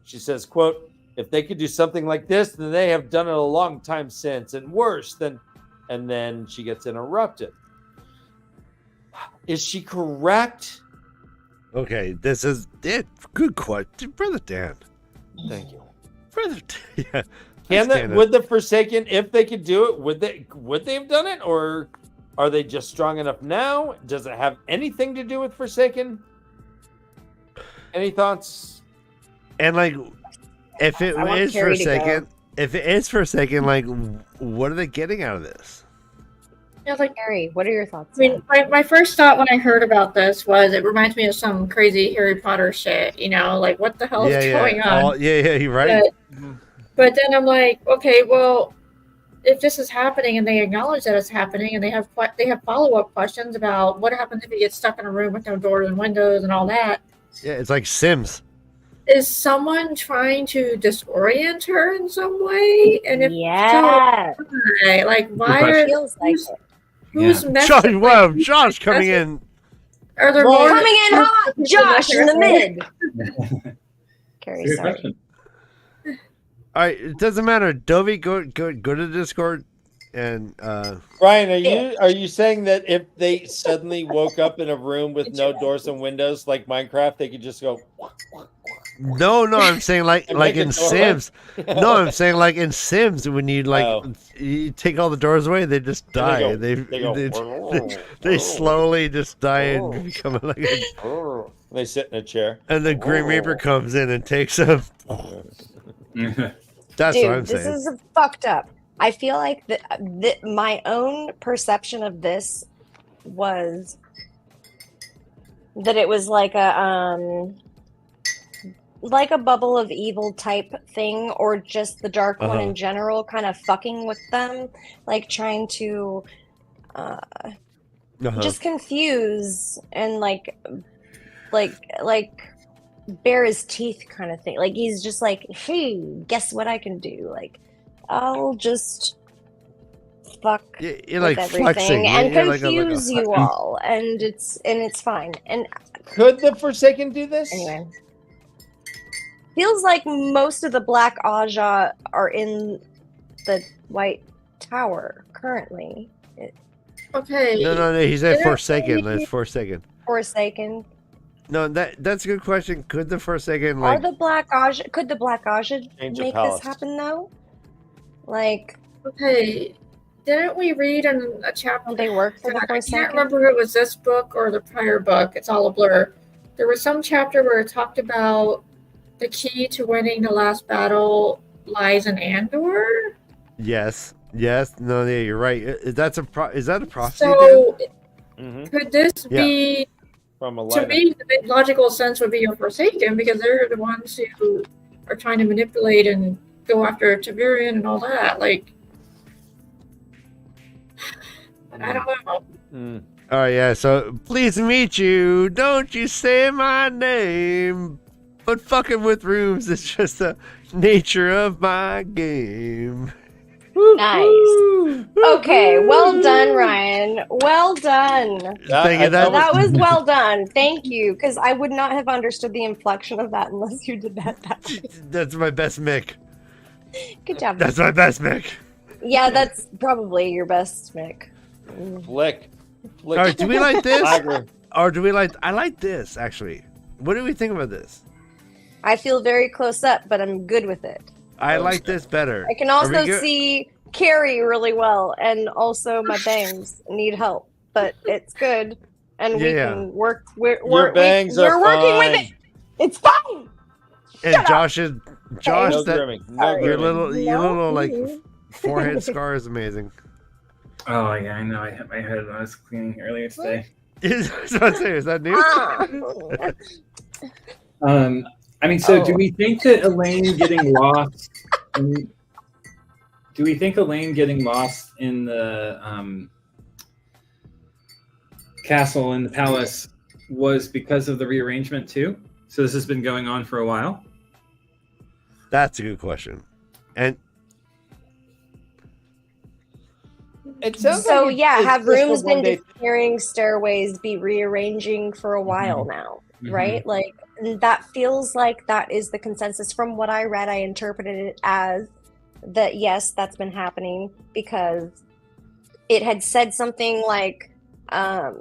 She says, quote, if they could do something like this, then they have done it a long time since, and worse than. And then she gets interrupted. Is she correct? Okay, this is it. Good question, Brother Dan. Thank you. Brother, yeah. Would the Forsaken, if they could do it, would they have done it, or are they just strong enough now? Does it have anything to do with Forsaken? Any thoughts? And like, if it I want is Carrie to go. Forsaken, like, what are they getting out of this? Yeah, like Carrie, what are your thoughts? I mean, my first thought when I heard about this was it reminds me of some crazy Harry Potter shit. You know, like what the hell is going on? You're right. But then I'm like, okay, well, if this is happening and they acknowledge that it's happening, and they have follow up questions about what happens if you get stuck in a room with no doors and windows and all that. Yeah, it's like Sims. Is someone trying to disorient her in some way? And if Yes. so, why? Like, why question. are Feels like it. who's messing? Josh, like, wow, who's Josh coming messing- in. Are there Well, more Coming in hot, Josh in the mid. Carrie, Good sorry. question. All right, it doesn't matter. Dovey, go to Discord, and Ryan, are you saying that if they suddenly woke up in a room with no doors and windows like Minecraft, they could just go? no, I'm saying like And like make a in doorway? Sims. No, I'm saying like in Sims when you like Oh. you take all the doors away, they just die. And they go. They slowly just die Oh. and become like a, They sit in a chair. and the Grim Reaper comes in and takes them. That's Dude, what I'm this saying. is fucked up. I feel like my own perception of this was that it was like a bubble of evil type thing, or just the Dark One Uh-huh. in general kind of fucking with them, like trying to Uh-huh. just confuse and like bare his teeth kind of thing. Like he's just like, hey, guess what I can do? Like, I'll just fuck You're with like everything flexing and You're like a- confuse you all, and it's fine. And Could the Forsaken do this? anyway, feels like most of the Black Aja are in the White Tower currently. Okay. No. He said Yeah, Forsaken. maybe- That's Forsaken. Forsaken. No, that's a good question. Could the Forsaken Are like? the Black Aja? Could the Black Aja Change of make palace. this happen though? Like, Okay. Didn't we read in a chapter? will they work for the I can't Forsaken? remember if it was this book or the prior book. It's all a blur. There was some chapter where it talked about the key to winning the last battle lies in Andor. Yes. No, yeah, you're right. Is that a prophecy? So Mhm. could this Yeah. be? From a To light. me, the logical sense would be a Forsaken, because they're the ones who are trying to manipulate and go after Tavirian and all that. Like, I don't know. Mm. Oh yeah. So please meet you. Don't you say my name. But fucking with rooms is just the nature of my game. Nice. Okay, well done, Ryan. Well done. Thank you. That was well done. Thank you, because I would not have understood the inflection of that unless you did that way. That's my best Mick. Good job. That's my best Mick. Yeah, that's probably your best, Mick. Flick. All right. Do we like this, Tiger. or do we like? I like this actually. What do we think about this? I feel very close up, but I'm good with it. I like this better. I can Are we also good? see Carrie really well, and also my bangs need help, but it's good, and we Yeah. can work. We're bangs are working with fine. it. It's fine. And Shut up. Josh, No that grooming. No your grooming. little like Mhm. forehead scar is amazing. Oh yeah, I know. I hit my head when I was cleaning earlier today. Is that new? Ah. I mean, so do Oh. we think that Elaine getting lost? Do we think Elaine getting lost in the castle in the palace was because of the rearrangement too? So this has been going on for a while. That's a good question. And It sounds So like yeah, it's have just a rooms been one-day- disappearing, stairways be rearranging for a while now, Mhm. right? Like that feels like that is the consensus. From what I read, I interpreted it as that yes, that's been happening because it had said something like Aes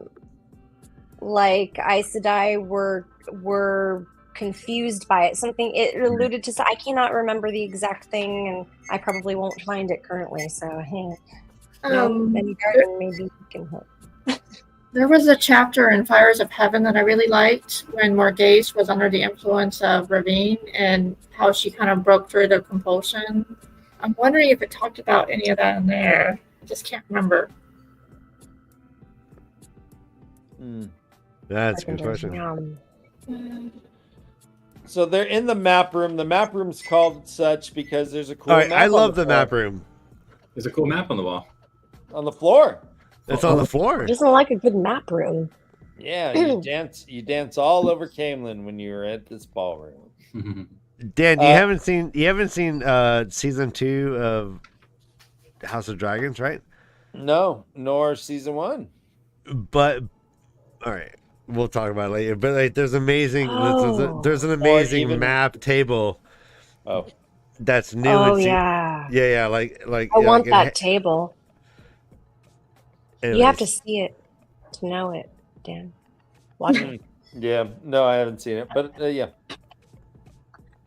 Sedai were confused by it. Something it alluded to. I cannot remember the exact thing, and I probably won't find it currently. So, maybe Garden, maybe you can help. There was a chapter in Fires of Heaven that I really liked when Morghese was under the influence of Ravine and how she kind of broke through the compulsion. I'm wondering if it talked about any of that in there. I just can't remember. That's a good question. So they're in the map room. The map room's called such because there's a cool All right, map I on love the the floor. map room. There's a cool map on the wall. On the floor. It's on the floor. Doesn't like a good map room. Yeah, you dance all over Camelin when you were at this ballroom. Dan, you haven't seen season 2 of House of Dragons, right? No, nor season 1. But all right, we'll talk about it later. But like, there's amazing. There's an Or amazing even- map table Oh, that's new. Oh in yeah. yeah, like I want like that table. anyways. You have to see it to know it, Dan. Watch it. yeah. No, I haven't seen it, but yeah.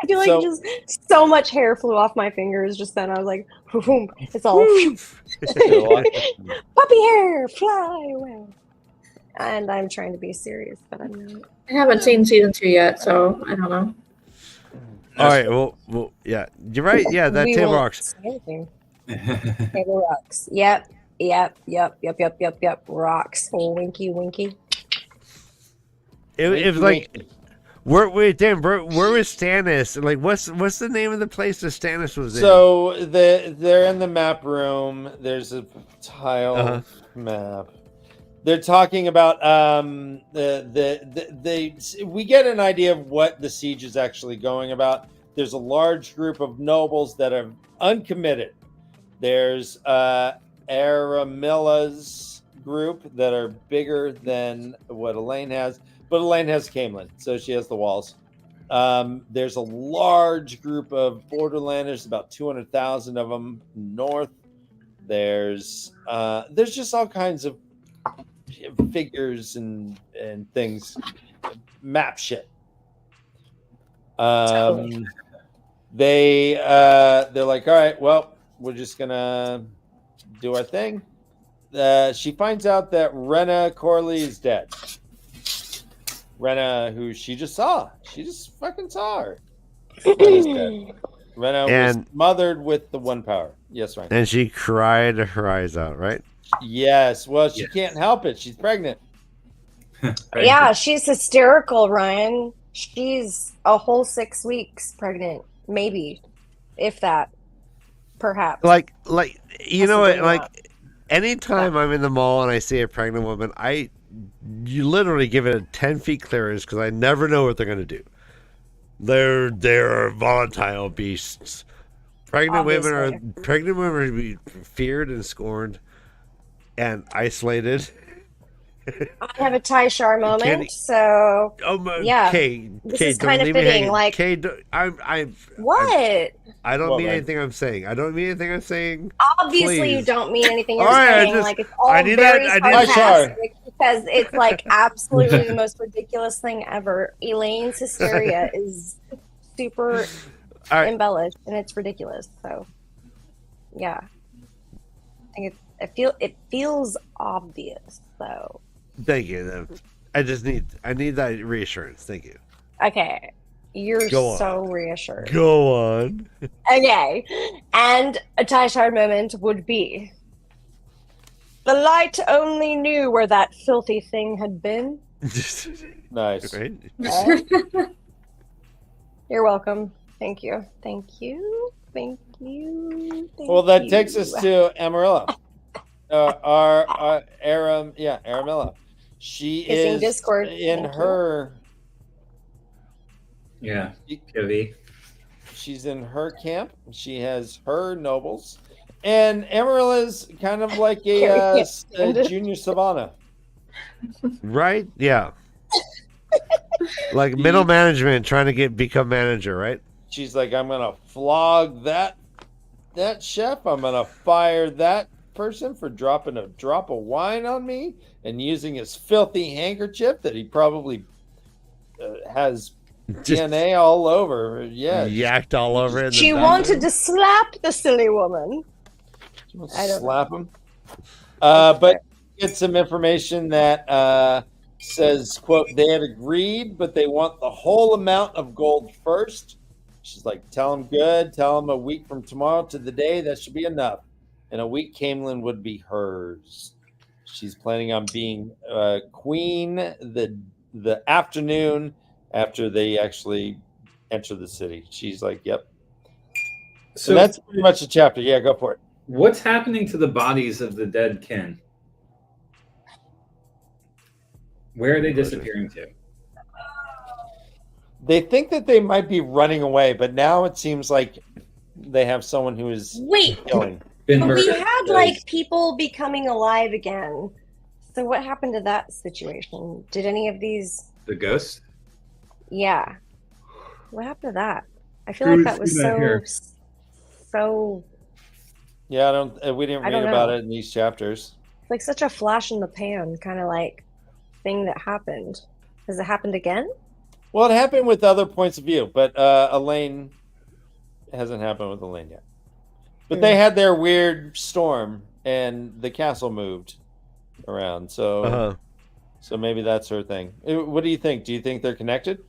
I feel like So- just so much hair flew off my fingers just then. I was like, boom, it's all puppy hair, fly away. And I'm trying to be serious, but I'm not. I haven't seen season 2 yet, so I don't know. All right, well, yeah, you're right. Yeah, that We table won't rocks. say anything. Table rocks. Yep. Rocks. Oh, winky, winky. It was like, where was Stannis? Like, what's the name of the place that Stannis was in? So they're in the map room. There's a tile map. They're talking about we get an idea of what the siege is actually going about. There's a large group of nobles that are uncommitted. There's Aramilla's group that are bigger than what Elaine has, but Elaine has Camelin, so she has the walls. There's a large group of Borderlanders, about 200,000 of them north. There's just all kinds of figures and things, map shit. They're like, all right, well, we're just gonna do our thing. She finds out that Rena Corley is dead. Rena, who she just fucking saw her. Rena's dead. Rena was smothered with the one power. Yes, Ryan. And she cried her eyes out, right? Yes. Well, she can't help it. She's pregnant. Yeah, she's hysterical, Ryan. She's a whole 6 weeks pregnant, maybe, if that, perhaps. Like you know what? Possibly Like, not. anytime I'm in the mall and I see a pregnant woman, you literally give it a 10 feet clearance because I never know what they're gonna do. They're volatile beasts. Pregnant women are to be feared and scorned and isolated. I have a Ty Shar moment, so yeah, Kay, this Kay, is don't kind of leave me fitting. hanging. Like, Kay, what? I don't What, mean Ryan? anything I'm saying. I don't mean anything I'm saying. Obviously, you Please. don't mean anything you're All right, saying. Like, it's all I need very that- I need that- sarcastic because it's like absolutely the most ridiculous thing ever. Elaine's hysteria is super All right. embellished, and it's ridiculous. So, yeah, I think it feels obvious. So, Thank you. I need that reassurance. Thank you. okay, you're Go on. so reassured. Go on. Okay, and a Ty Shard moment would be: the light only knew where that filthy thing had been. Nice. Right? You're welcome. Thank you. Thank you. Thank you. Thank Well, that you. takes us to Amarilla. Aramilla. She Kissing is Discord. in Thank you. her. POV. She's in her camp. She has her nobles, And Amarilla's kind of like Carrie a can't stand it. junior Savannah. Right? Yeah. Like middle management trying to become manager, right? She's like, I'm gonna flog that chef. I'm gonna fire that person for dropping a drop of wine on me and using his filthy handkerchief that he probably has Just DNA all over. Yeah, yacked all over it. in the She bathroom. wanted to slap the silly woman. she wants I to don't slap him. But get some information that says, quote, they had agreed, but they want the whole amount of gold first. She's like, tell them good. Tell them a week from tomorrow to the day. That should be enough. In a week, Camelin would be hers. She's planning on being queen the afternoon after they actually enter the city. She's like, yep. So that's pretty much the chapter. Yeah, go for it. What's happening to the bodies of the dead kin? Where are they disappearing to? They think that they might be running away, but now it seems like they have someone who is Wait, killing. Been but we murdered. had like people becoming alive again. So what happened to that situation? Did any of these? The ghost? Yeah. What happened to that? I feel like that was Who's that here? so Yeah, we didn't I read don't about know. it in these chapters. like such a flash in the pan kind of like thing that happened. Has it happened again? Well, it happened with other points of view, but Elaine hasn't happened with Elaine yet. But they had their weird storm, and the castle moved around. So, so maybe that's her thing. What do you think? Do you think they're connected?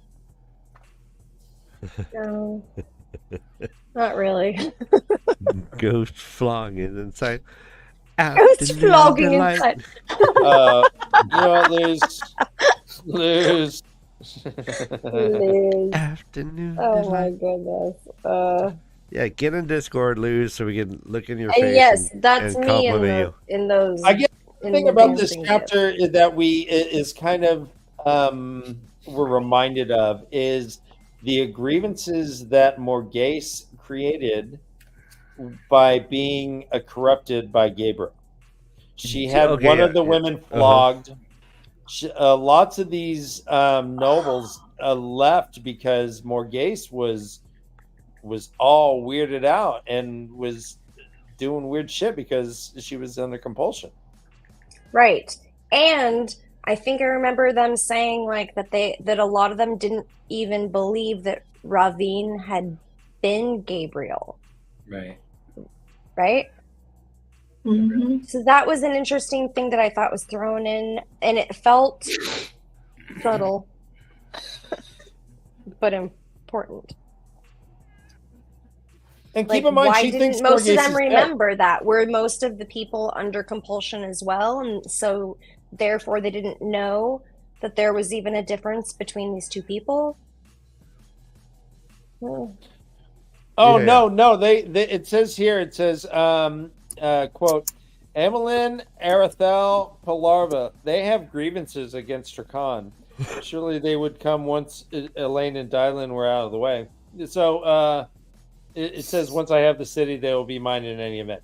No. Not really. Ghost flogging inside. Ghost flogging inside. You know what, Luz? Liz. Afternoon. Oh my goodness. Yeah, get in Discord, Luz, so we can look in your And face. yes, and- that's and me compliment in those. I guess in the thing the about this dancing chapter is that is kind of we're reminded of is the grievances that Morghese created by being corrupted by Gabriel. She had Okay, one yeah, of the yeah. women flogged. Lots of these nobles left because Morghese was all weirded out and was doing weird shit because she was under compulsion. Right. And I think I remember them saying like that a lot of them didn't even believe that Ravine had been Gabriel, Right. right? Mm-hmm. So that was an interesting thing that I thought was thrown in, and it felt subtle but important. And Like, keep in mind, why she thinks didn't most of Morghese them is dead. remember that? Were most of the people under compulsion as well, and so therefore they didn't know that there was even a difference between these two people? Hmm. Oh Yeah. no! They it says here. It says quote, Amelin, Arathel, Palarva. They have grievances against Trakan. Surely they would come once Elaine and Dylan were out of the way. So it says, once I have the city, they will be mine in any event.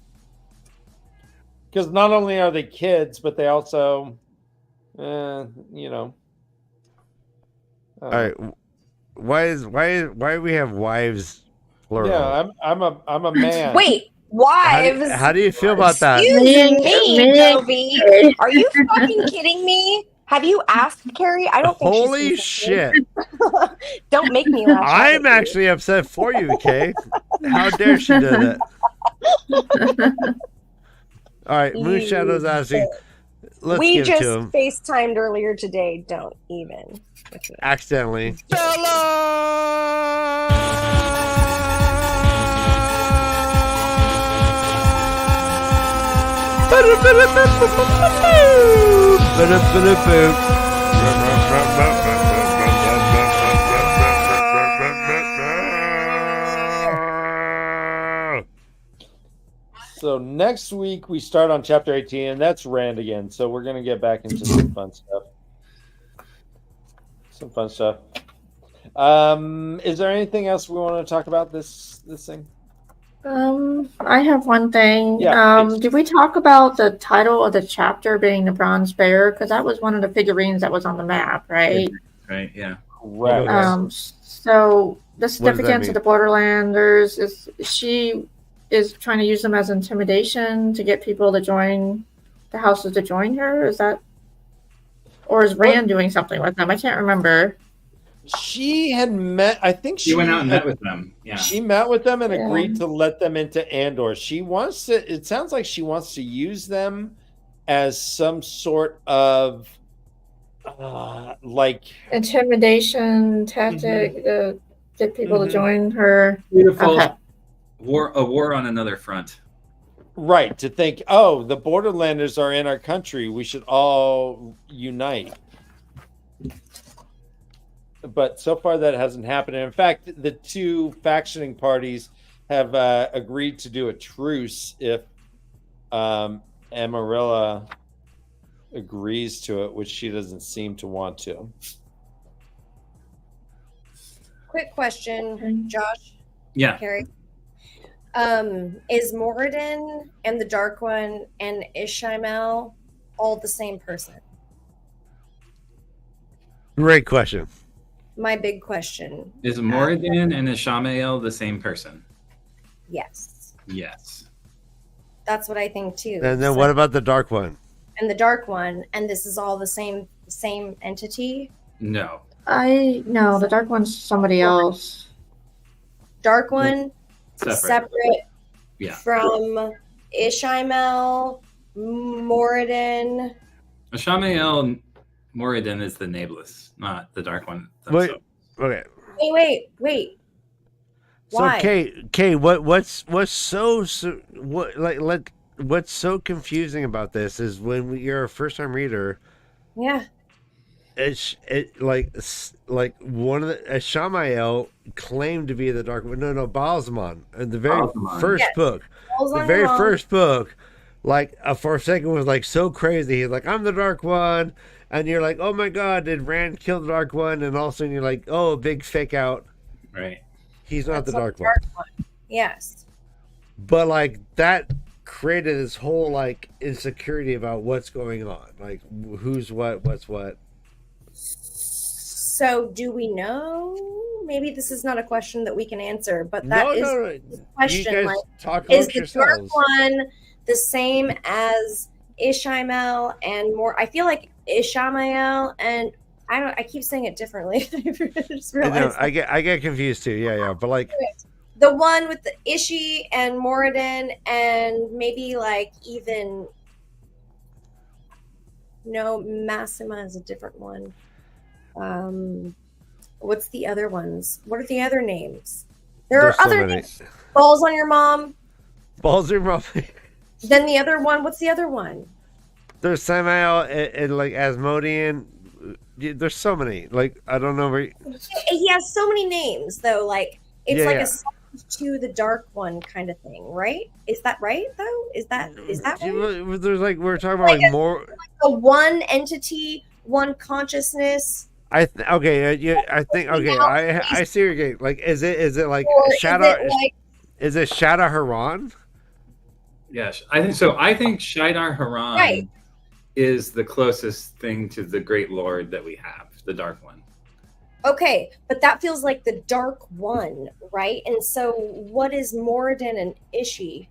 Because not only are they kids, but they also, you know. All right. Why do we have wives plural? Yeah, I'm a man. Wait, wives? How do you feel about that? Excuse me, Me. Jovi. Are you fucking kidding me? Have you asked Carrie? I don't think Holy she's shit. Don't make me laugh. I'm actually upset for you, Kay. How dare she do that? All right, Moonshadow's asking. Let's we give just to him. FaceTimed earlier today. Don't even. Accidentally. So next week we start on chapter 18, and that's Rand again. So we're gonna get back into some fun stuff. Is there anything else we want to talk about this thing? I have one thing. Yeah, please. Did we talk about the title of the chapter being the Bronze Bear? Because that was one of the figurines that was on the map, right? Right. Yeah. Correct. Okay. So the does that significance mean? of the Borderlanders is she is trying to use them as intimidation to get people to join the houses to join her. Is that, or is Rand doing something with them? I can't remember. She had met. I think She went out and met with them. Yeah. She met with them and Yeah. agreed to let them into Andor. She wants to. It sounds like she wants to use them as some sort of like Intimidation tactic to get people to join her. Beautiful. Okay. A war on another front. right to think. Oh, the Borderlanders are in our country. We should all unite. But so far that hasn't happened. And in fact, the two factioning parties have agreed to do a truce if Amarilla agrees to it, which she doesn't seem to want to. Quick question, Josh, Yeah. Carrie. Is Moradin and the Dark One and Ishmael all the same person? Great question. My big question. Is Moradin and Ishamael the same person? Yes. Yes. That's what I think too. And then So- what about the Dark One? and the Dark One, and this is all the same entity? No. No, the Dark One's somebody else. Dark One Separate. separate Yeah. from Ishmael, Moradin. Ishamael Moradin is the Nameless, not the Dark One. Wait. Okay. Wait. So Why? Kay, what's so what's so confusing about this is when you're a first time reader, Yeah. like one of the Ishamael claimed to be the Dark One. No, Balsamon in the very Balsamon. first Yes. book. Balls The on very your mom. first book, like a Forsaken was like so crazy. He's like, I'm the Dark One, and you're like, oh my god, did Rand kill the Dark One? And all of a sudden you're like, oh, big fake out. Right. He's not That's the not Dark One. Yes. But like that created this whole like insecurity about what's going on, like who's what's what. So do we know? Maybe this is not a question that we can answer, but that is No. the question. You guys Like, talk is amongst the Dark yourselves. One the same as Ishmael and more? I feel like Ishmael and I keep saying it differently. I just I know, realized I get confused too. Yeah. But like, the one with the Ishi and Moradin and maybe like even no, Massima is a different one. What's the other ones? What are the other names? There there's are so other many. names. Balls on your mom. Balls are probably Then the other one. What's the other one? there's Samael and like Asmodean. There's so many. Like I don't know where. He has so many names though. Like it's Yeah, like yeah. a second to the Dark One kind of thing, right? Is that right though? Is that right? There's like we're talking about like more. A one entity, one consciousness. Okay. Yeah. I think okay. I see your game. Like is it like Or is Shadow? it like Is it Shadow Haran? Yes, I think so. I think Shaidar Haran Right. is the closest thing to the Great Lord that we have, the Dark One. okay, but that feels like the Dark One, right? And so, what is Moradin and Ishi?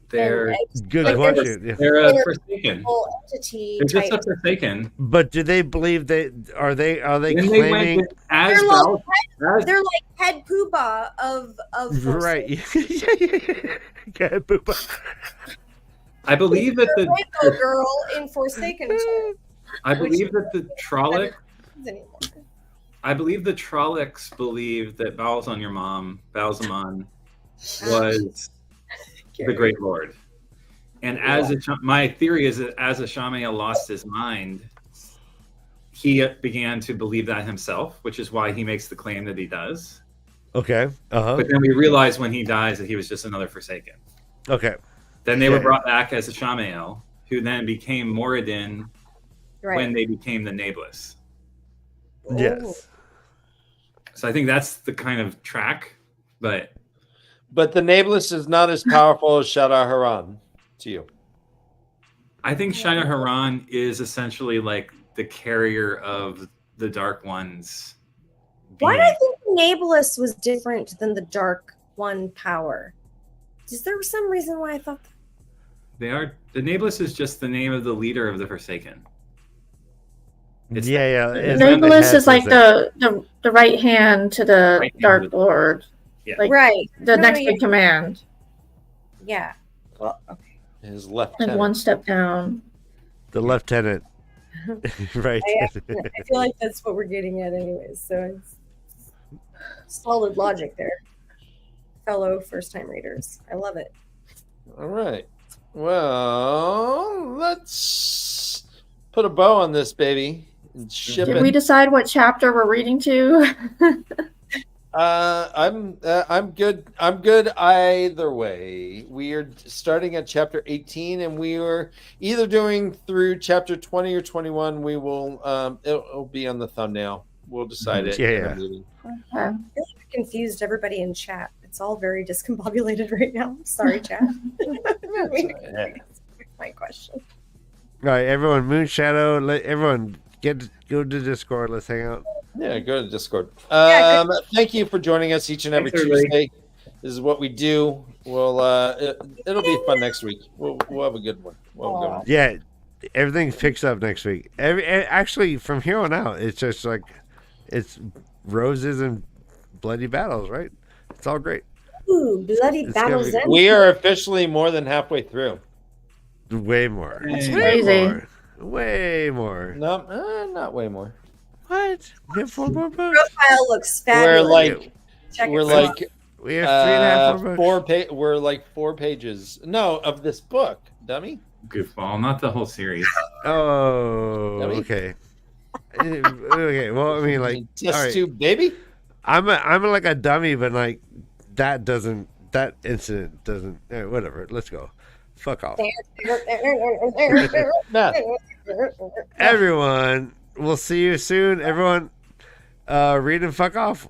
They're Good Like, question. Yeah. they're They're- Forsaken. Whole entity They're just type. a Forsaken. But do they believe they are they Then they claiming went with as They're like Bal- as- They're like head poobah of right? Yeah, Booba. I believe that the Rainbow Girl in Forsaken too. I believe that the Trolloc Anymore. I believe the Trollocs believe that Balls on your mom, Balsamon, was the Great Lord. And my theory is that as Ishamael lost his mind, he began to believe that himself, which is why he makes the claim that he does. Okay. But then we realize when he dies that he was just another Forsaken. Okay. Then they were Yeah. brought back as Ishamael, who then became Moradin Right. when they became the Nameless. Yes. So I think that's the kind of track, but But the Nameless is not as powerful as Shadar Haran to you. I think Shiner Haran is essentially like the carrier of the Dark One's Why being. do I think the Nameless was different than the Dark One power? Is there some reason why I thought that? They are. The Nameless is just the name of the leader of the Forsaken. It's yeah. the it's on the Nameless head, is like was the right hand to the Right hand Dark to the- Lord. Yeah. Like Right. the No, next yeah. in command. Yeah. Well, okay. His left And hand. one step down. the lieutenant. Right. I feel like that's what we're getting at, anyways. So it's solid logic there, fellow first-time readers. I love it. All right. Well, let's put a bow on this baby and ship Did it. we decide what chapter we're reading to? I'm good. I'm good either way. We are starting at chapter 18, and we are either doing through chapter 20 or 21. We will. It'll be on the thumbnail. We'll decide it. in a Yeah. meeting. Okay. I feel like I confused everybody in chat. It's all very discombobulated right now. Sorry, chat. My question. All right, everyone. Moonshadow. Let everyone go to Discord. Let's hang out. Yeah, go to Discord. Yeah, Thank you for joining us each and every Thanks, everybody. Tuesday. This is what we do. We'll it'll be fun next week. We'll have a good one. We'll have a good one. Yeah, everything picks up next week. Actually, from here on out, it's just like it's roses and bloody battles, right? It's all great. Ooh, bloody It's gonna battles be- end. We are officially more than halfway through. Way more. That's Way crazy. more. Way more. No, not way more. What? We have 4 more books. Profile looks We're fabulous. like Check we're it like out. We have 3.5 more books. we're like 4 pages. No, of this book, dummy. Goofball, not the whole series. Oh, Dummy. okay. Okay. Well, I mean, like, Test all right. tube, baby. I'm like a dummy, but like that incident doesn't. Whatever. Let's go. Fuck off. Nah. Everyone, we'll see you soon. Everyone, read and fuck off.